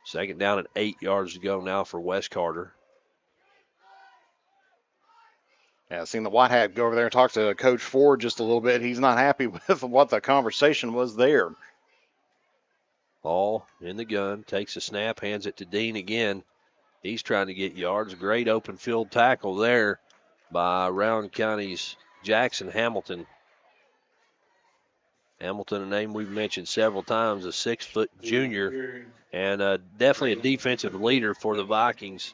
Second down and 8 yards to go now for West Carter. Yeah, seen the white hat go over there and talk to Coach Ford just a little bit. He's not happy with what the conversation was there. Ball in the gun, takes a snap, hands it to Dean again. He's trying to get yards. Great open field tackle there by Rowan County's Jackson Hamilton. Hamilton, a name we've mentioned several times, a 6-foot junior, and definitely a defensive leader for the Vikings.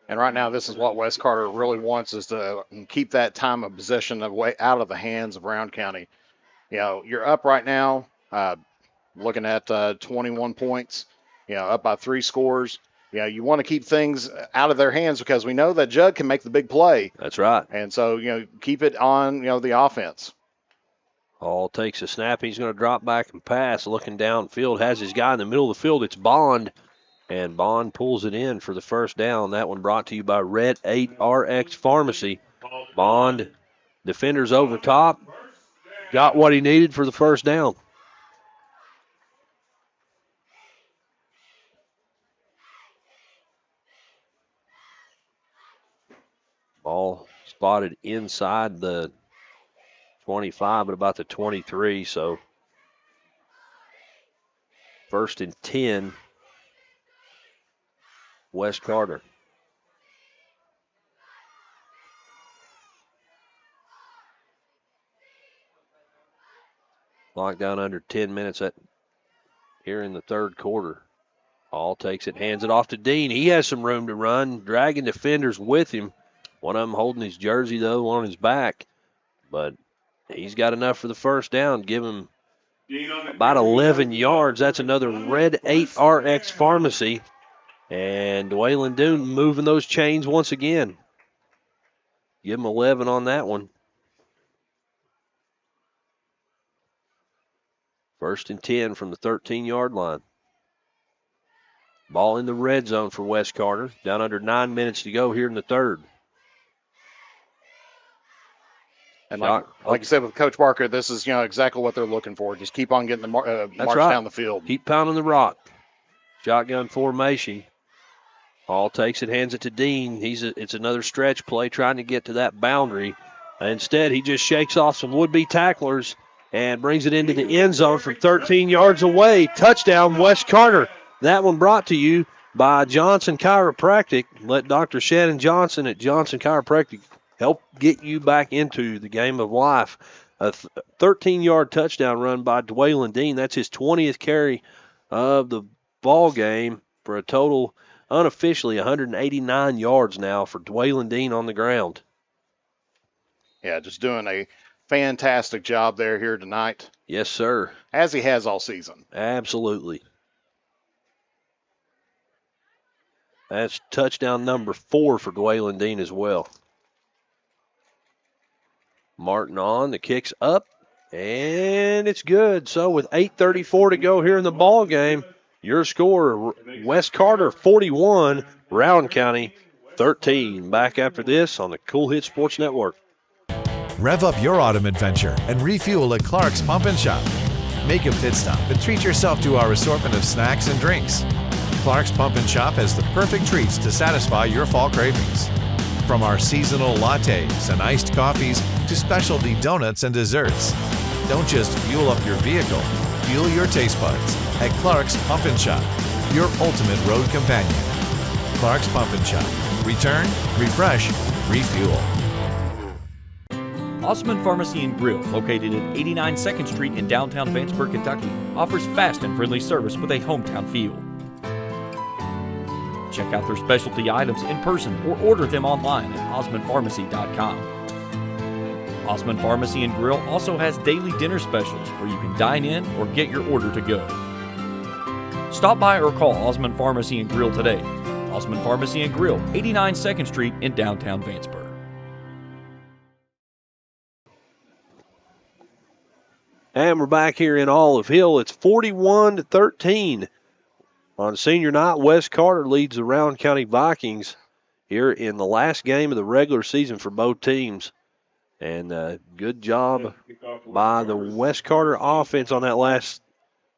And right now, this is what West Carter really wants, is to keep that time of possession away out of the hands of Rowan County. You're up right now, looking at 21 points, up by 3 scores. You want to keep things out of their hands because we know that Judd can make the big play. That's right. And so, keep it on, the offense. Hall takes a snap. He's going to drop back and pass. Looking downfield, has his guy in the middle of the field. It's Bond. And Bond pulls it in for the first down. That one brought to you by Red 8 RX Pharmacy. Bond, defenders over top. Got what he needed for the first down. Ball spotted inside the 25, but about the 23. So 1st and 10. West Carter. Lockdown under 10 minutes here in the third quarter. Hall takes it, hands it off to Dean. He has some room to run, dragging defenders with him. One of them holding his jersey, though, on his back. But he's got enough for the first down. Give him about 11 yards. That's another Red 8 RX Pharmacy. And Dwaylon Dean moving those chains once again. Give him 11 on that one. 1st and 10 from the 13-yard line. Ball in the red zone for West Carter. Down under 9 minutes to go here in the third. And like you said with Coach Barker, this is exactly what they're looking for. Just keep on getting the march down the field. Keep pounding the rock. Shotgun formation. Hall takes it, hands it to Dean. It's another stretch play trying to get to that boundary. Instead, he just shakes off some would-be tacklers and brings it into the end zone from 13 yards away. Touchdown, West Carter. That one brought to you by Johnson Chiropractic. Let Dr. Shannon Johnson at Johnson Chiropractic help get you back into the game of life. A 13-yard touchdown run by Dwaylon Dean. That's his 20th carry of the ball game for a total unofficially 189 yards now for Dwaylon Dean on the ground. Yeah, just doing a fantastic job here tonight. Yes, sir. As he has all season. Absolutely. That's touchdown number 4 for Dwaylon Dean as well. Martin on, the kick's up, and it's good. So with 8:34 to go here in the ball game, your score, West Carter 41, Rowan County 13. Back after this on the Cool Hit Sports Network. Rev up your autumn adventure and refuel at Clark's Pump and Shop. Make a pit stop and treat yourself to our assortment of snacks and drinks. Clark's Pump and Shop has the perfect treats to satisfy your fall cravings. From our seasonal lattes and iced coffees to specialty donuts and desserts. Don't just fuel up your vehicle, fuel your taste buds at Clark's Pump and Shop, your ultimate road companion. Clark's Pump and Shop. Return, refresh, refuel. Osmond Pharmacy and Grill, located at 89 2nd Street in downtown Vanceburg, Kentucky, offers fast and friendly service with a hometown feel. Check out their specialty items in person or order them online at osmondpharmacy.com. Osmond Pharmacy and Grill also has daily dinner specials where you can dine in or get your order to go. Stop by or call Osmond Pharmacy and Grill today. Osmond Pharmacy and Grill, 89 2nd Street in downtown Vanceburg. And we're back here in Olive Hill. It's 41-13. On senior night, West Carter leads the Rowan County Vikings here in the last game of the regular season for both teams. And good job by the West Carter offense on that last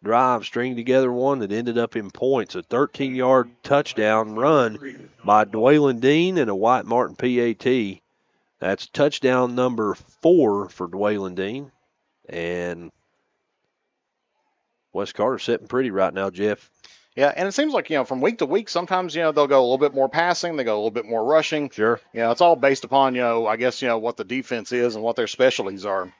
drive, stringing together one that ended up in points. A 13-yard touchdown run by Dwaylon Dean and a White Martin PAT. That's touchdown number 4 for Dwaylon Dean. And West Carter sitting pretty right now, Jeff. Yeah, and it seems like, from week to week, sometimes, they'll go a little bit more passing, they go a little bit more rushing. Sure. It's all based upon, I guess, what the defense is and what their specialties are.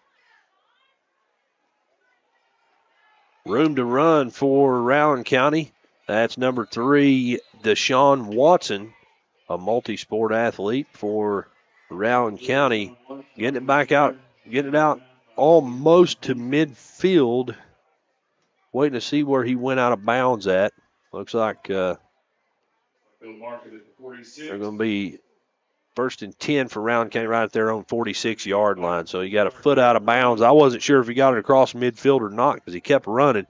Room to run for Rowan County. That's number 3, Deshaun Watson, a multi-sport athlete for Rowan County. Getting it back out, getting it out almost to midfield. Waiting to see where he went out of bounds at. Looks like they're going to be 1st and 10 for Rowan County right at their own 46-yard line. So he got a foot out of bounds. I wasn't sure if he got it across midfield or not because he kept running.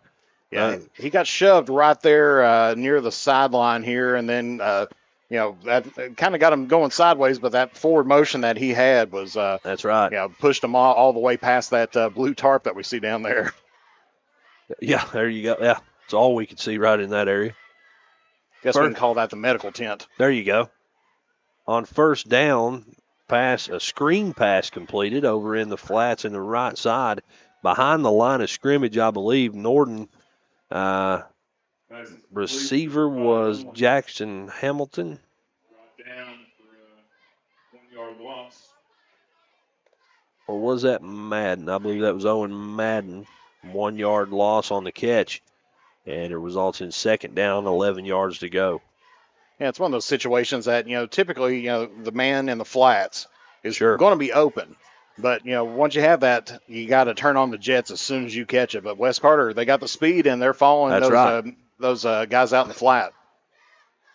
Yeah, he got shoved right there near the sideline here, and then that kind of got him going sideways. But that forward motion that he had was that's right. Pushed him all the way past that blue tarp that we see down there. Yeah, there you go. Yeah, it's all we could see right in that area. Guess we can call that the medical tent. There you go. On first down, a screen pass completed over in the flats in the right side. Behind the line of scrimmage, I believe, Norden. Receiver was Jackson Hamilton. Down for a 1-yard loss. Or was that Madden? I believe that was Owen Madden. 1-yard loss on the catch. And it results in 2nd down, 11 yards to go. Yeah, it's one of those situations that, typically, the man in the flats is going to be open. But, once you have that, you got to turn on the jets as soon as you catch it. But West Carter, they got the speed, and they're following those guys out in the flat.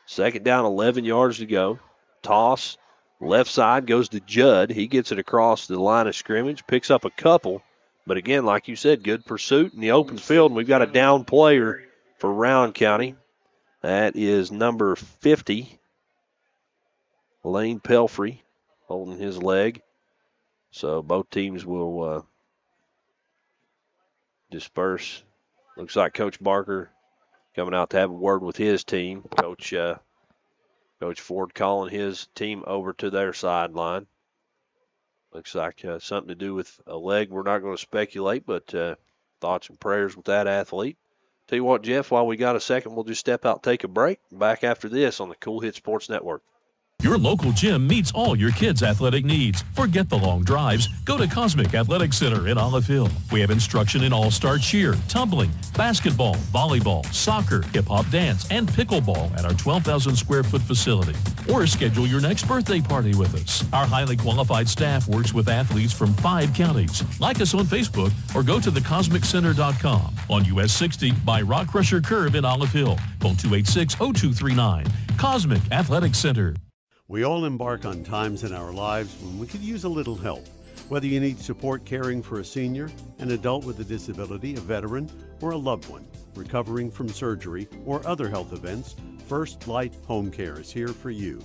2nd down, 11 yards to go. Toss, left side goes to Judd. He gets it across the line of scrimmage, picks up a couple. But again, like you said, good pursuit in the open field. And we've got a down player for Rowan County. That is number 50, Lane Pelfrey, holding his leg. So both teams will disperse. Looks like Coach Barker coming out to have a word with his team. Coach Ford calling his team over to their sideline. Looks like something to do with a leg. We're not going to speculate, but thoughts and prayers with that athlete. Tell you what, Jeff, while we got a second, we'll just step out, take a break. Back after this on the Cool Hit Sports Network. Your local gym meets all your kids' athletic needs. Forget the long drives. Go to Cosmic Athletic Center in Olive Hill. We have instruction in all-star cheer, tumbling, basketball, volleyball, soccer, hip-hop dance, and pickleball at our 12,000 square foot facility. Or schedule your next birthday party with us. Our highly qualified staff works with athletes from 5 counties. Like us on Facebook or go to thecosmiccenter.com on US 60 by Rock Crusher Curve in Olive Hill. Phone 286-0239. Cosmic Athletic Center. We all embark on times in our lives when we could use a little help. Whether you need support caring for a senior, an adult with a disability, a veteran, or a loved one recovering from surgery or other health events, First Light Home Care is here for you.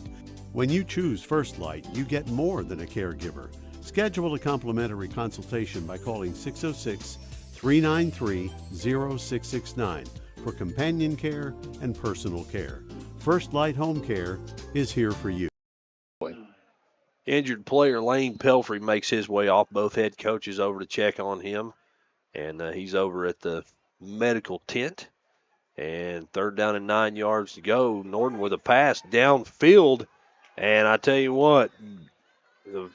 When you choose First Light, you get more than a caregiver. Schedule a complimentary consultation by calling 606-393-0669 for companion care and personal care. First Light Home Care is here for you. Injured player Lane Pelfrey makes his way off. Both head coaches over to check on him, and he's over at the medical tent. And 3rd down and 9 yards to go. Norton with a pass downfield, and I tell you what, the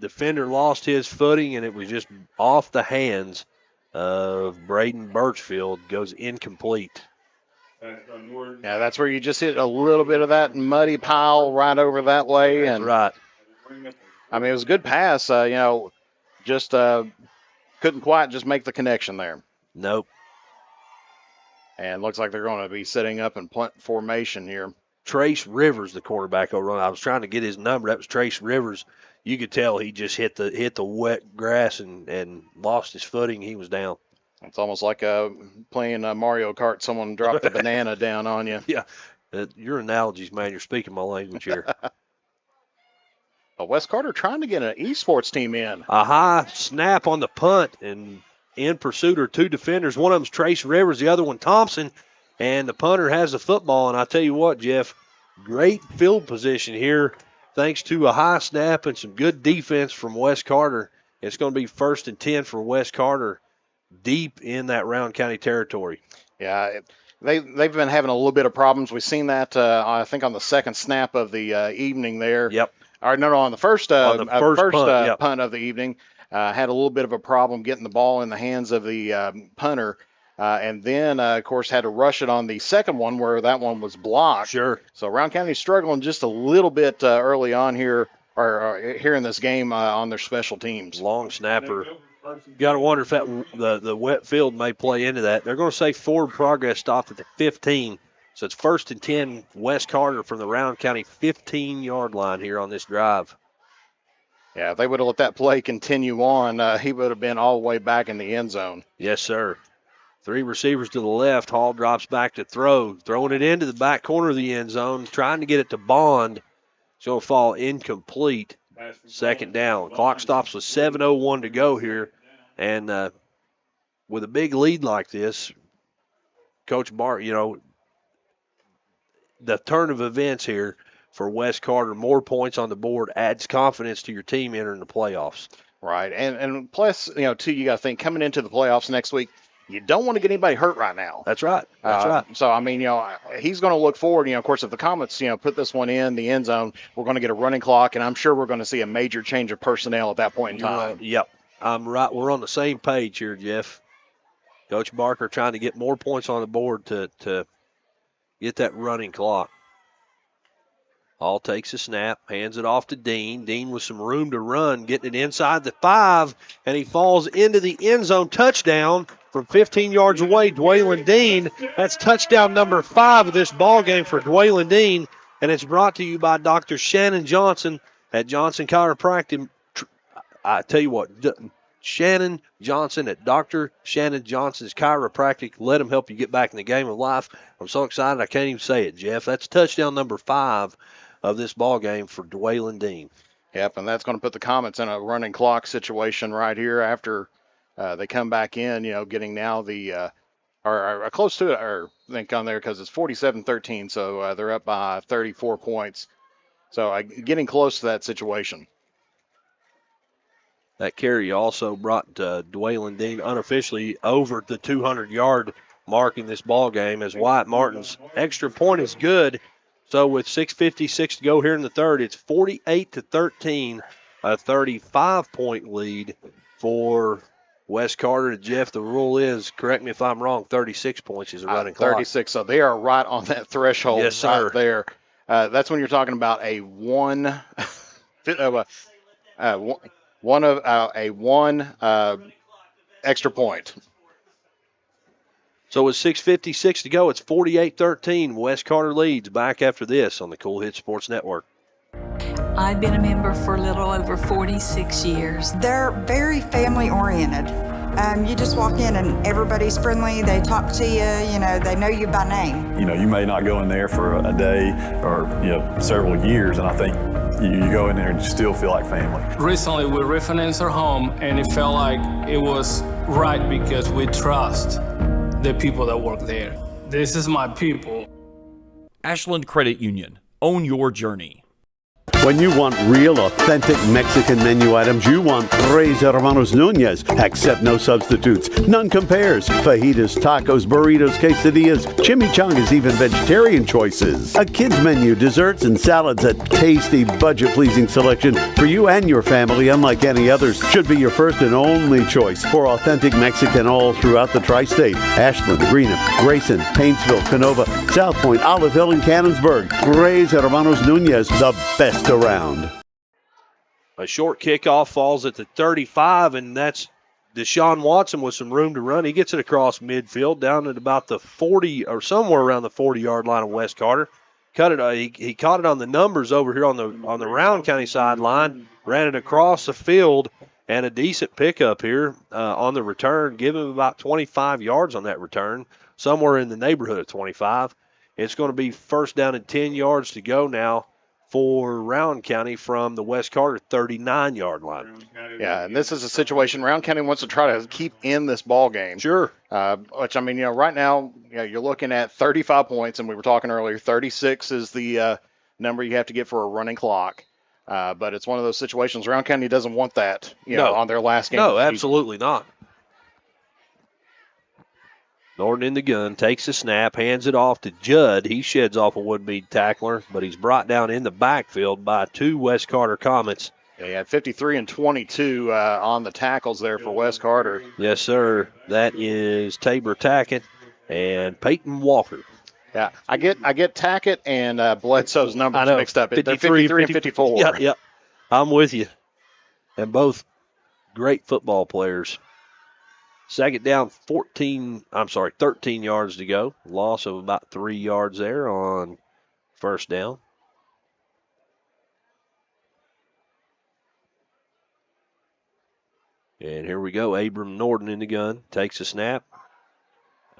defender lost his footing, and it was just off the hands of Braden Birchfield. Goes incomplete. Yeah, that's where you just hit a little bit of that muddy pile right over that way. That's right. I mean, it was a good pass. Just couldn't quite just make the connection there. Nope. And looks like they're going to be setting up in punt formation here. Trace Rivers, the quarterback over on. I was trying to get his number. That was Trace Rivers. You could tell he just hit the wet grass and lost his footing. He was down. It's almost like playing Mario Kart. Someone dropped a banana down on you. Yeah. Your analogies, man, you're speaking my language here. Wes Carter trying to get an esports team in. A high snap on the punt, and in pursuit are 2 defenders. One of them's Trace Rivers, the other one Thompson, and the punter has the football. And I tell you what, Jeff, great field position here thanks to a high snap and some good defense from Wes Carter. It's going to be 1st and 10 for Wes Carter deep in that Rowan County territory. Yeah, they've been having a little bit of problems. We've seen that, I think, on the second snap of the evening there. Yep. Or no, on the first punt of the evening. Had a little bit of a problem getting the ball in the hands of the punter. And then, of course, had to rush it on the second one where that one was blocked. Sure. So Rowan County's struggling just a little bit early on here, or here in this game on their special teams. Long snapper. Got to wonder if the wet field may play into that. They're going to say forward progress stopped at the 15. So it's 1st and 10, Wes Carter from the Rowan County 15-yard line here on this drive. Yeah, if they would have let that play continue on, he would have been all the way back in the end zone. Yes, sir. 3 receivers to the left. Hall drops back to throw. Throwing it into the back corner of the end zone, trying to get it to Bond. It's going to fall incomplete. 2nd down. Clock stops with 7:01 to go here. And with a big lead like this, Coach Bart, the turn of events here for Wes Carter, more points on the board adds confidence to your team entering the playoffs. Right. And plus, too, you got to think coming into the playoffs next week, you don't want to get anybody hurt right now. That's right. That's right. So, I mean, he's going to look forward. Of course, if the Comets, put this one in the end zone, we're going to get a running clock, and I'm sure we're going to see a major change of personnel at that point in time. Right. Yep. I'm right. We're on the same page here, Jeff. Coach Barker trying to get more points on the board to get that running clock. Hall takes a snap, hands it off to Dean. Dean with some room to run, getting it inside the 5, and he falls into the end zone. Touchdown from 15 yards away, Dwaylon Dean. That's touchdown number 5 of this ball game for Dwaylon Dean, and it's brought to you by Dr. Shannon Johnson at Johnson Chiropractic. I tell you what, Shannon Johnson at Dr. Shannon Johnson's Chiropractic. Let him help you get back in the game of life. I'm so excited I can't even say it, Jeff. That's touchdown number 5 of this ball game for Dwaylon Dean. Yep, and that's going to put the Comets in a running clock situation right here after they come back in, getting now or close to it, or I think on there because it's 47-13, so they're up by 34 points. So getting close to that situation. That carry also brought Dwaylon Dean unofficially over the 200-yard mark in this ball game as Wyatt Martin's extra point is good. So with 6:56 to go here in the third, it's 48-13, a 35-point lead for West Carter. Jeff, the rule is, correct me if I'm wrong, 36 points is a running clock. 36, so they are right on that threshold. Yes, sir. Right there. That's when you're talking about a one extra point. So with 6:56 to go, it's 48-13. West Carter leads. Back after this on the Kool Hit Sports Network. I've been a member for a little over 46 years. They're very family oriented. You just walk in and everybody's friendly. They talk to you, they know you by name. You may not go in there for a day or, several years, and I think you go in there and you still feel like family. Recently, we refinanced our home, and it felt like it was right because we trust the people that work there. This is my people. Ashland Credit Union. Own your journey. When you want real, authentic Mexican menu items, you want Tres Hermanos Nunez. Accept no substitutes. None compares. Fajitas, tacos, burritos, quesadillas, chimichangas, even vegetarian choices. A kid's menu, desserts and salads, a tasty, budget-pleasing selection for you and your family, unlike any others. Should be your first and only choice for authentic Mexican all throughout the tri-state. Ashland, Greenup, Grayson, Paintsville, Canova, South Point, Olive Hill, and Cannonsburg. Tres Hermanos Nunez, the best around. A short kickoff falls at the 35, and that's Deshaun Watson with some room to run. He gets it across midfield down at about the 40 or somewhere around the 40-yard line of West Carter. He caught it on the numbers over here on the Rowan County sideline, ran it across the field, and a decent pickup here on the return. Give him about 25 yards on that return, somewhere in the neighborhood of 25. It's going to be first down and 10 yards to go now for Rowan County from the West Carter 39-yard line. Yeah, and this is a situation Rowan County wants to try to keep in this ball game. Sure. Which, right now, you're looking at 35 points, and we were talking earlier, 36 is the number you have to get for a running clock. But it's one of those situations, Rowan County doesn't want that, on their last game. No, absolutely not. Norton in the gun, takes the snap, hands it off to Judd. He sheds off a would-be tackler, but he's brought down in the backfield by two West Carter Comets. Yeah, he had 53 and 22 on the tackles there for West Carter. Yes, sir. That is Tabor Tackett and Peyton Walker. Yeah, I get Tackett and Bledsoe's numbers mixed up. 53 and 54. Yeah, I'm with you. And both great football players. Second down, 13 yards to go. Loss of about 3 yards there on first down. And here we go. Abram Norton in the gun. Takes a snap.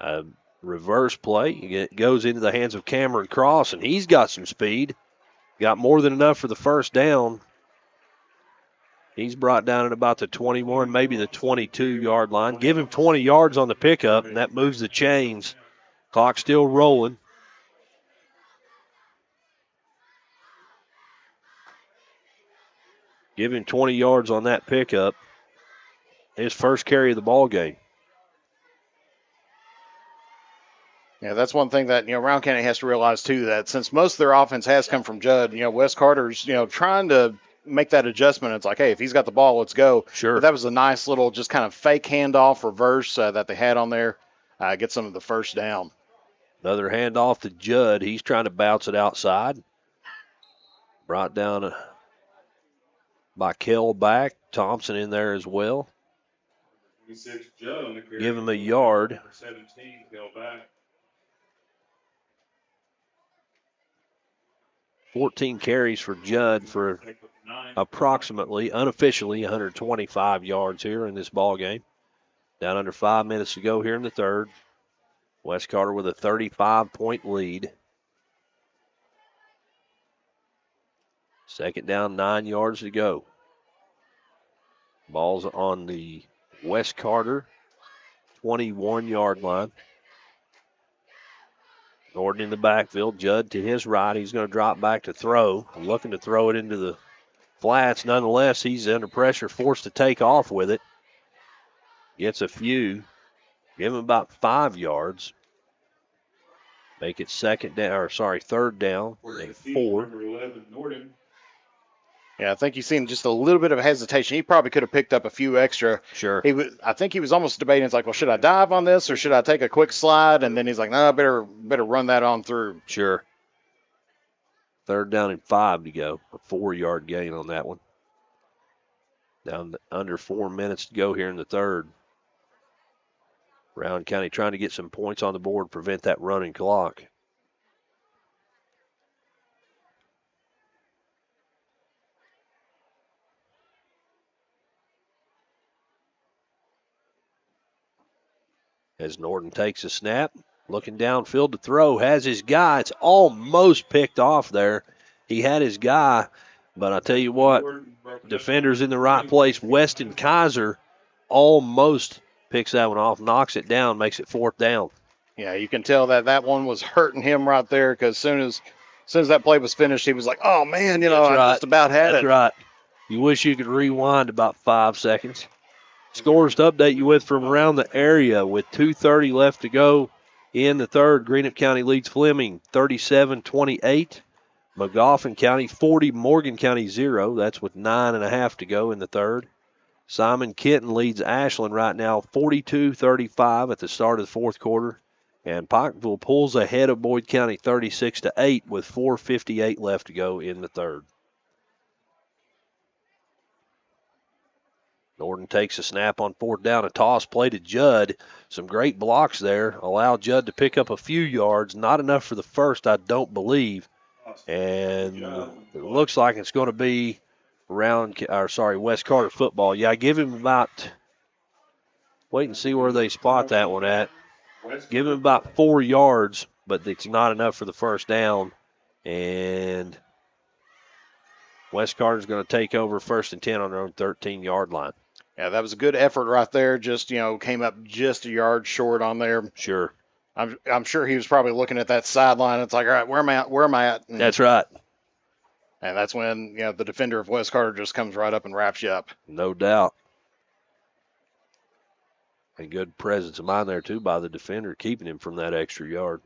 A reverse play. It goes into the hands of Cameron Cross, and he's got some speed. Got more than enough for the first down. He's brought down at about the 21, maybe the 22-yard line. Give him 20 yards on the pickup, and that moves the chains. Clock still rolling. Give him 20 yards on that pickup. His first carry of the ball game. Yeah, that's one thing that, Rowan County has to realize, too, that since most of their offense has come from Judd, West Carter's, trying to make that adjustment. It's like, hey, if he's got the ball, let's go. Sure. But that was a nice little just kind of fake handoff reverse that they had on there. Get some of the first down. Another handoff to Judd. He's trying to bounce it outside. Brought down by Kell back. Thompson in there as well. Give him a yard. 17, Kell back. 14 carries for Judd for approximately, unofficially, 125 yards here in this ball game. Down under 5 minutes to go here in the third. West Carter with a 35-point lead. Second down, 9 yards to go. Ball's on the West Carter 21-yard line. Norton in the backfield. Judd to his right. He's going to drop back to throw. Looking to throw it into the flats. Nonetheless, he's under pressure, forced to take off with it. Gets a few. Give him about 5 yards. Make it third down and 4. Number 11, Norden. Yeah, I think you've seen just a little bit of hesitation. He probably could have picked up a few extra. Sure. I think he was almost debating. It's like, well, should I dive on this or should I take a quick slide? And then he's like, no, I better run that on through. Sure. Third down and 5 to go. A 4-yard gain on that one. Down to under 4 minutes to go here in the third. Rowan County trying to get some points on the board, prevent that running clock. As Norton takes a snap, looking downfield to throw, has his guy. It's almost picked off there. He had his guy, but I tell you what, defender's in the right place. Weston Kaiser almost picks that one off, knocks it down, makes it 4th down. Yeah, you can tell that one was hurting him right there because as soon as that play was finished, he was like, oh, man, I just about had it. That's right. You wish you could rewind about 5 seconds. Scores to update you with from around the area with 2:30 left to go in the third. Greenup County leads Fleming 37-28. McGoffin County 40, Morgan County 0. That's with 9.5 to go in the third. Simon Kenton leads Ashland right now 42-35 at the start of the fourth quarter. And Pikeville pulls ahead of Boyd County 36-8 with 4:58 left to go in the third. Norton takes a snap on 4th down, a toss play to Judd. Some great blocks there. Allow Judd to pick up a few yards. Not enough for the first, I don't believe. And it looks like it's going to be West Carter football. Yeah, give him about, wait and see where they spot that one at. Give him about 4 yards, but it's not enough for the first down. And West Carter's going to take over 1st and 10 on their own 13-yard line. Yeah, that was a good effort right there. Just, came up just a yard short on there. Sure. I'm sure he was probably looking at that sideline. It's like, all right, where am I at? And that's right. And that's when, the defender of West Carter just comes right up and wraps you up. No doubt. A good presence of mind there, too, by the defender, keeping him from that extra yard.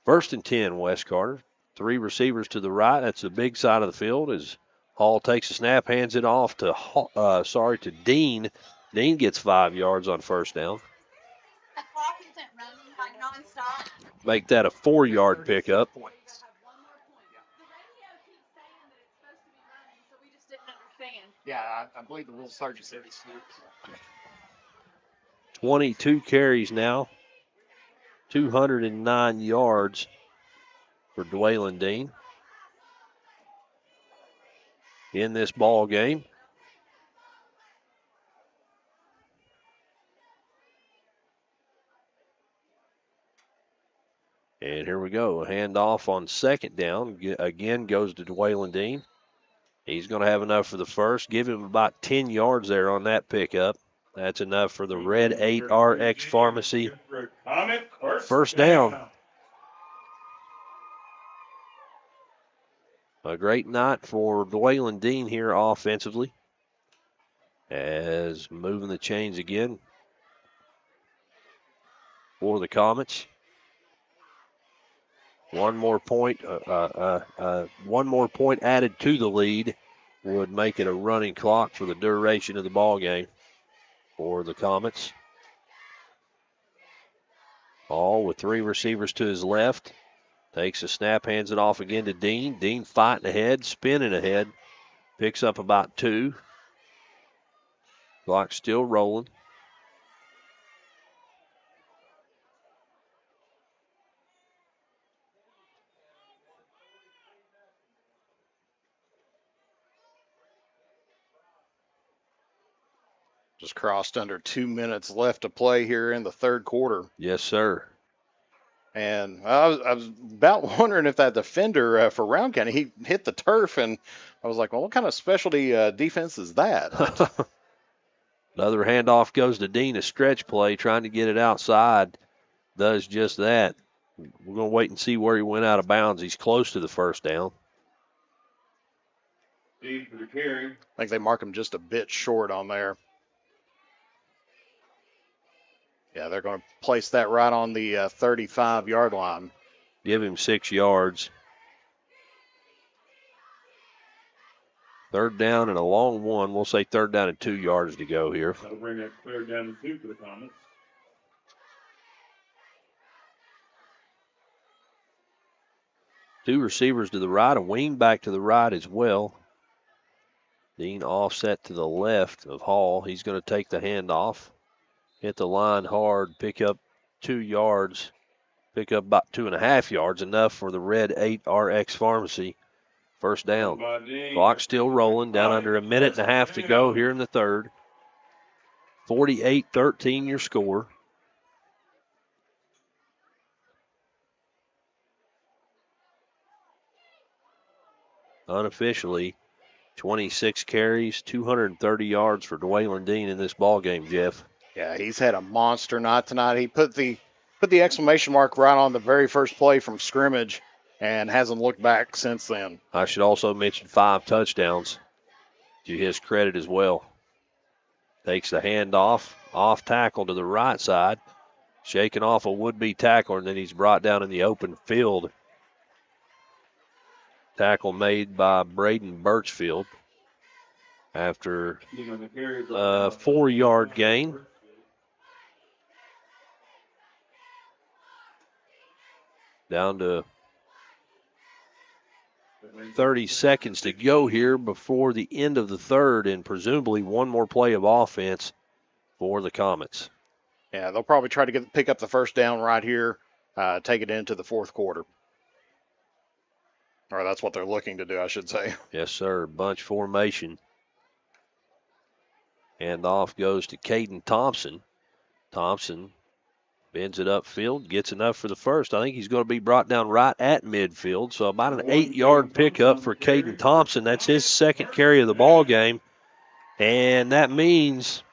1st and 10, West Carter. 3 receivers to the right. That's the big side of the field as Hall takes a snap, hands it off to Dean. Dean gets 5 yards on 1st down. Make that a 4-yard pickup. Yeah, I believe the little sergeant said he slipped. 22 carries now. 209 yards for Dwaylen Dean in this ball game. And here we go. A handoff on 2nd down. Again goes to Dwaylen Dean. He's going to have enough for the first. Give him about 10 yards there on that pickup. That's enough for the Red 8 RX Pharmacy. 1st down. A great night for Dwaylen Dean here offensively. As moving the chains again for the Comets. One more point added to the lead would make it a running clock for the duration of the ball game for the Comets. All with 3 receivers to his left. Takes a snap, hands it off again to Dean. Dean fighting ahead, spinning ahead. Picks up about 2. Clock still rolling. Just crossed under 2 minutes left to play here in the third quarter. Yes, sir. And I was about wondering if that defender for Rowan County, he hit the turf, and I was like, well, what kind of specialty defense is that? Another handoff goes to Dean, a stretch play, trying to get it outside. Does just that. We're going to wait and see where he went out of bounds. He's close to the 1st down. I think they mark him just a bit short on there. Yeah, they're going to place that right on the 35-yard line. Give him 6 yards. 3rd down and a long one. We'll say 3rd down and 2 yards to go here. That'll bring that 3rd down and 2 for the Comets. Two receivers to the right, a wing back to the right as well. Dean offset to the left of Hall. He's going to take the handoff, hit the line hard, pick up 2 yards, pick up about 2.5 yards, enough for the Red 8 RX Pharmacy. 1st down. Clock still rolling, down under a minute and a half to go here in the 3rd. 48-13 your score. Unofficially, 26 carries, 230 yards for Dwaylon Dean in this ball game, Jeff. Yeah, he's had a monster night tonight. He put the exclamation mark right on the very first play from scrimmage and hasn't looked back since then. I should also mention 5 touchdowns to his credit as well. Takes the handoff, off tackle to the right side, shaking off a would-be tackler, and then he's brought down in the open field. Tackle made by Braden Birchfield after a 4-yard gain. Down to 30 seconds to go here before the end of the 3rd, and presumably one more play of offense for the Comets. Yeah, they'll probably try to pick up the 1st down right here, take it into the 4th quarter. Or that's what they're looking to do, I should say. Yes, sir. Bunch formation. And off goes to Caden Thompson. Thompson bends it upfield, gets enough for the 1st. I think he's going to be brought down right at midfield. So about an 8-yard pickup for Caden Thompson. That's his 2nd carry of the ball game. And that means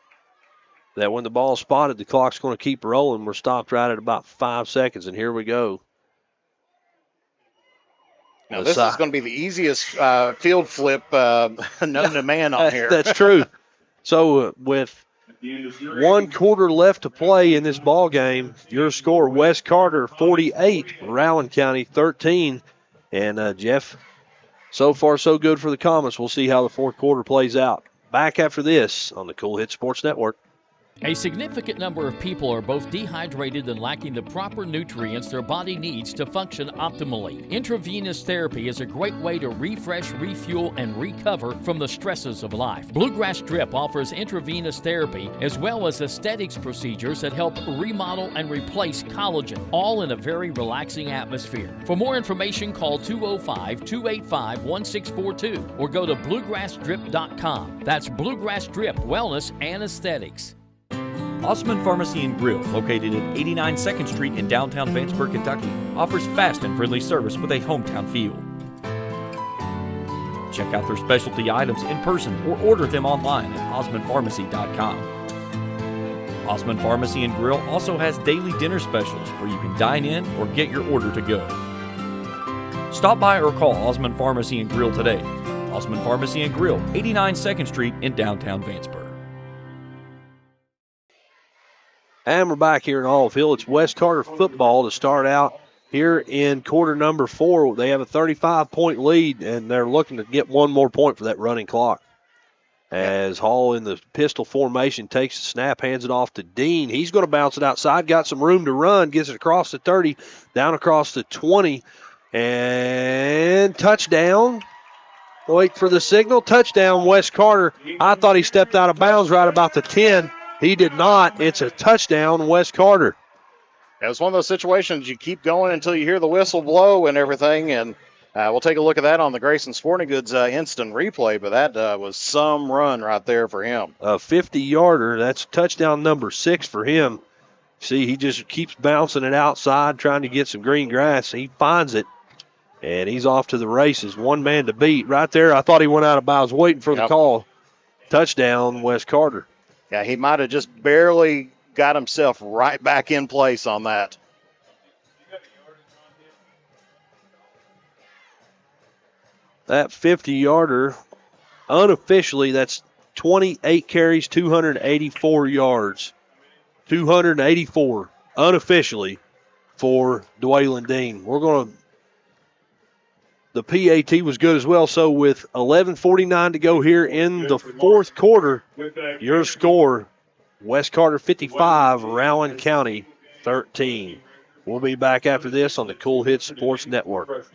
that when the ball's spotted, the clock's going to keep rolling. We're stopped right at about 5 seconds, and here we go. Now, this is going to be the easiest field flip known to man on here. That's true. So with 1 quarter left to play in this ball game, your score, West Carter 48, Rowan County 13. And Jeff, so far so good for the Comets. We'll see how the 4th quarter plays out. Back after this on the Kool Hit Sports Network. A significant number of people are both dehydrated and lacking the proper nutrients their body needs to function optimally. Intravenous therapy is a great way to refresh, refuel, and recover from the stresses of life. Bluegrass Drip offers intravenous therapy as well as aesthetics procedures that help remodel and replace collagen, all in a very relaxing atmosphere. For more information, call 205-285-1642 or go to bluegrassdrip.com. That's Bluegrass Drip Wellness and Aesthetics. Osman Pharmacy and Grill, located at 89 2nd Street in downtown Vanceburg, Kentucky, offers fast and friendly service with a hometown feel. Check out their specialty items in person or order them online at osmanpharmacy.com. Osman Pharmacy and Grill also has daily dinner specials where you can dine in or get your order to go. Stop by or call Osman Pharmacy and Grill today. Osman Pharmacy and Grill, 89 2nd Street in downtown Vanceburg. And we're back here in Hallville. It's West Carter football to start out here in quarter number 4. They have a 35-point lead, and they're looking to get one more point for that running clock. As Hall in the pistol formation takes the snap, hands it off to Dean. He's going to bounce it outside, got some room to run, gets it across the 30, down across the 20, and touchdown. Wait for the signal. Touchdown, West Carter. I thought he stepped out of bounds right about the 10. He did not. It's a touchdown, West Carter. It was one of those situations you keep going until you hear the whistle blow and everything, and we'll take a look at that on the Grayson Sporting Goods instant replay, but that was some run right there for him. A 50-yarder. That's touchdown number 6 for him. See, he just keeps bouncing it outside, trying to get some green grass. He finds it, and he's off to the races. One man to beat. Right there, I thought he went out of bounds waiting for the call. Touchdown, West Carter. Yeah, he might have just barely got himself right back in place on that. That 50-yarder, unofficially, that's 28 carries, 284 yards. 284 unofficially for Dwaylen Dean. The PAT was good as well. So with 11:49 to go here in the fourth quarter, your score, West Carter 55, Rowan County 13. We'll be back after this on the Kool Hits Sports Network.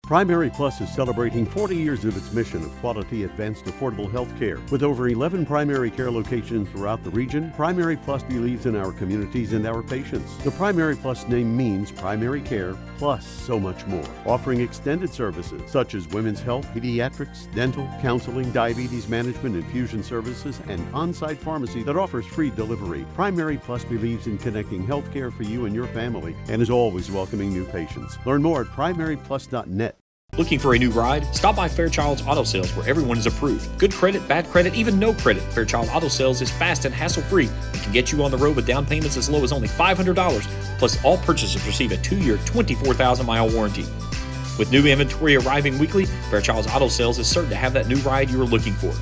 Primary Plus is celebrating 40 years of its mission of quality, advanced, affordable health care. With over 11 primary care locations throughout the region, Primary Plus believes in our communities and our patients. The Primary Plus name means primary care plus so much more, offering extended services such as women's health, pediatrics, dental, counseling, diabetes management, infusion services, and on-site pharmacy that offers free delivery. Primary Plus believes in connecting health care for you and your family and is always welcoming new patients. Learn more at primaryplus.net. Looking for a new ride? Stop by Fairchild's Auto Sales where everyone is approved. Good credit, bad credit, even no credit. Fairchild Auto Sales is fast and hassle-free and can get you on the road with down payments as low as only $500. Plus, all purchases receive a 2-year, 24,000-mile warranty. With new inventory arriving weekly, Fairchild's Auto Sales is certain to have that new ride you are looking for.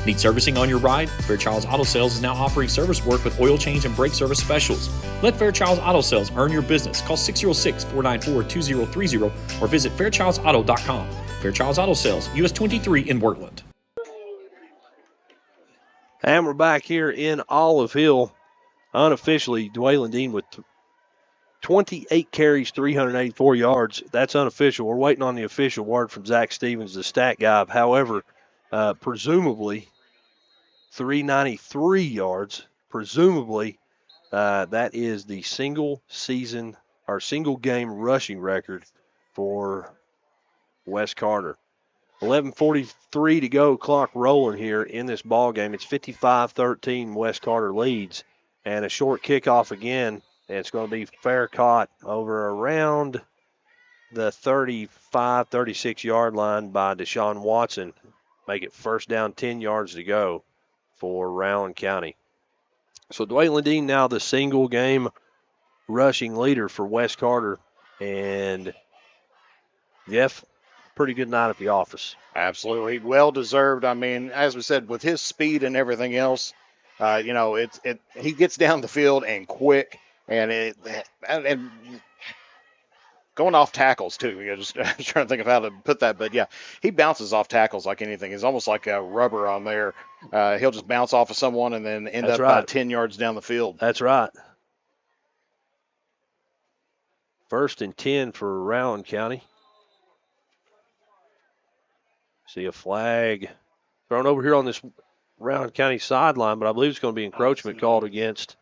Need servicing on your ride? Fairchild's Auto Sales is now offering service work with oil change and brake service specials. Let Fairchild's Auto Sales earn your business. Call 606-494-2030 or visit fairchildsauto.com. Fairchild's Auto Sales, US 23 in Wortland. And we're back here in Olive Hill. Unofficially, Dwaylen Dean with 28 carries, 384 yards. That's unofficial. We're waiting on the official word from Zach Stevens, the stat guy. However, presumably 393 yards. Presumably, that is the single game rushing record for West Carter. 11:43 to go, clock rolling here in this ball game. It's 55-13, West Carter leads, and a short kickoff again. And it's going to be fair caught over around the 35, 36-yard line by Deshaun Watson. Make it first down, 10 yards to go for Rowan County. So Dwaylen Dean now the single game rushing leader for West Carter. And Jeff, pretty good night at the office. Absolutely. Well deserved. I mean, as we said, with his speed and everything else, he gets down the field and quick, and going off tackles too. Just trying to think of how to put that, but yeah, he bounces off tackles like anything. He's almost like a rubber on there. He'll just bounce off of someone and then end up about 10 yards down the field. That's right. First and 10 for Rowan County. See a flag thrown over here on this Rowan County sideline, but I believe it's going to be encroachment called against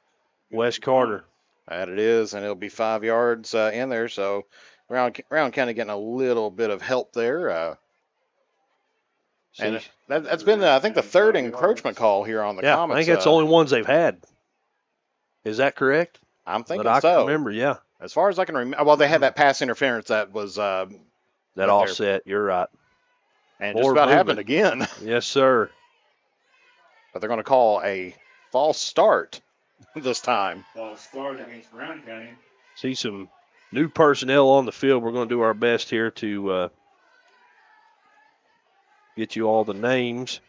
West Carter. That it is, and it'll be 5 yards in there. So Rowan County getting a little bit of help there. And that's been, I think, the third encroachment call here on the Comets. I think that's the only ones they've had. Is that correct? I'm thinking that I so. Can remember, yeah. As far as I can remember, well, they had that pass interference that was that offset. You're right. And just about happened again. Yes, sir. But they're going to call a false start this time. False start against Rowan County. See some new personnel on the field. We're going to do our best here to get you all the names.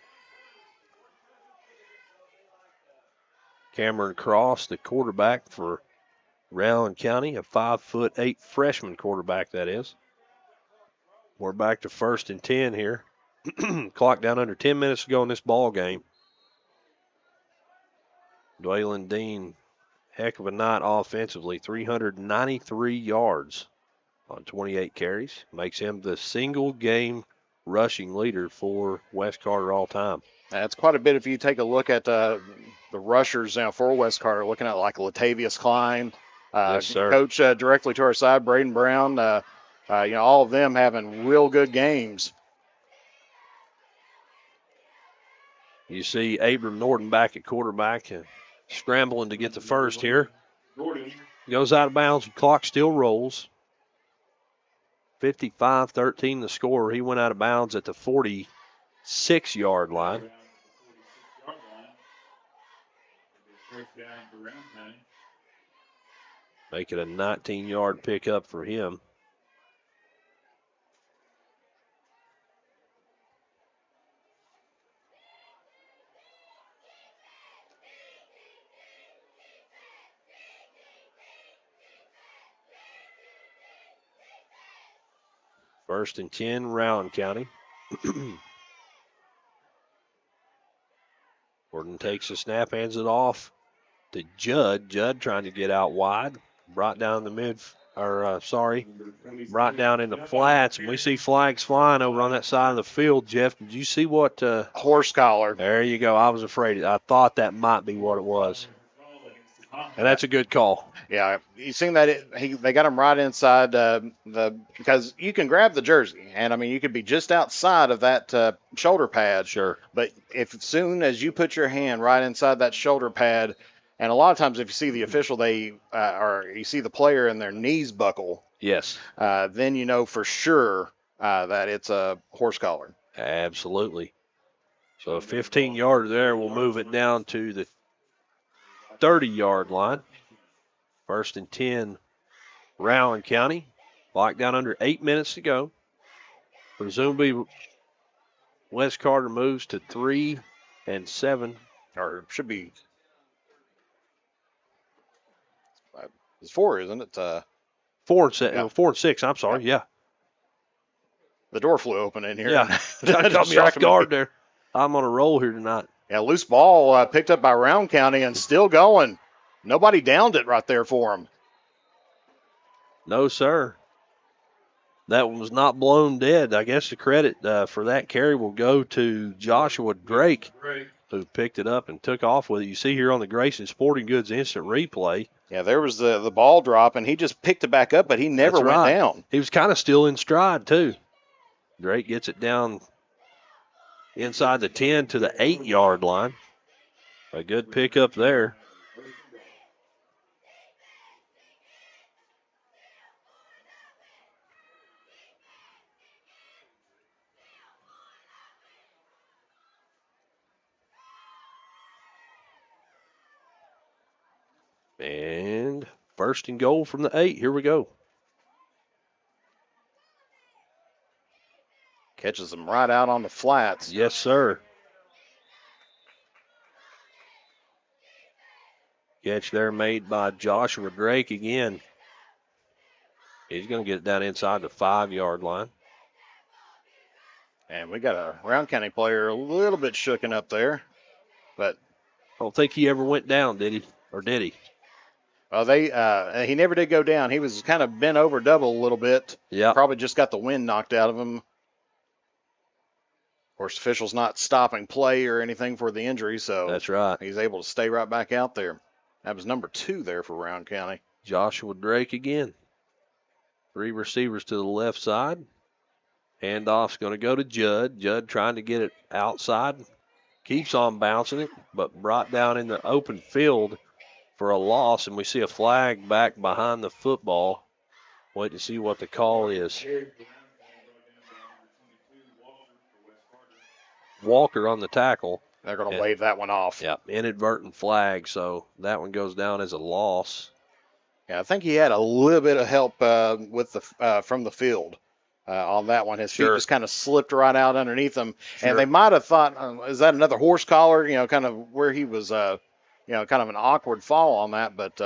Cameron Cross, the quarterback for Rowan County, a 5'8" freshman quarterback, that is. We're back to first and 10 here. Clock down under 10 minutes to go in this ball game. Dwaylen Dean, heck of a night offensively. 393 yards on 28 carries. Makes him the single game rushing leader for West Carter all time. That's quite a bit if you take a look at the rushers for West Carter, looking at like Latavius Klein, yes, sir. Coach directly to our side, Braden Brown, all of them having real good games. You see Abram Norton back at quarterback, scrambling to get the first here. Goes out of bounds, clock still rolls. 55-13 the score. He went out of bounds at the 46-yard line. Make it a 19-yard pickup for him. First and 10, Rowan County. Gordon takes the snap, hands it off to Judd. Judd trying to get out wide. Brought down the brought down in the flats. And we see flags flying over on that side of the field, Jeff. Did you see what? Horse collar. There you go. I was afraid. I thought that might be what it was. And that's a good call. Yeah, you seen that? They got him right inside because you can grab the jersey, and I mean you could be just outside of that shoulder pad. Sure. But as soon as you put your hand right inside that shoulder pad, and a lot of times if you see the official, or you see the player and their knees buckle. Yes. Then you know for sure that it's a horse collar. Absolutely. So a 15-yarder there will move it down to the 30-yard line. First and 10, Rowan County. Locked down under 8 minutes to go. Presumably, Wes Carter moves to 3 and 7. Or should be. It's 4, isn't it? 4 and 7. Yeah. 4 and 6. I'm sorry. Yeah. The door flew open in here. Yeah. That caught me off guard there. I'm on a roll here tonight. Yeah, loose ball picked up by Rowan County and still going. Nobody downed it right there for him. No, sir. That one was not blown dead. I guess the credit for that carry will go to Joshua Drake, who picked it up and took off with it. You see here on the Grayson Sporting Goods instant replay. Yeah, there was the ball drop, and he just picked it back up, but he never went down. He was kind of still in stride, too. Drake gets it down inside the 10 to the 8-yard line. A good pickup there. And first and goal from the 8. Here we go. Catches them right out on the flats. Yes, sir. Catch there made by Joshua Drake again. He's going to get it down inside the 5-yard line. And we got a Rowan County player a little bit shooken up there. But I don't think he ever went down, did he? Or did he? Well, he never did go down. He was kind of bent over double a little bit. Yeah. Probably just got the wind knocked out of him. Of course, officials not stopping play or anything for the injury, so that's right. He's able to stay right back out there. That was number 2 there for Rowan County. Joshua Drake again. 3 receivers to the left side. Handoff's going to go to Judd. Judd trying to get it outside. Keeps on bouncing it, but brought down in the open field for a loss, and we see a flag back behind the football. Wait to see what the call is. Walker on the tackle. They're going to wave that one off. Yeah, inadvertent flag, so that one goes down as a loss. Yeah, I think he had a little bit of help with from the field on that one. His feet just kind of slipped right out underneath him, and they might have thought, is that another horse collar? You know, kind of where he was, kind of an awkward fall on that, but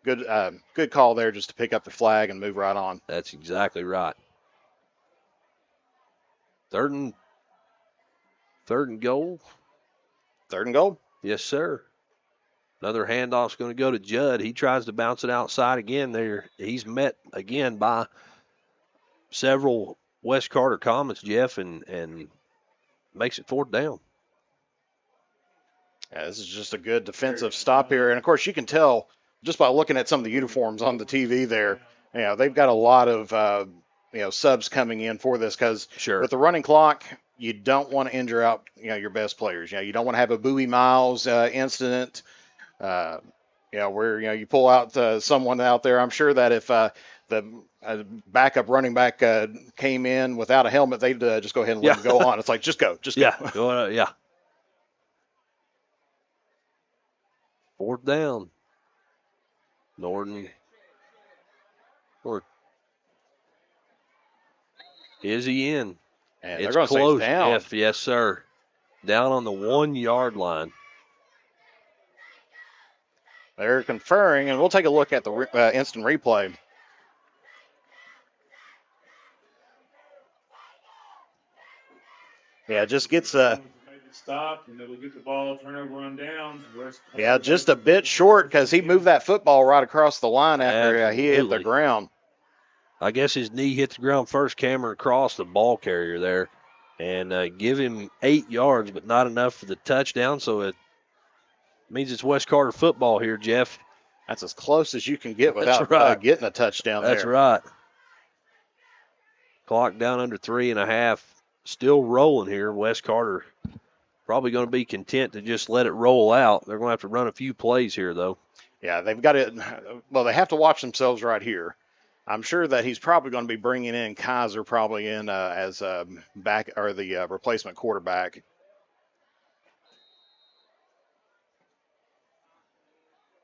good call there just to pick up the flag and move right on. That's exactly right. Third and goal. 3rd and goal? Yes, sir. Another handoff's going to go to Judd. He tries to bounce it outside again. He's met again by several West Carter Comets, Jeff, and makes it 4th down. Yeah, this is just a good defensive stop here. And, of course, you can tell just by looking at some of the uniforms on the TV there, they've got a lot of, subs coming in for this because with the running clock, you don't want to injure out, your best players. You don't want to have a Bowie Miles incident, where, you pull out someone out there. I'm sure that if the backup running back came in without a helmet, they'd just go ahead and let him go on. It's like, just go. Go. Yeah. 4th down. Norton. Is he in? And it's they're going to close. say down. Yes, sir. Down on the 1-yard line. They're conferring, and we'll take a look at the instant replay. Yeah, just gets Stop, and they'll get the ball, turnover on downs. yeah, just a bit short because he moved that football right across the line after he hit the Absolutely. ground. I guess his knee hit the ground first, Cameron across the ball carrier there, and give him 8 yards, but not enough for the touchdown. So it means it's West Carter football here, Jeff. That's as close as you can get That's without right. getting a touchdown That's there. right. Clock down under 3.5. Still rolling here. West Carter probably going to be content to just let it roll out. They're going to have to run a few plays here, though. Yeah, they've got it. Well, they have to watch themselves right here. I'm sure that he's probably going to be bringing in Kaiser probably in as back or the replacement quarterback.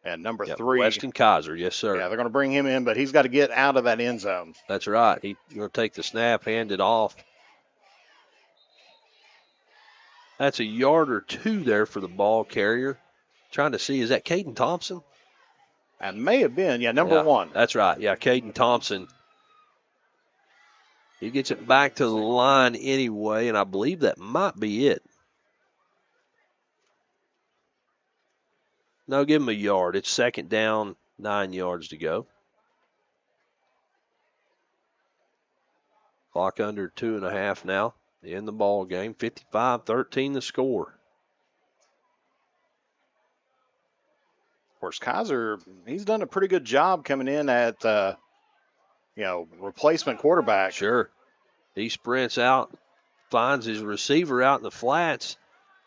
And number 3. Weston Kaiser, yes, sir. Yeah, they're going to bring him in, but he's got to get out of that end zone. That's right. He's going to take the snap, hand it off. That's a yard or 2 there for the ball carrier. Trying to see, is that Caden Thompson? And may have been, number 1. That's right. Yeah, Caden Thompson. He gets it back to the line anyway, and I believe that might be it. No, give him a yard. It's second down, 9 yards to go. Clock under 2.5 now in the ball game. 55-13 the score. Of course, Kaiser, he's done a pretty good job coming in at, replacement quarterback. Sure. He sprints out, finds his receiver out in the flats,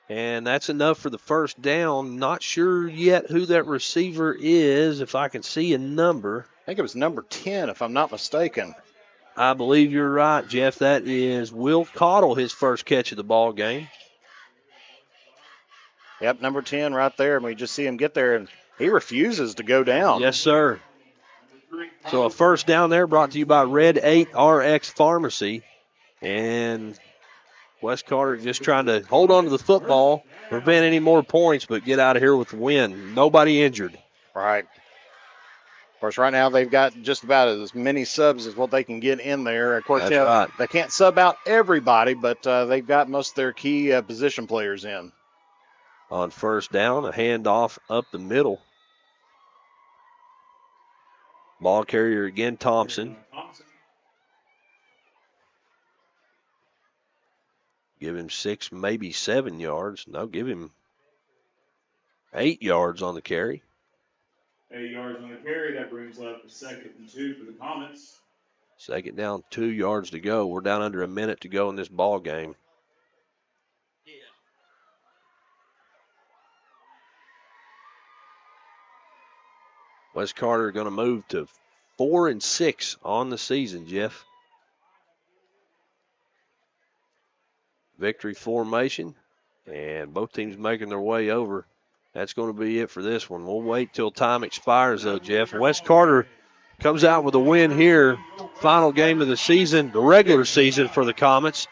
and that's enough for the first down. Not sure yet who that receiver is, if I can see a number. I think it was number 10, if I'm not mistaken. I believe you're right, Jeff. That is Will Cottle, his first catch of the ball game. Yep, number 10 right there. And we just see him get there, and he refuses to go down. Yes, sir. So a first down there brought to you by Red 8 RX Pharmacy. And West Carter just trying to hold on to the football, prevent any more points, but get out of here with the win. Nobody injured. Right. Of course, right now they've got just about as many subs as what they can get in there. Of course, That's right. They can't sub out everybody, but they've got most of their key position players in. On first down, a handoff up the middle. Ball carrier again, Thompson. Give him 6, maybe 7 yards. No, give him 8 yards on the carry. 8 yards on the carry. That brings up a 2nd and 2 for the Comets. Second down, 2 yards to go. We're down under a minute to go in this ball game. West Carter going to move to 4-6 on the season, Jeff. Victory formation, and both teams making their way over. That's going to be it for this one. We'll wait till time expires, though, Jeff. West Carter comes out with a win here. Final game of the season, the regular season for the Comets,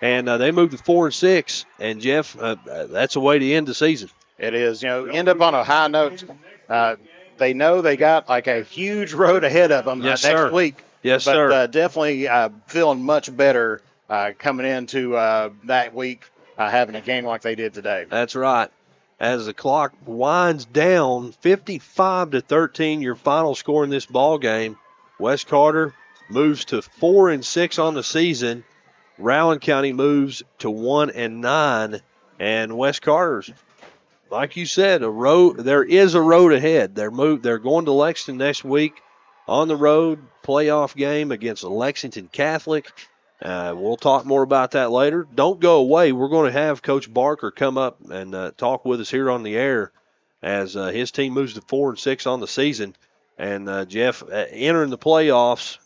and they move to 4-6. And, Jeff, that's a way to end the season. It is. End up on a high note. They know they got like a huge road ahead of them next week. Yes, but, sir. Definitely feeling much better coming into that week, having a game like they did today. That's right. As the clock winds down, 55-13, your final score in this ball game. West Carter moves to 4-6 on the season. Rowan County moves to 1-9, and West Carter's, like you said, there is a road ahead. They're going to Lexington next week on the road, playoff game against Lexington Catholic. We'll talk more about that later. Don't go away. We're going to have Coach Barker come up and talk with us here on the air as his team moves to 4-6 on the season. And Jeff, entering the playoffs,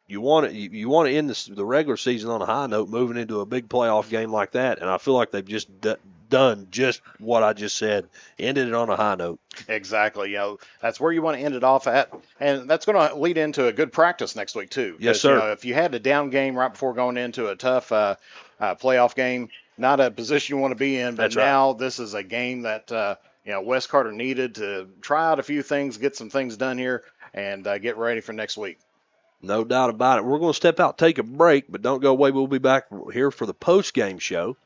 you want to end the regular season on a high note, moving into a big playoff game like that. And I feel like they've just done just what I just said, ended it on a high note. Exactly. That's where you want to end it off at, and that's going to lead into a good practice next week too. Yes, sir. If you had a down game right before going into a tough playoff game, not a position you want to be in. But That's now this is a game that West Carter needed to try out a few things, get some things done here, and get ready for next week. No doubt about it. We're going to step out, take a break, but don't go away. We'll be back here for the post-game show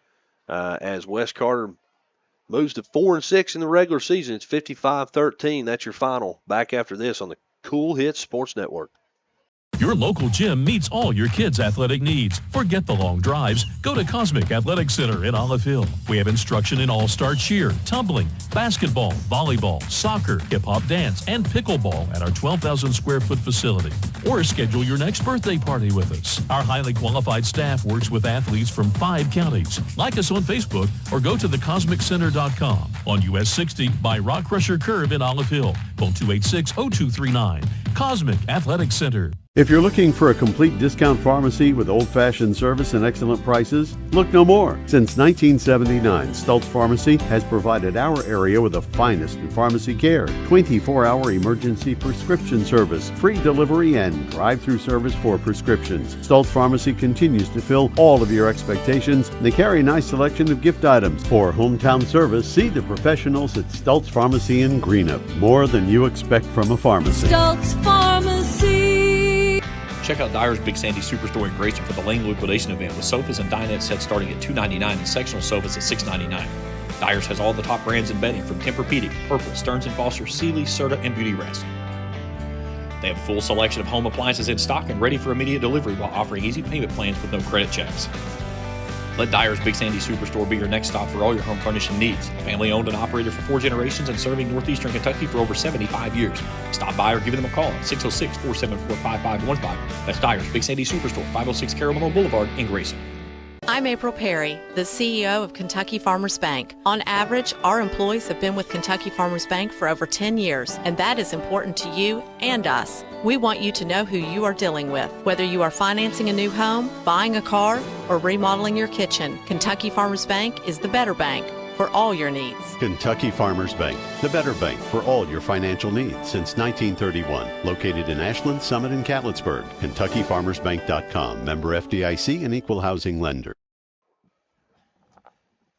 as West Carter moves to 4-6 in the regular season. It's 55-13. That's your final. Back after this on the Kool Hits Sports Network. Your local gym meets all your kids' athletic needs. Forget the long drives. Go to Cosmic Athletic Center in Olive Hill. We have instruction in all-star cheer, tumbling, basketball, volleyball, soccer, hip-hop dance, and pickleball at our 12,000 square foot facility. Or schedule your next birthday party with us. Our highly qualified staff works with athletes from 5 counties. Like us on Facebook or go to thecosmiccenter.com on US 60 by Rock Crusher Curve in Olive Hill. Phone 286-0239. Cosmic Athletic Center. If you're looking for a complete discount pharmacy with old-fashioned service and excellent prices, look no more. Since 1979, Stultz Pharmacy has provided our area with the finest in pharmacy care, 24-hour emergency prescription service, free delivery, and drive-through service for prescriptions. Stultz Pharmacy continues to fill all of your expectations. They carry a nice selection of gift items. For hometown service, see the professionals at Stultz Pharmacy in Greenup. More than you expect from a pharmacy. Stultz Pharmacy. Check out Dyer's Big Sandy Superstore in Grayson for the Lane Liquidation Event with sofas and dinette sets starting at $299 and sectional sofas at $699. Dyer's has all the top brands in bedding from Tempur-Pedic, Purple, Stearns & Foster, Sealy, Serta, and Beauty Rest. They have a full selection of home appliances in stock and ready for immediate delivery while offering easy payment plans with no credit checks. Let Dyer's Big Sandy Superstore be your next stop for all your home furnishing needs. Family owned and operated for 4 generations and serving northeastern Kentucky for over 75 years. Stop by or give them a call at 606-474-5515. That's Dyer's Big Sandy Superstore, 506 Carolina Boulevard in Grayson. I'm April Perry, the CEO of Kentucky Farmers Bank. On average, our employees have been with Kentucky Farmers Bank for over 10 years, and that is important to you and us. We want you to know who you are dealing with. Whether you are financing a new home, buying a car, or remodeling your kitchen, Kentucky Farmers Bank is the better bank for all your needs. Kentucky Farmers Bank, the better bank for all your financial needs since 1931. Located in Ashland, Summit, and Catlettsburg. KentuckyFarmersBank.com. Member FDIC and Equal Housing Lender.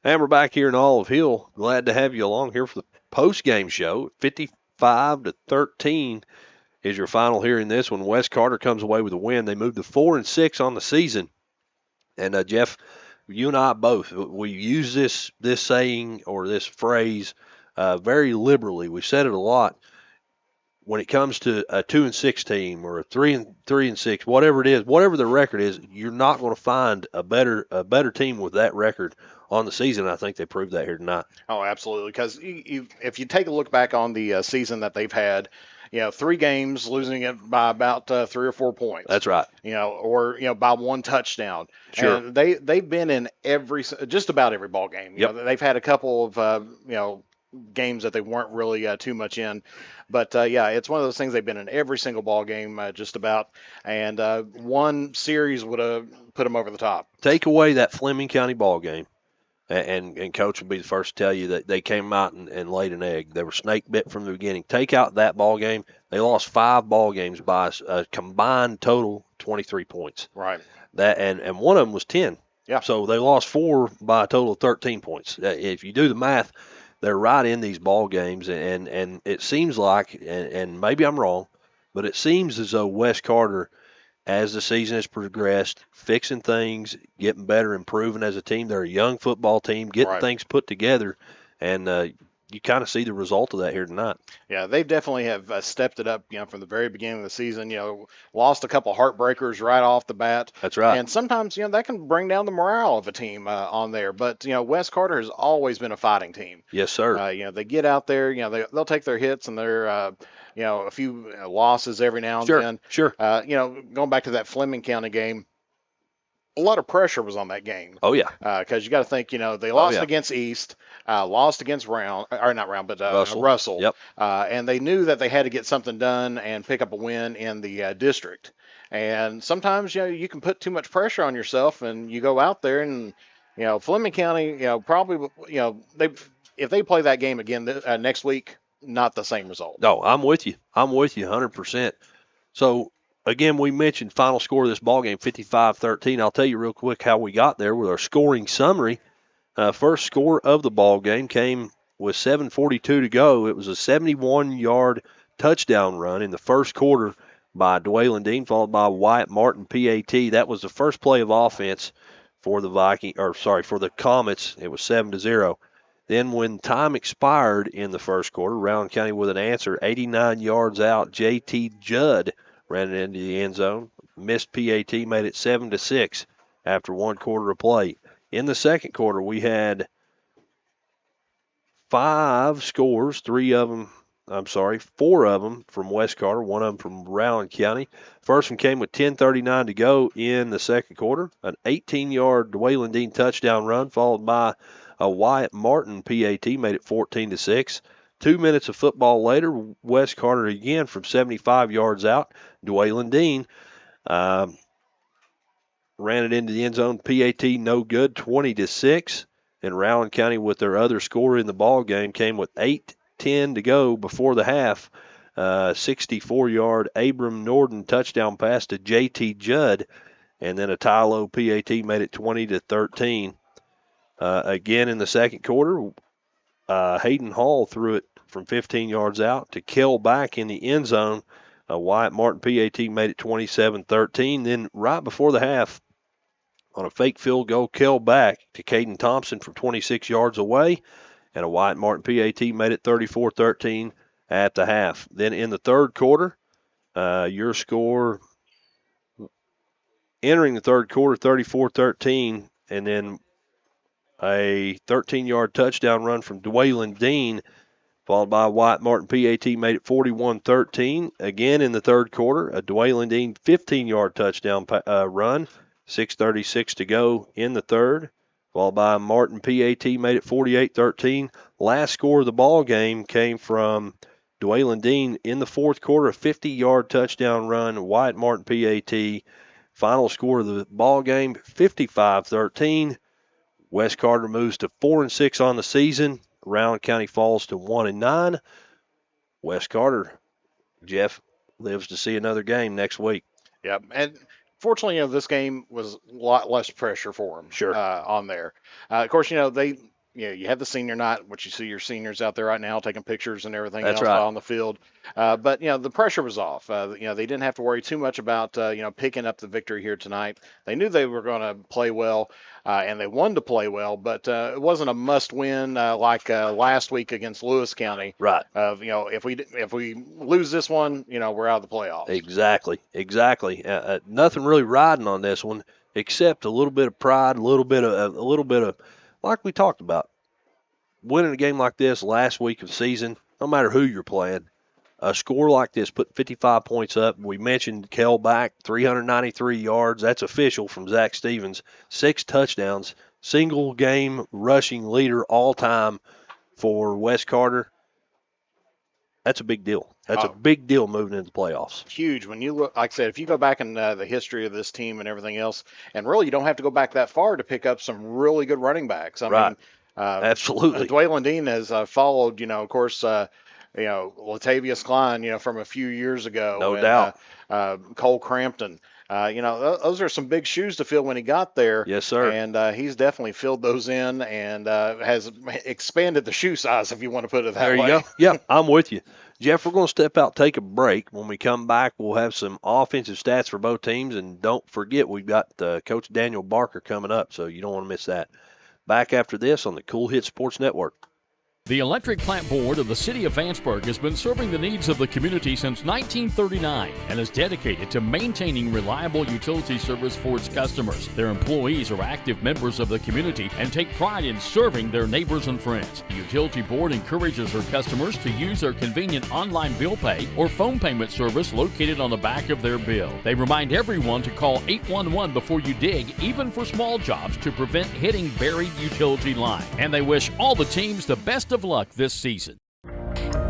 And we're back here in Olive Hill. Glad to have you along here for the post-game show. 55-13 is your final here in this one. West Carter comes away with a win. They moved to 4-6 on the season. And Jeff, you and I both, we use this saying or this phrase very liberally. We've said it a lot. When it comes to a 2-6 team or a 3-6, whatever it is, whatever the record is, you're not going to find a better team with that record on the season. I think they proved that here tonight. Oh, absolutely. Because if you take a look back on the season that they've had, 3 games, losing it by about 3 or 4 points. That's right. Or by 1 touchdown. Sure. And they've been in just about every ball game. Yep. They've had a couple of games that they weren't really too much in, but it's one of those things. They've been in every single ball game, just about, and one series would have put them over the top. Take away that Fleming County ball game. And Coach will be the first to tell you that they came out and laid an egg. They were snake bit from the beginning. Take out that ball game, they lost 5 ball games by a combined total 23 points. Right. That and one of them was 10. Yeah. So they lost 4 by a total of 13 points. If you do the math, they're right in these ball games, and it seems like, and maybe I'm wrong, but it seems as though West Carter, as the season has progressed, fixing things, getting better, improving as a team. They're a young football team, getting things put together, and you kind of see the result of that here tonight. Yeah, they definitely have stepped it up, from the very beginning of the season. Lost a couple heartbreakers right off the bat. That's right. And sometimes, that can bring down the morale of a team on there. But, West Carter has always been a fighting team. Yes, sir. They get out there, they'll take their hits and their, a few losses every now and then. Sure. Going back to that Fleming County game, a lot of pressure was on that game. Oh, yeah. Because you got to think, they lost against East, lost against Russell. Yep. And they knew that they had to get something done and pick up a win in the district. And sometimes, you can put too much pressure on yourself, and you go out there and, Fleming County, probably, if they play that game again next week, not the same result. No, I'm with you. 100%. So, again, we mentioned final score of this ball game, 55-13. I'll tell you real quick how we got there with our scoring summary. First score of the ball game came with 7:42 to go. It was a 71-yard touchdown run in the first quarter by Dwaylen Dean, followed by Wyatt Martin, PAT. That was the first play of offense for the for the Comets. It was 7-0. Then when time expired in the first quarter, Rowan County with an answer, 89 yards out, J.T. Judd ran it into the end zone. Missed PAT, made it 7-6 after one quarter of play. In the second quarter, we had 5 scores, 4 of them from West Carter, one of them from Rowan County. First one came with 10:39 to go in the second quarter. An 18-yard Dwaylen Dean touchdown run, followed by a Wyatt Martin PAT, made it 14-6. 2 minutes of football later, West Carter again from 75 yards out. Dwaylen Dean ran it into the end zone. PAT no good, 20-6. And Rowan County, with their other scorer in the ball game, came with 8:10 to go before the half. 64-yard Abram Norden touchdown pass to J.T. Judd, and then a Tylo PAT made it 20-13. Again in the second quarter, Hayden Hall threw it from 15 yards out to Kel back in the end zone. Wyatt Martin PAT made it 27-13. Then right before the half, on a fake field goal, Kel back to Caden Thompson from 26 yards away, and a Wyatt Martin PAT made it 34-13 at the half. Then in the third quarter, your score entering the third quarter, 34-13, and then a 13-yard touchdown run from Dwaylen Dean, followed by Wyatt Martin PAT, made it 41-13. Again in the third quarter, a Dwaylen Dean 15-yard touchdown run, 6:36 to go in the third, followed by Martin PAT, made it 48-13. Last score of the ball game came from Dwaylen Dean in the fourth quarter, a 50-yard touchdown run, Wyatt Martin PAT. Final score of the ball game, 55-13. West Carter moves to 4-6 on the season. Rowan County falls to 1-9. West Carter, Jeff, lives to see another game next week. Yep, and fortunately, this game was a lot less pressure for them. Sure. On there. Of course, you have the senior night, which you see your seniors out there right now taking pictures and everything That's else right. on the field. But the pressure was off. They didn't have to worry too much about picking up the victory here tonight. They knew they were going to play well, and they wanted to play well, but it wasn't a must-win like last week against Lewis County. Right. If we lose this one, we're out of the playoffs. Exactly. Nothing really riding on this one except a little bit of pride, a little bit of like we talked about, winning a game like this last week of the season, no matter who you're playing, a score like this, put 55 points up. We mentioned Kel back, 393 yards. That's official from Zach Stevens. 6 touchdowns, single game rushing leader all time for West Carter. That's a big deal. That's a big deal moving into the playoffs. Huge. When you look, like I said, if you go back in the history of this team and everything else, and really you don't have to go back that far to pick up some really good running backs. I mean, absolutely. Dwaylen Dean has followed, of course, Latavius Klein, from a few years ago. No doubt. Cole Crampton. Those are some big shoes to fill when he got there. Yes, sir. And he's definitely filled those in and has expanded the shoe size, if you want to put it that way. There you go. Yeah, I'm with you. Jeff, we're going to step out, take a break. When we come back, we'll have some offensive stats for both teams. And don't forget, we've got Coach Daniel Barker coming up, so you don't want to miss that. Back after this on the Cool Hit Sports Network. The Electric Plant Board of the City of Vanceburg has been serving the needs of the community since 1939 and is dedicated to maintaining reliable utility service for its customers. Their employees are active members of the community and take pride in serving their neighbors and friends. The Utility Board encourages their customers to use their convenient online bill pay or phone payment service located on the back of their bill. They remind everyone to call 811 before you dig, even for small jobs, to prevent hitting buried utility line. And they wish all the teams the best of luck this season.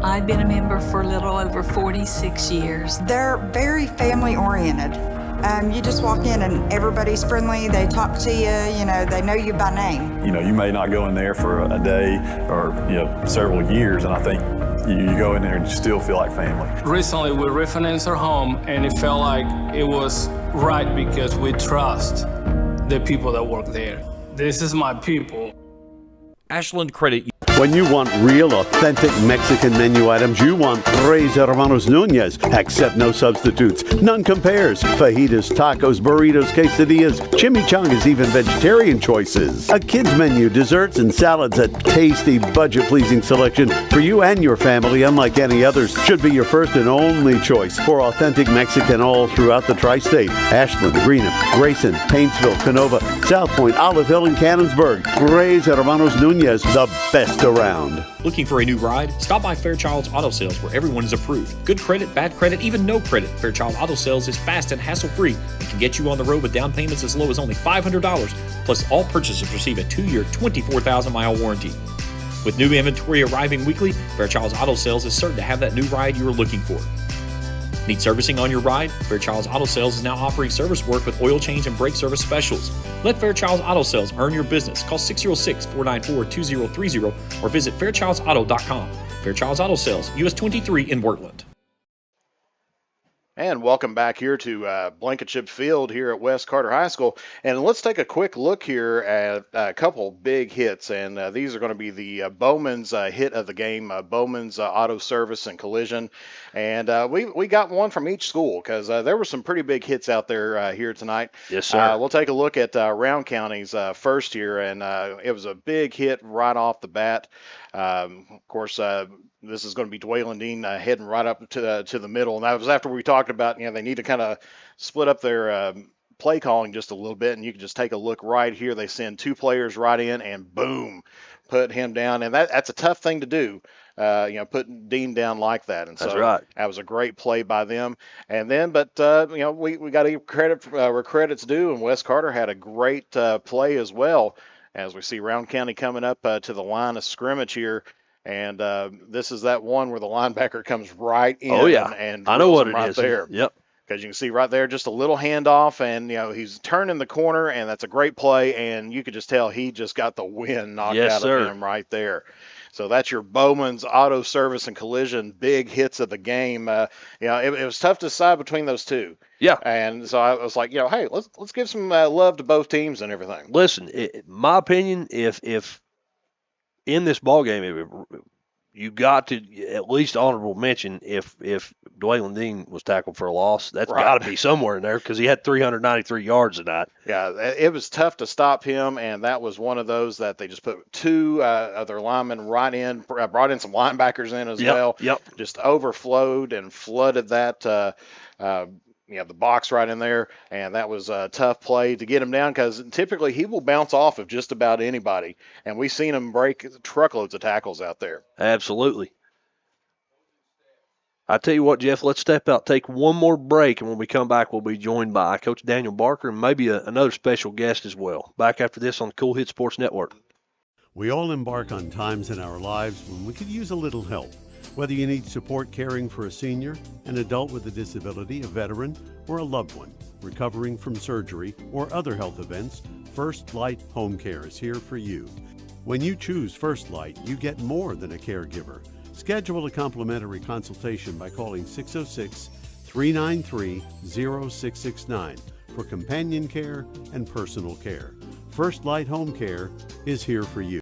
I've been a member for a little over 46 years. They're very family oriented. You just walk in and everybody's friendly. They talk to you, they know you by name. You may not go in there for a day or several years, and I think you go in there and you still feel like family. Recently, we refinanced our home, and it felt like it was right because we trust the people that work there. This is my people. Ashland Credit. When you want real, authentic Mexican menu items, you want Tres Hermanos Nunez. Accept no substitutes. None compares. Fajitas, tacos, burritos, quesadillas, chimichangas, even vegetarian choices. A kids menu, desserts and salads, a tasty, budget-pleasing selection for you and your family, unlike any others. Should be your first and only choice for authentic Mexican all throughout the tri-state. Ashland, Greenham, Grayson, Paintsville, Canova, South Point, Olive Hill, and Cannonsburg. Tres Hermanos Nunez, the best around. Looking for a new ride? Stop by Fairchild's Auto Sales, where everyone is approved. Good credit, bad credit, even no credit. Fairchild Auto Sales is fast and hassle-free and can get you on the road with down payments as low as only $500. Plus, all purchases receive a 2-year, 24,000-mile warranty. With new inventory arriving weekly, Fairchild's Auto Sales is certain to have that new ride you are looking for. Need servicing on your ride? Fairchild's Auto Sales is now offering service work with oil change and brake service specials. Let Fairchild's Auto Sales earn your business. Call 606-494-2030 or visit fairchildsauto.com. Fairchild's Auto Sales, US 23 in Wortland. And welcome back here to Blankenship Field here at West Carter High School. And let's take a quick look here at a couple big hits. And these are going to be the Bowman's hit of the game, Bowman's Auto Service and Collision. And we got one from each school because there were some pretty big hits out there here tonight. Yes, sir. We'll take a look at Round County's first here. And it was a big hit right off the bat. Of course, this is going to be Dwaylen Dean heading right up to the middle. And that was after we talked about, they need to kind of split up their play calling just a little bit. And you can just take a look right here. They send 2 players right in and boom, put him down. And that's a tough thing to do, putting Dean down like that. And so that's right. That was a great play by them. And then, we got to give credit where credit's due. And West Carter had a great play as well. As we see Round County coming up to the line of scrimmage here. And this is that one where the linebacker comes right in. Oh, yeah. And I know what it right is. There. Yep. Because you can see right there just a little handoff, and he's turning the corner, and that's a great play. And you could just tell he just got the wind knocked out of him right there. So that's your Bowman's Auto Service and Collision big hits of the game. It was tough to decide between those two. Yeah. And so I was like, hey, let's give some love to both teams and everything. Listen, my opinion, if in this ball game, you got to at least honorable mention if Dwaylen Dean was tackled for a loss. That's got to be somewhere in there because he had 393 yards tonight. Yeah, it was tough to stop him, and that was one of those that they just put 2 other linemen right in, brought in some linebackers in as well. Yep. Just overflowed and flooded that the box right in there, and that was a tough play to get him down because typically he will bounce off of just about anybody, and we've seen him break truckloads of tackles out there. Absolutely. I tell you what, Jeff, let's step out, take one more break, and when we come back, we'll be joined by Coach Daniel Barker and maybe another special guest as well. Back after this on the Kool Hit Sports Network. We all embark on times in our lives when we could use a little help. Whether you need support caring for a senior, an adult with a disability, a veteran, or a loved one recovering from surgery or other health events, First Light Home Care is here for you. When you choose First Light, you get more than a caregiver. Schedule a complimentary consultation by calling 606-393-0669 for companion care and personal care. First Light Home Care is here for you.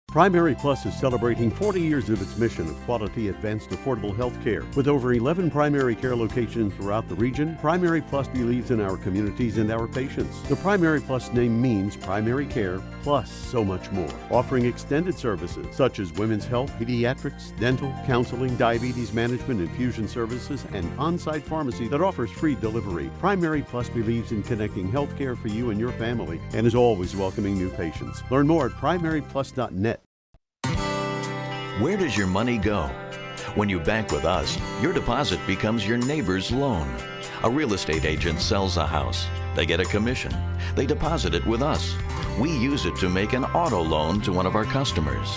Primary Plus is celebrating 40 years of its mission of quality, advanced, affordable health care. With over 11 primary care locations throughout the region, Primary Plus believes in our communities and our patients. The Primary Plus name means primary care plus so much more. Offering extended services such as women's health, pediatrics, dental, counseling, diabetes management, infusion services, and on-site pharmacy that offers free delivery. Primary Plus believes in connecting health care for you and your family and is always welcoming new patients. Learn more at primaryplus.net. Where does your money go? When you bank with us, your deposit becomes your neighbor's loan. A real estate agent sells a house. They get a commission. They deposit it with us. We use it to make an auto loan to one of our customers.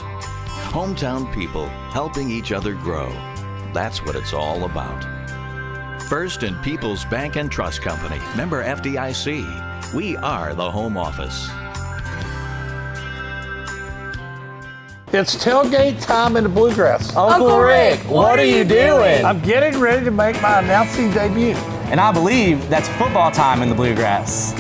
Hometown people helping each other grow. That's what it's all about. First and People's Bank and Trust Company, member FDIC. We are the home office. It's tailgate time in the Bluegrass. Uncle Rick, what are you doing? I'm getting ready to make my announcing debut. And I believe that's football time in the Bluegrass.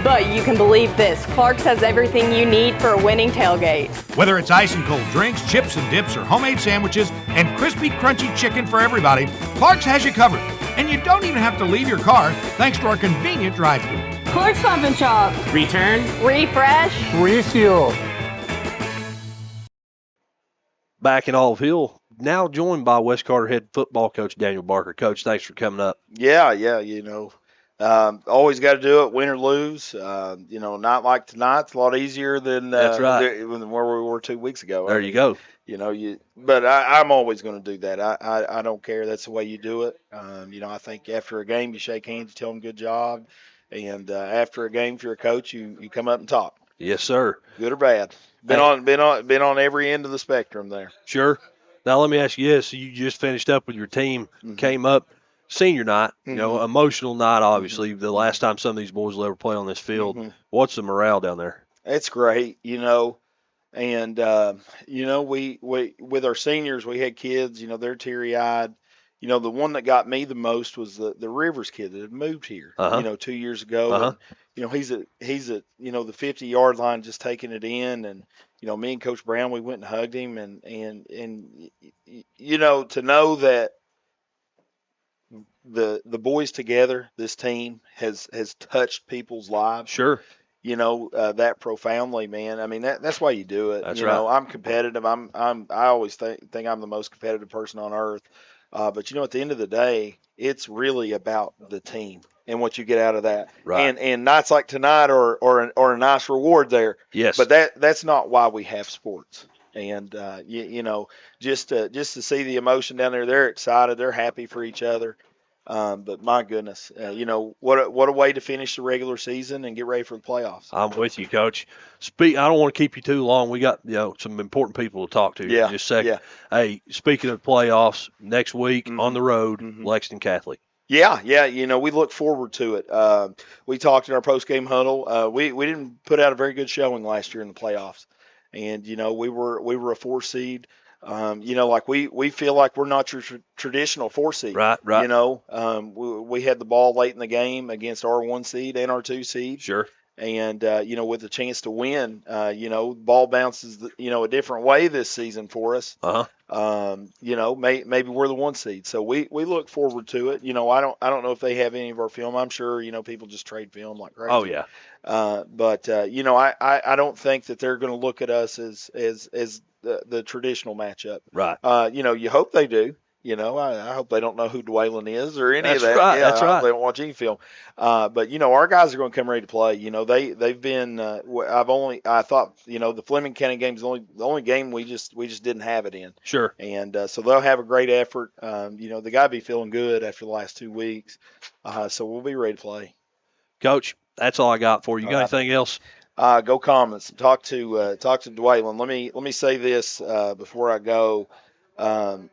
But you can believe this, Clark's has everything you need for a winning tailgate. Whether it's ice and cold drinks, chips and dips, or homemade sandwiches, and crispy, crunchy chicken for everybody, Clark's has you covered. And you don't even have to leave your car thanks to our convenient drive-thru. Clark's Pump and Shop. Return, Refresh, Refuel. Back in Olive Hill, now joined by West Carter head football coach Daniel Barker. Coach, thanks for coming up. Yeah, always got to do it, win or lose. Not like tonight. It's a lot easier than That's right. than where we were 2 weeks ago. There you go. But I'm always going to do that. I don't care. That's the way you do it. I think after a game, you shake hands, you tell them good job. And after a game, if you're a coach, you come up and talk. Yes, sir. Good or bad. Been on every end of the spectrum there. Sure. Now let me ask you this: you just finished up with your team, came up senior night, emotional night. Obviously, the last time some of these boys will ever play on this field. What's the morale down there? It's great, and we with our seniors, we had kids, they're teary eyed. The one that got me the most was the Rivers kid that had moved here, 2 years ago. And, he's at the 50-yard line, just taking it in. And, me and Coach Brown, we went and hugged him and to know that the boys together, this team has touched people's lives. Sure. That profoundly, man. I mean, that's why you do it. That's right. I'm competitive. I always think I'm the most competitive person on earth. But at the end of the day, it's really about the team and what you get out of that. Right. And nights like tonight or a nice reward there. Yes. But that's not why we have sports. And just to see the emotion down there, they're excited, they're happy for each other. But my goodness, what a way to finish the regular season and get ready for the playoffs. I'm with you, Coach. I don't want to keep you too long. We got some important people to talk to in just a second. Yeah. Hey, speaking of playoffs, next week on the road, Lexington Catholic. Yeah, we look forward to it. We talked in our post-game huddle. We didn't put out a very good showing last year in the playoffs, and we were a 4 seed. We feel like we're not your traditional 4 seed. Right. We had the ball late in the game against our 1 seed and our 2 seed. Sure. And, with a chance to win, ball bounces, a different way this season for us. Maybe we're the 1 seed. So we look forward to it. I don't know if they have any of our film. I'm sure, people just trade film like crazy. Oh, yeah. But I don't think that they're going to look at us as the traditional matchup. Right. You hope they do. I hope they don't know who Dwaylen is or any of that. Right. Yeah, That's right. They don't watch any film. But our guys are going to come ready to play. They've been. I thought the Fleming County game is the only game we just didn't have it in. Sure. And so they'll have a great effort. They got to be feeling good after the last 2 weeks. So we'll be ready to play. Coach, that's all I got for you. You got anything else? Go Comets. Talk to Dwaylen. Let me say this before I go. And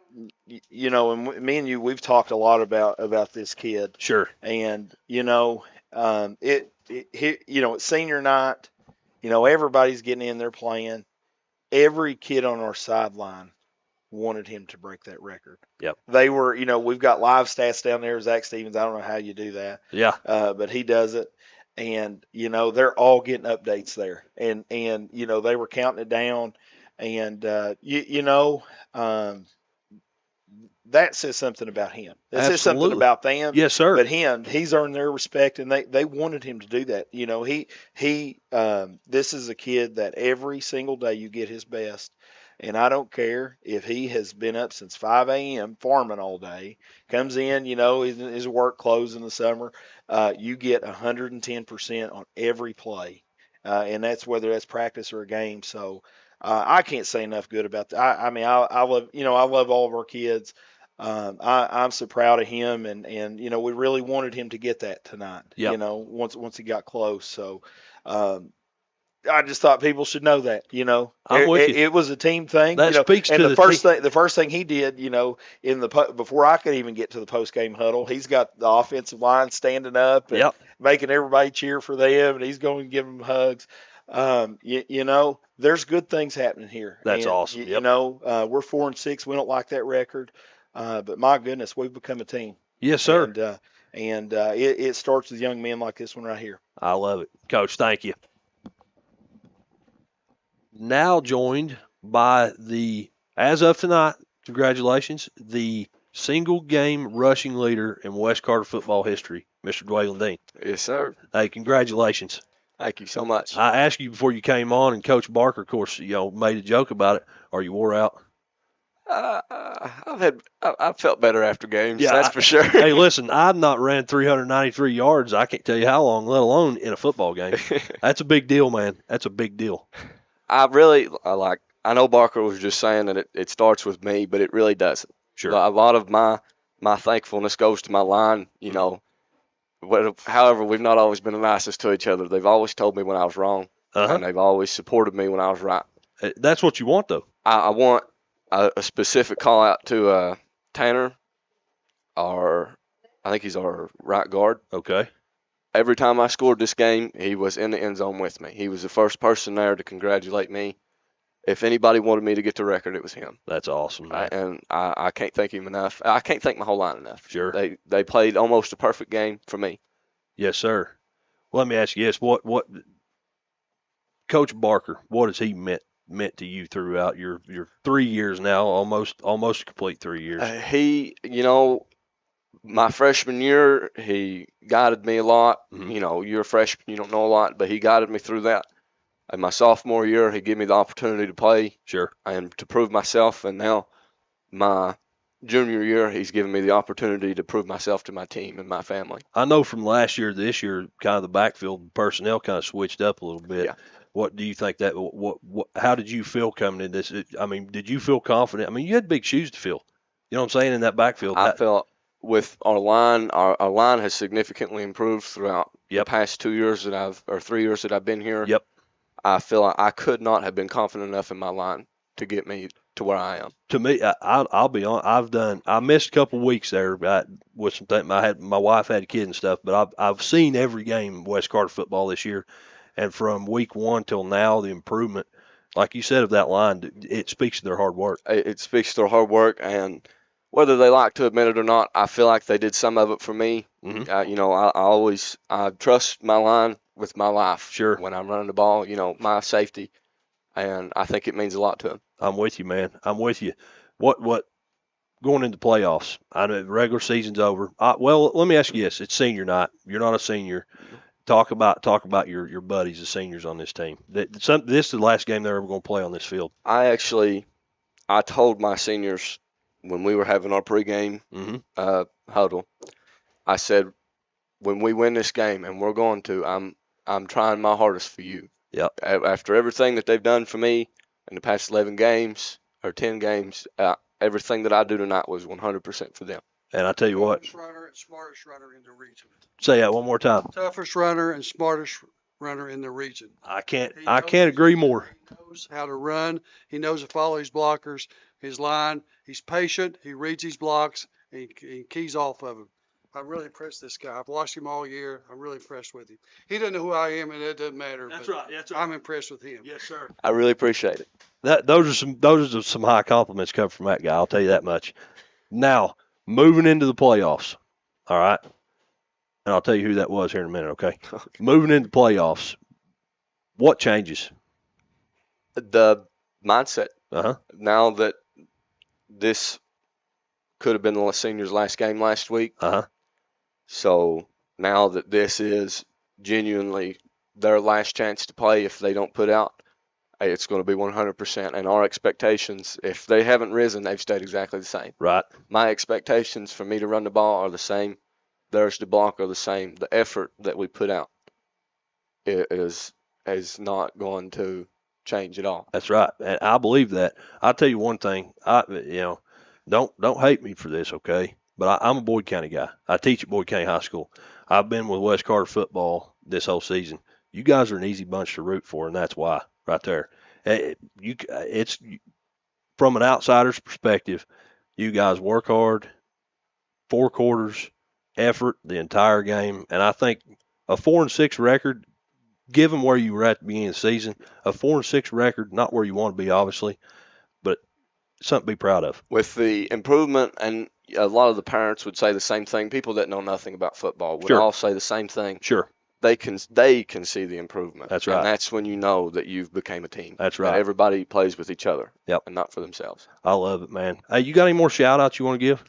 me and you, we've talked a lot about this kid. Sure. And it's senior night. Everybody's getting in there playing. Every kid on our sideline wanted him to break that record. Yep. They were, we've got live stats down there. Zach Stevens, I don't know how you do that. Yeah. But he does it. And, they're all getting updates there. And they were counting it down. And, that says something about him. That says something about them. Yes, sir. But he's earned their respect, and they wanted him to do that. This is a kid that every single day you get his best. And I don't care if he has been up since 5 a.m. farming all day, comes in, his work clothes in the summer. You get 110% on every play. And that's whether that's practice or a game. So I can't say enough good about that. I love all of our kids. I'm so proud of him, and we really wanted him to get that tonight. Yep. Once he got close. So I just thought people should know that. I'm with you. It was a team thing. That speaks and to the first thing he did, before I could even get to the post game huddle, he's got the offensive line standing up and making everybody cheer for them, and he's going to give them hugs. There's good things happening here. That's awesome. We're 4-6. We don't like that record, but my goodness, we've become a team. Yes, sir. And And it starts with young men like this one right here. I love it. Coach, thank you. Now joined by as of tonight, congratulations, the single game rushing leader in West Carter football history, Mr. Dwaylen Dean. Yes, sir. Hey, congratulations. Thank you so much. I asked you before you came on, and Coach Barker, of course, made a joke about it. Are you wore out? I've felt better after games. Yeah, that's for sure. Hey, listen, I've not ran 393 yards. I can't tell you how long, let alone in a football game. That's a big deal, man. That's a big deal. I know Barker was just saying that it starts with me, but it really doesn't. Sure. A lot of my thankfulness goes to my line. However, we've not always been the nicest to each other. They've always told me when I was wrong, and they've always supported me when I was right. That's what you want, though. I want a specific call out to Tanner, I think he's our right guard. Okay. Every time I scored this game, he was in the end zone with me. He was the first person there to congratulate me. If anybody wanted me to get the record, it was him. That's awesome, man. And I can't thank him enough. I can't thank my whole line enough. Sure. They played almost a perfect game for me. Yes, sir. Well, let me ask you this: what Coach Barker, what has he meant to you throughout your 3 years now, almost complete 3 years? My freshman year, he guided me a lot. Mm-hmm. You're a freshman, you don't know a lot, but he guided me through that. And my sophomore year, he gave me the opportunity to play. Sure. And to prove myself. And now my junior year, he's given me the opportunity to prove myself to my team and my family. I know from last year to this year, kind of the backfield personnel kind of switched up a little bit. Yeah. What do you think that? How did you feel coming in this? I mean, did you feel confident? I mean, you had big shoes to fill. You know what I'm saying, in that backfield. I felt with our line has significantly improved throughout the past 2 years 3 years that I've been here. Yep. I feel like I could not have been confident enough in my line to get me to where I am. To me, I'll be honest. I missed a couple weeks there with some things. My wife had a kid and stuff, but I've seen every game West Carter football this year, and from week 1 till now, the improvement, like you said, of that line, it speaks to their hard work. It speaks to their hard work, and whether they like to admit it or not, I feel like they did some of it for me. Mm-hmm. I trust my line with my life. Sure. When I'm running the ball, my safety, and I think it means a lot to them. I'm with you, man. I'm with you. What going into playoffs? I know the regular season's over. Well, let me ask you this: it's senior night. You're not a senior. Talk about your buddies, the seniors on this team. This is the last game they're ever going to play on this field. I told my seniors when we were having our pregame huddle, I said, when we win this game, and we're going to, I'm trying my hardest for you. Yep. After everything that they've done for me in the past 11 games or 10 games, everything that I do tonight was 100% for them. And I tell you what. Toughest runner and smartest runner in the region. Say that one more time. Toughest runner and smartest runner in the region. I can't agree more. He knows how to run. He knows to follow his blockers, his line. He's patient. He reads his blocks, and he keys off of them. I'm really impressed with this guy. I've watched him all year. I'm really impressed with him. He doesn't know who I am, and it doesn't matter. That's right. I'm impressed with him. Yes, sir. I really appreciate it. Those are some high compliments coming from that guy. I'll tell you that much. Now, moving into the playoffs, all right? And I'll tell you who that was here in a minute, okay? Moving into playoffs, what changes? The mindset. Uh-huh. Now that this could have been the seniors' last game last week. Uh-huh. So now that this is genuinely their last chance to play, if they don't put out, it's going to be 100%. And our expectations, if they haven't risen, they've stayed exactly the same. Right. My expectations for me to run the ball are the same. Theirs to block are the same. The effort that we put out is not going to change at all. That's right. And I believe that. I'll tell you one thing. Don't hate me for this, okay? But I'm a Boyd County guy. I teach at Boyd County High School. I've been with West Carter football this whole season. You guys are an easy bunch to root for, and that's why, right there. It's from an outsider's perspective. You guys work hard, 4 quarters, effort the entire game, and I think a 4-6 record, given where you were at the beginning of the season, a 4-6 record, not where you want to be, obviously, but something to be proud of. With the improvement, and a lot of the parents would say the same thing. People that know nothing about football would Sure. all say the same thing. Sure. They can see the improvement. That's right. And that's when you know that you've became a team. That's right. That everybody plays with each other. Yep. And not for themselves. I love it, man. Hey, you got any more shout-outs you want to give?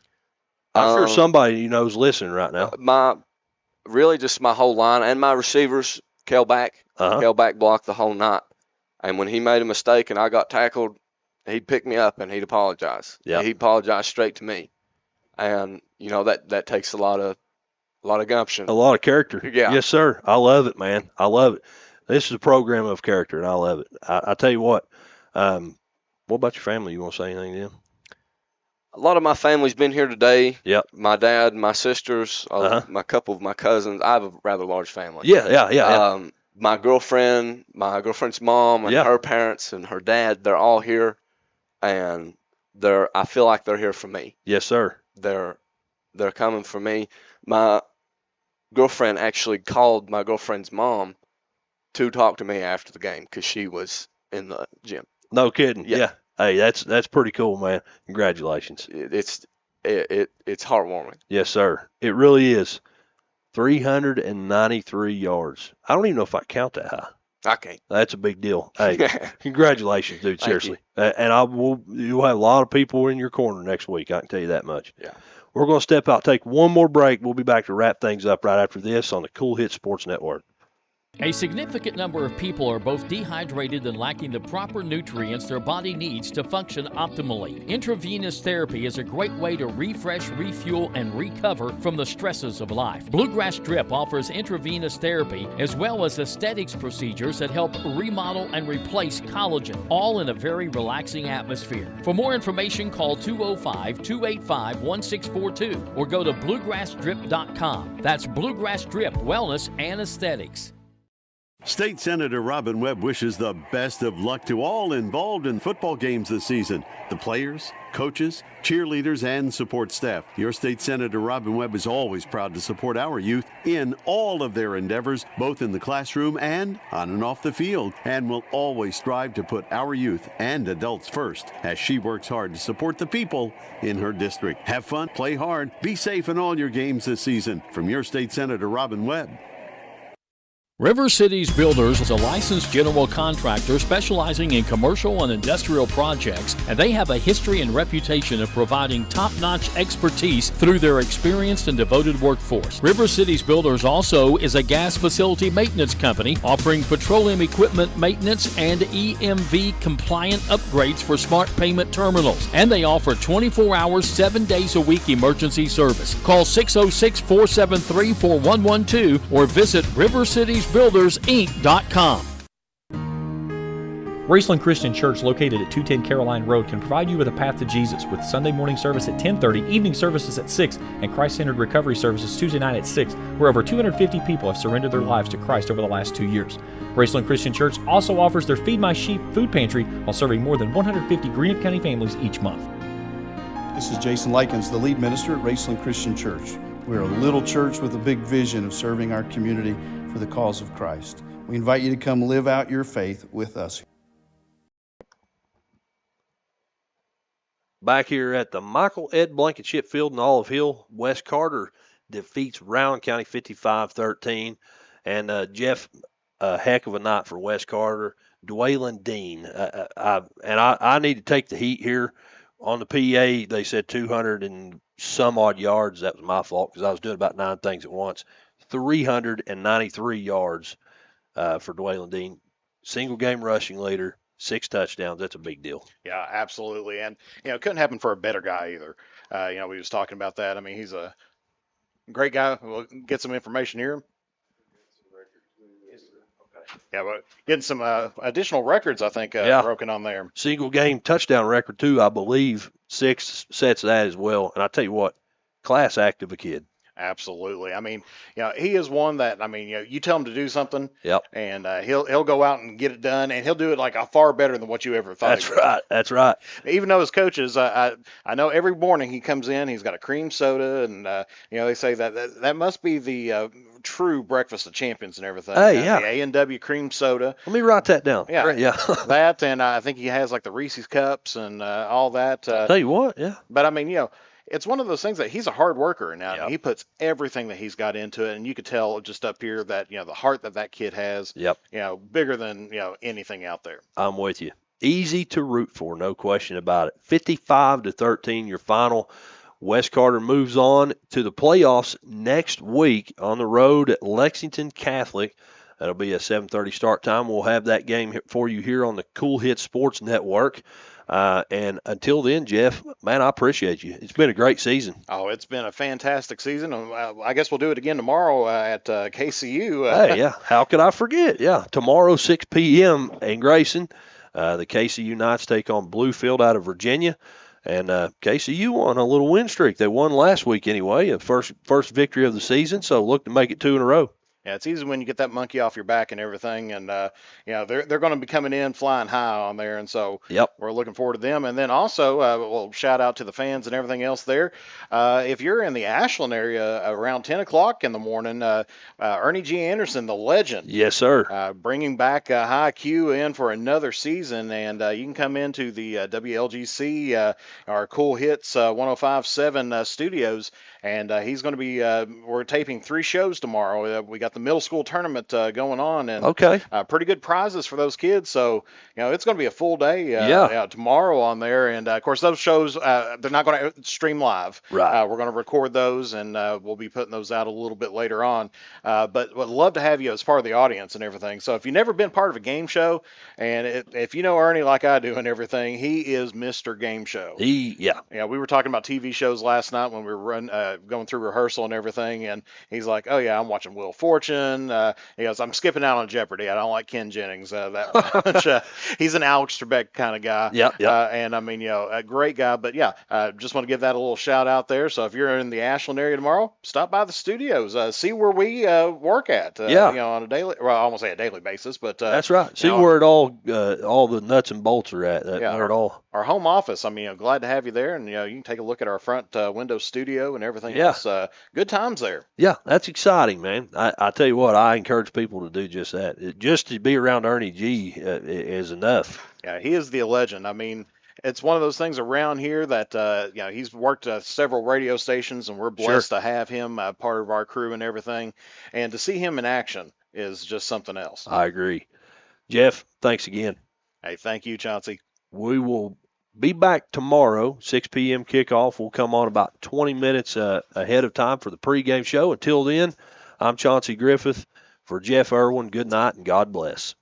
I'm sure somebody you know is listening right now. Really just my whole line and my receivers, Kel back blocked the whole night. And when he made a mistake and I got tackled, he'd pick me up and he'd apologize. Yeah. He'd apologize straight to me. And, that takes a lot of gumption. A lot of character. Yeah. Yes, sir. I love it, man. I love it. This is a program of character, and I love it. I tell you what about your family? You want to say anything to them? A lot of my family's been here today. Yep. My dad, my sisters, my couple of my cousins. I have a rather large family. Yeah. My girlfriend's mom and her parents and her dad, they're all here. And I feel like they're here for me. Yes, sir. They're coming for me. My girlfriend actually called my girlfriend's mom to talk to me after the game because she was in the gym. No kidding. Yeah. Hey, that's pretty cool, man. Congratulations. It's heartwarming. Yes, sir. It really is. 393 yards. I don't even know if I count that high. I can't. That's a big deal. Hey, congratulations, dude. Seriously. And you'll have a lot of people in your corner next week. I can tell you that much. Yeah. We're going to step out, take one more break. We'll be back to wrap things up right after this on the Kool Hit Sports Network. A significant number of people are both dehydrated and lacking the proper nutrients their body needs to function optimally. Intravenous therapy is a great way to refresh, refuel, and recover from the stresses of life. Bluegrass Drip offers intravenous therapy as well as aesthetics procedures that help remodel and replace collagen, all in a very relaxing atmosphere. For more information, call 205-285-1642 or go to bluegrassdrip.com. That's Bluegrass Drip Wellness and Aesthetics. State Senator Robin Webb wishes the best of luck to all involved in football games this season. The players, coaches, cheerleaders, and support staff. Your State Senator Robin Webb is always proud to support our youth in all of their endeavors, both in the classroom and on and off the field, and will always strive to put our youth and adults first as she works hard to support the people in her district. Have fun, play hard, be safe in all your games this season. From your State Senator Robin Webb. River Cities Builders is a licensed general contractor specializing in commercial and industrial projects, and they have a history and reputation of providing top-notch expertise through their experienced and devoted workforce. River Cities Builders also is a gas facility maintenance company offering petroleum equipment maintenance and EMV compliant upgrades for smart payment terminals, and they offer 24 hours, 7 days a week emergency service. Call 606-473-4112 or visit rivercitiesbuildersinc.com. Raceland Christian Church, located at 210 Caroline Road, can provide you with a path to Jesus with Sunday morning service at 10:30, evening services at 6, and Christ-centered recovery services Tuesday night at 6, where over 250 people have surrendered their lives to Christ over the last 2 years. Raceland Christian Church also offers their Feed My Sheep food pantry while serving more than 150 Greenup County families each month. This is Jason Likens, the lead minister at Raceland Christian Church. We're a little church with a big vision of serving our community for the cause of Christ. We invite you to come live out your faith with us. Back here at the Michael Ed Blankenship Field in Olive Hill, West Carter defeats Rowan County 55-13. And Jeff, a heck of a night for West Carter. Dwaylen Dean. I need to take the heat here. On the PA, they said 200 and some odd yards. That was my fault because I was doing about 9 things at once. 393 yards for Dwaylen Dean. Single game rushing leader, 6 touchdowns. That's a big deal. Yeah, absolutely. And, it couldn't happen for a better guy either. We was talking about that. I mean, he's a great guy. We'll get some information here. Yeah, but getting some additional records, I think, broken on there. Single game touchdown record, too, I believe. 6 sets of that as well. And I tell you what, class act of a kid. Absolutely. I mean, he is one that, you tell him to do something, yep, and he'll go out and get it done, and he'll do it like a far better than what you ever thought. That's right. That's right. Even though his coaches, I know every morning he comes in, he's got a cream soda, and they say that must be the true breakfast of champions and everything. Hey, yeah. The A&W cream soda. Let me write that down. Yeah, right, yeah. That, and I think he has like the Reese's cups and all that. Tell you what, yeah. But it's one of those things that he's a hard worker now. He puts everything that he's got into it, and you could tell just up here that the heart that kid has. Yep. Bigger than anything out there. I'm with you. Easy to root for, no question about it. 55-13, your final. West Carter moves on to the playoffs next week on the road at Lexington Catholic. That'll be a 7:30 start time. We'll have that game for you here on the Cool Hit Sports Network. And until then, Jeff, man, I appreciate you. It's been a great season. Oh, it's been a fantastic season. I guess we'll do it again tomorrow at KCU. Hey, yeah. How could I forget? Yeah, tomorrow, 6 p.m. in Grayson. The KCU Knights take on Bluefield out of Virginia. And KCU on a little win streak. They won last week anyway, a first victory of the season, so look to make it 2 in a row. Yeah, it's easy when you get that monkey off your back and everything, and they're going to be coming in flying high on there, and so we're looking forward to them. And then also, we'll shout out to the fans and everything else there. If you're in the Ashland area around 10 o'clock in the morning, Ernie G. Anderson, the legend, yes sir, bringing back High Q in for another season, and you can come into the WLGC, our Cool Hits 105.7 studios, and he's going to be. We're taping 3 shows tomorrow. We got the middle school tournament going on, and pretty good prizes for those kids. So it's going to be a full day tomorrow on there. And of course, those shows they're not going to stream live. Right. We're going to record those, and we'll be putting those out a little bit later on. But would love to have you as part of the audience and everything. So if you've never been part of a game show, and if you know Ernie like I do and everything, he is Mr. Game Show. We were talking about TV shows last night when we were going through rehearsal and everything, and he's like, "Oh yeah, I'm watching Wheel of Fortune." He goes, "I'm skipping out on Jeopardy. I don't like Ken Jennings that much." He's an Alex Trebek kind of guy. And I mean, a great guy. But just want to give that a little shout out there. So if you're in the Ashland area tomorrow, stop by the studios, see where we work at. On a daily, well, I won't say a daily basis, but that's right. See where it all the nuts and bolts are at. Where it all. Our home office. I mean, glad to have you there, and you can take a look at our front window studio and everything else. Good times there. Yeah, that's exciting, man. I tell you what, I encourage people to do just that. Just to be around Ernie G is enough. Yeah, he is the legend. I mean, it's one of those things around here that he's worked several radio stations, and we're blessed to have him part of our crew and everything. And to see him in action is just something else. I agree. Jeff, thanks again. Hey, thank you, Chauncey. We will be back tomorrow, 6 p.m. kickoff. We'll come on about 20 minutes ahead of time for the pregame show. Until then, I'm Chauncey Griffith. For Jeff Irwin, good night and God bless.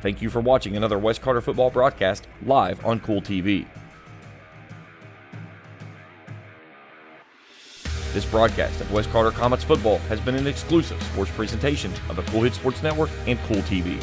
Thank you for watching another West Carter football broadcast live on Cool TV. This broadcast of West Carter Comets football has been an exclusive sports presentation of the Cool Hit Sports Network and Cool TV.